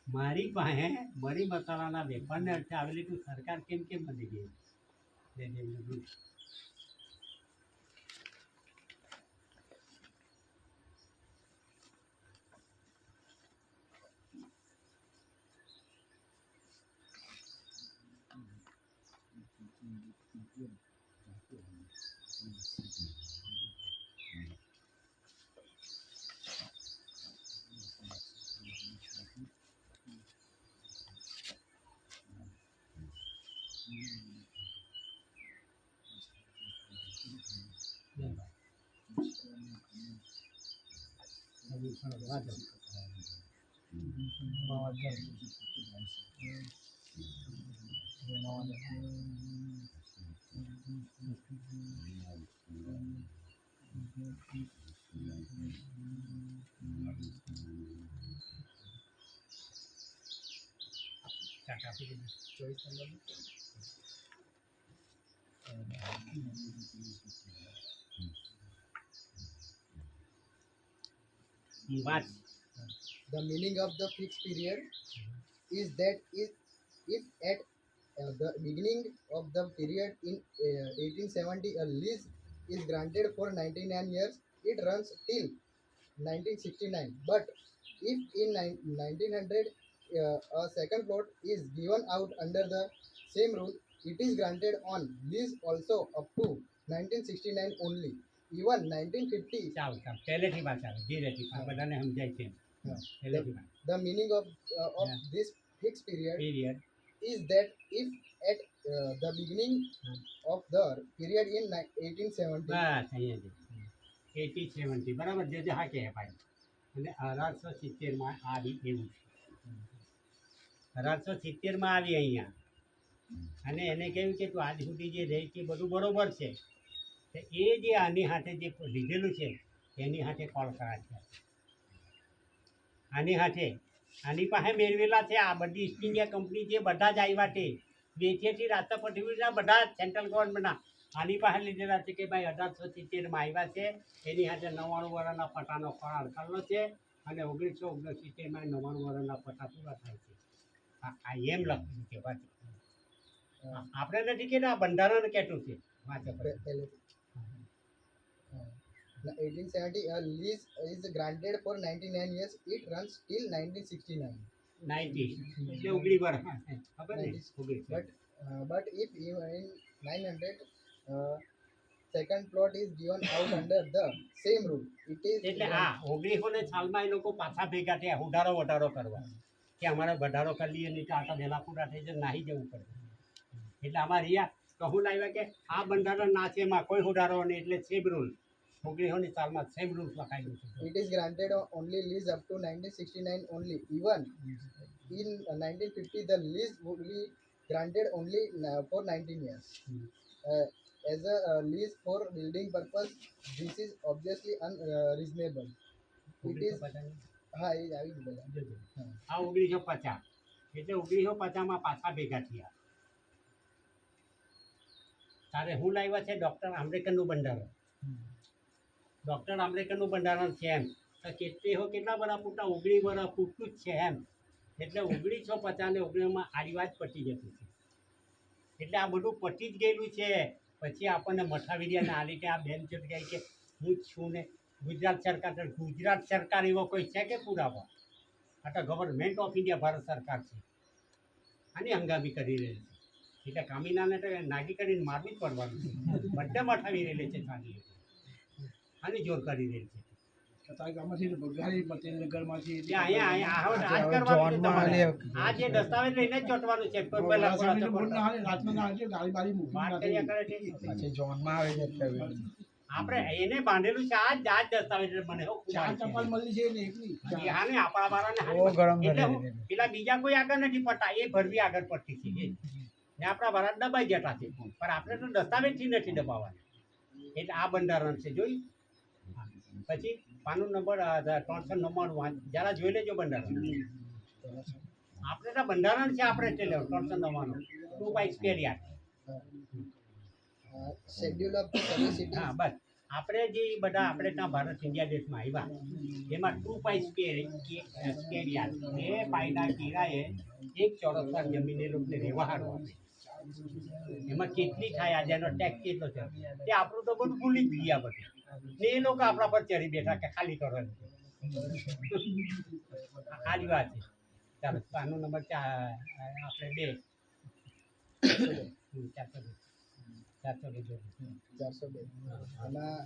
મારી પાસે મરી મસાલાના વેપારને અર્થે આવેલી તું સરકાર કેમ કેમ બની ગઈ. વાત The meaning of the fixed period is that if at the beginning of the period in 1870 a lease is granted for 99 years, it runs till 1969. But if in 1900 a second plot is given out under the same rule, it is granted on lease also up to 1969 only. Even 1950. ચાલ ચાલ પહેલેથી વાત આવે ધીરેથી બધાને સમજાય છે. પહેલેથી વાત The meaning of Yeah. this fixed period period is that if at the beginning of the period in 1870 બસ અહીંયા છે 80-70 બરાબર જે જે હા કે ભાઈ. અને 1870માં આવી એવું છે. 1870માં આવી અહીંયા અને એને કહ્યું કે તું આજ સુધી જે રહી છે બધું બરોબર છે. તો એ જે આની હાથે જે લીધેલું છે એની હાથે કોલ કરાશે. આની હાથે આની પાસે મેળવેલા છે આ બધી ઈસ્ટ ઇન્ડિયા કંપની જે બધા જ આવ્યા તે બેઠેથી રાષ્ટ્રપતિના બધા સેન્ટ્રલ ગવર્મેન્ટના આની પાસે લીધેલા છે કે ભાઈ 1870માં આવ્યા છે. એની સાથે 99 વર્ષના પટ્ટાનો કરાર કરેલો છે અને 1969માં 99 વર્ષના પટ્ટા પૂરા થાય છે. આ એમ લખ્યું છે વાંચો. આપણે નથી કહેતા બંધારણ કહેતું છે વાંચો. the 1870 a lease is granted for 99 years. It runs till 1969. 90 એટલે 19 વર્ષ ખબર ને 19. But if in 900 second plot is given out under the same rule, it is એટલે આ 1900 એ લોકો પાછા ભેગા થયા ઉધારો વધારો કરવા કે અમારે વધારો કરી લઈએ નહીં તો આટલા વહેલા પૂરા થઈ જાય નાહી જવું પડે. એટલે અમારે અહીંયા કહું લાવ્યા કે આ બંધારણ ના છે એમાં કોઈ ઉધારો નહીં એટલે સેમ રૂલ 1900 સેમ રૂલ્સ લખાયેલું છે. it is granted only lease up to 1969 only. Even in 1950 the lease would be granted only for 19 years. As a lease for building purpose, this is obviously unreasonable. It is હા એ આવી જ બધા. આ 1950 એટલે 1950માં પાછા ભેગા થયા. તારે હું લાવ્યા છે ડૉક્ટર આંબેડકરનું બંધારણ. ડૉક્ટર આંબેડકરનું બંધારણ છે એમ તો કેટલા વર્ષ પૂરતા 19 વર્ષ પૂરતું જ છે એમ. એટલે 1950 ને 19માં આ રિવાજ પતી જતું છે. એટલે આ બધું પતી જ ગયેલું છે. પછી આપણને મઠાવીડિયાને આ રીતે આ બેન છે કહે કે હું જ છું ને ગુજરાત સરકાર એવો કોઈ છે કે પુરાવા? આ તો ગવર્મેન્ટ ઓફ ઇન્ડિયા ભારત સરકાર છે. આની હંગામી કરી રહી છે. એટલે કામીનાને તો નાગી કરીને મારવું જ પડવાનું છે. બધે મઠાવી રહેલી છે સારી રીતે. આની જોર કરી રહી છે. આ જે દસ્તાવેજ લઈને જ ચોંટવાનું છે. પહેલા વાત કર્યા કરે છે. આપણે એને બાંધેલું છે આ જ દસ્તાવેજ મને આપણા વાળાને એટલે પેલા બીજા કોઈ આગળ નથી પડતા એ ભરવી આગળ પડતી છે ને આપણા વાળા દબાઈ જતા છે પણ આપણે તો દસ્તાવેજથી નથી દબાવવાના. એટલે આ બંધારણ છે જોઈ. પછી પાનું નંબર 399 જરા જોઈ લેજો બંધારણ. આપણે તો બંધારણ છે આપણે તે 399 2 by square schedule of the service cities. હા બસ આપણે જે બધા આપણે ત્યાં ભારત ઇન્ડિયા દેશમાં આવ્યા એમાં 2 પાઈ સ્ક્વેર યાર્ડ 2 પાયના કિરાએ 1 ચોરસ જમીન એ લોકોને રહેવા હારું આપે. એમાં કેટલી થાય આજે એનો ટેક્સ કેટલો છે તે આપણું તો બધું ભૂલી જ ગયા બધું ને એ લોકો આપણા પર ચડી બેઠા કે ખાલી કરો. આ જ વાત છે. ચાલો પાનું નંબર આપણે 402 એમાં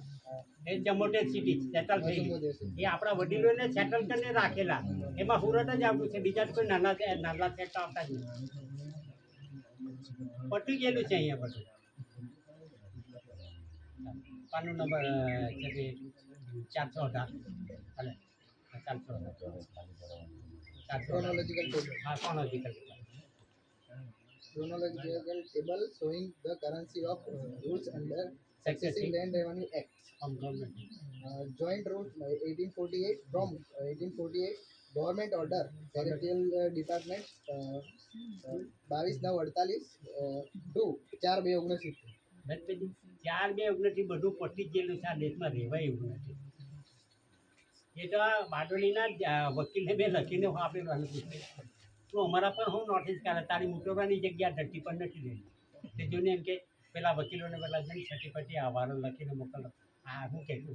એ જમોટેર સિટી સેટલ થઈ ગઈ. એ આપણા વડીલોને સેટલ કરીને રાખેલા. એમાં સુરત જ આવતું છે બીજા કોઈ નાના સેટ આવતા જ નહીં. પટી ગયેલું છે અહીંયા બધું. પાનું નંબર છે તે 418 ભલે 418 chronological table. હા chronological Chronological table showing the currency of rules under Successive Land Revenue Act. Joint Rules 1848 from 1848 Government Order Territorial Department 22/9/48 to 4/2/1970. 4/2/19 બધું પટી જ ગયેલું છે. આ દેશમાં રહેવાય એવું નથી. એ તો આ બારડોલીના વકીલને બે લખીને આપેલું આનું પુસ્તક. તું અમારા પર હું નોટિસ કરે તારી મૂકવાની જગ્યા ધરતી પર નથી રહેતી. તે જોઈને એમ કે પેલા વકીલોને પેલા જઈને છઠ્ઠીપટ્ટી આ વારો લખીને મોકલો. આ હું કહેતું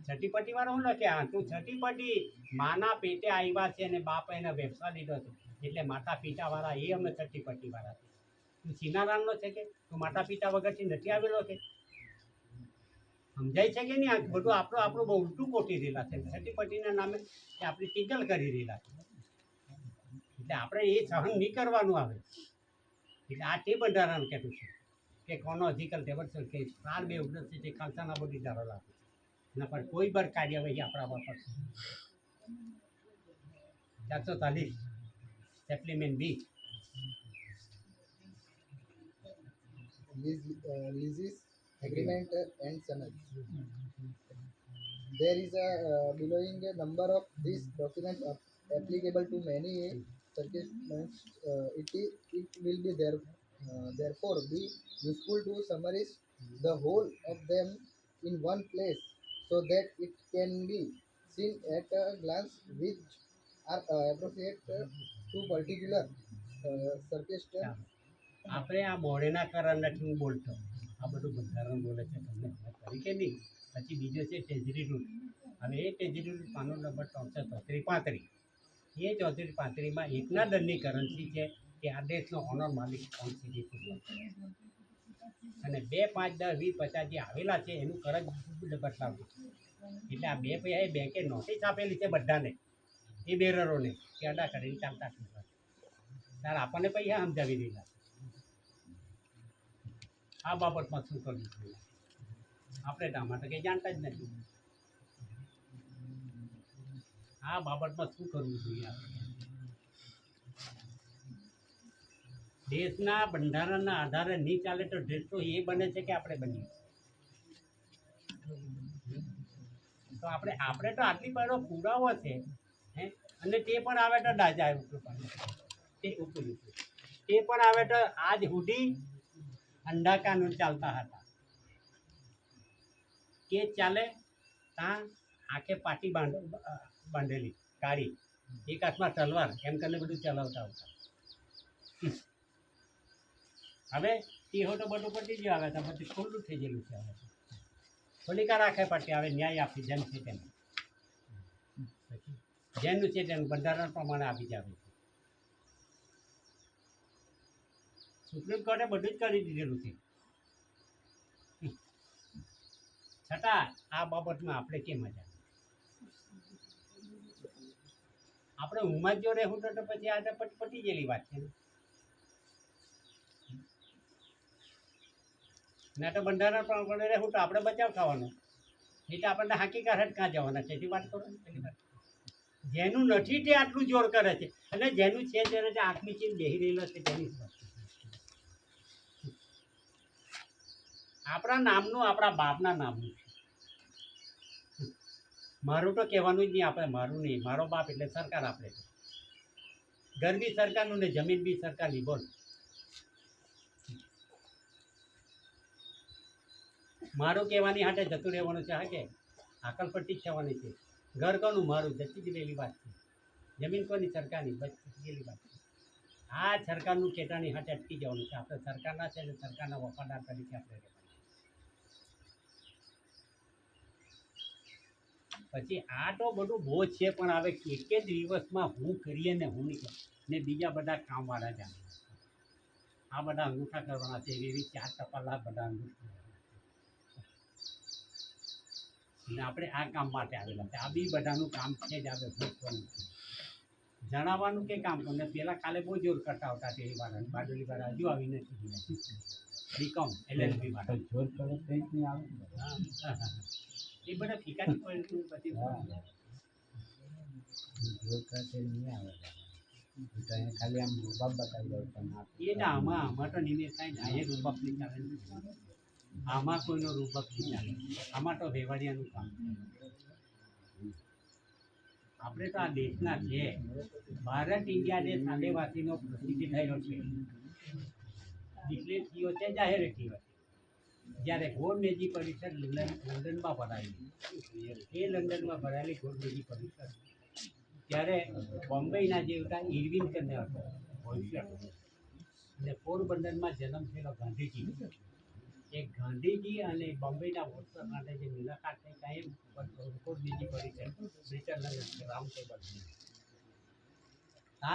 છઠ્ઠીપટ્ટી વાળો હું લખે હા તું છઠ્ઠીપટ્ટી માના પેટે આવ્યા છે અને બાપ એને વ્યવસાય લીધો છે એટલે માતા પિતાવાળા એ અમે છઠ્ઠીપટ્ટી વાળા છે. તું સિનારામનો છે કે તું માતા પિતા વગરથી નથી આવેલો કે સમજાય છે કે નહીં? આ બધું આપણું બહુ ઉલટું કોટી રહેલા છે. છઠ્ઠીપટ્ટીના નામે એ આપણી ટીકલ કરી રહેલા છે. એટલે આપણે એ સહન નહીં કરવાનું આવે. એટલે આ તે બંધારણ કહેતું છે કે કોનો અધિકાર ટેબલ છે કે 4/2/19 તે ખાલસાના બધી ધારો લાગે એના પર કોઈ પણ કાર્યવાહી આપણા પર 440 સેપ્લિમેન્ટ બી Leases, agreement and sanad. There is a belonging a number of these documents applicable to many circumstances. It will be therefore be useful to summarize the whole of them in one place so that it can be seen at a glance which are appropriate to particular circumstances. આપણે આ મોડેના કારણ નથી હું બોલતો. આ બધું બંધારણ બોલે છે તમને ખબર પડી કે નહીં? પછી બીજો છે ટ્રેઝરી રૂલ. હવે એ ટ્રેઝરી રૂલ પાનો નંબર 334-35 એ 34-35માં એકના દંડની કરન્સી છે કે આ દેશનો ઓનર માલિક કોણ છે એ પૂછવાનું. અને 2, 5, 10, 20, 50 જે આવેલા છે એનું કરજ બદલાવવું. એટલે આ 2 પૈસા એ બેંકે નોટિસ આપેલી છે બધાને એ બેરરોને કે અદા કરીને ચાલતા ત્યારે આપણને પૈસા સમજાવી દેલા. આ બાબતમાં શું કરવું જોઈએ? આપણે તો આમાં તો કંઈ જાણતા જ નથી. આ બાબતમાં શું કરવું જોઈએ? દેશના બંધારણના આધારે નહીં ચાલે તો દેશ તો એ બને છે કે આપણે બનીએ. તો આપણે તો આટલી બધો પુરાવો છે હે અને તે પણ આવે તો દાદા ઉપર તે ઉપર તે પણ આવે તો આજ સુધી અંડા કાનૂન ચાલતા હતા કે ચાલે ત્યાં આંખે પાટી બાંધેલી કાળી એક હાથમાં તલવાર એમ કરીને બધું ચલાવતા હતા હવે ટીહો તો બધું પતી ગયું આવે તો પછી ખુલ્લું થઈ ગયેલું છે હવે થોડીકા રાખે પાટી આવે ન્યાય આપી જેમ છે તેમ જેનું છે તેનું બંધારણ પ્રમાણે આપી જાવે છે સુપ્રીમ કોર્ટે બધું જ કરી દીધેલું છે છતાં આ બાબતમાં આપણે કેમ મજા આપણે ઉંમર જો રહેવું તો પછી આ પટી ગયેલી વાત છે ને તો બંધારણ પ્રમાણે રહેવું તો આપણે બચાવ થવાનો નહીં તો આપણને હકીકત જ ક્યાં જવાના છે એની વાત કરો ને પેલી વાત જેનું નથી તે આટલું જોર કરે છે અને જેનું છે તેને જે આંખની ચીજ બેહી રહેલો છે તેની વાત આપણા નામનું આપણા બાપના નામનું છે મારું તો કહેવાનું જ નહીં આપણે મારું નહીં મારો બાપ એટલે સરકાર આપણે ઘર બી સરકારનું ને જમીન બી સરકારની બોલ મારું કહેવાની હાટે જતું રહેવાનું છે હા કે આકલપટ્ટી જ થવાની છે ઘર કોનું મારું જતી જ રહેલી વાત છે જમીન કોની સરકારની બચતી ગયેલી વાત છે આ સરકારનું કેટાની હાટે અટકી જવાનું છે આપણે સરકારના છે અને સરકારના વફાદાર તરીકે આપણે રહેવાનું પછી આ તો બધું બોજ છે પણ હવે એક જ દિવસમાં હું કરીએ ને હું નહીં ને બીજા બધા કામવાળા જાણે આ બધા અંગૂઠા કરવાના છે એવી 4 ટપાલા બધા અંગૂઠા ને આપણે આ કામ માટે આવેલા છે આ બી બધાનું કામ છે જ આપણે ભૂખવાનું છે જણાવવાનું કે કામ ને પેલા કાલે બહુ જોર કરતા હતા તે વાળા બારડોલી વાળા હજુ આવી નથી બીકોમ LLB વાળા જોર કરે તો જ નહીં આવે એ બધા ફિકાની બધી જોર કરે તો નહીં આવે તો એને ખાલી આમ રૂબાબ બતાવી દઉં પણ એ ના આમાં તો નિમેષ થાય ને એ રૂબક નહીં ચાલે આમાં કોઈનો રૂબક નહીં ચાલે આમાં તો વેવાડિયાનું કામ આપણે તો આ દેશના છે ભારત ઇન્ડિયા દેશ આદિવાસીનો પ્રસિદ્ધ થયેલો છે એટલે થયો છે જાહેર થયો છે જ્યારે ગોળ મેજી પરિષદ લંડનમાં ભરાયેલી એ લંડનમાં ભરાયેલી ગોળ મેજી પરિષદ ત્યારે બોમ્બેના જે હતા ઇરવિન કરીને હતો ભવિષ્ય અને પોરબંદરમાં જન્મ થયેલો ગાંધીજી એ ગાંધીજી અને બોમ્બેના વોટર માટે જે મુલાકાત થઈ ત્યાં ગોળ મેજી પરિષદ બ્રિટન રાઉન્ડ ટેબલ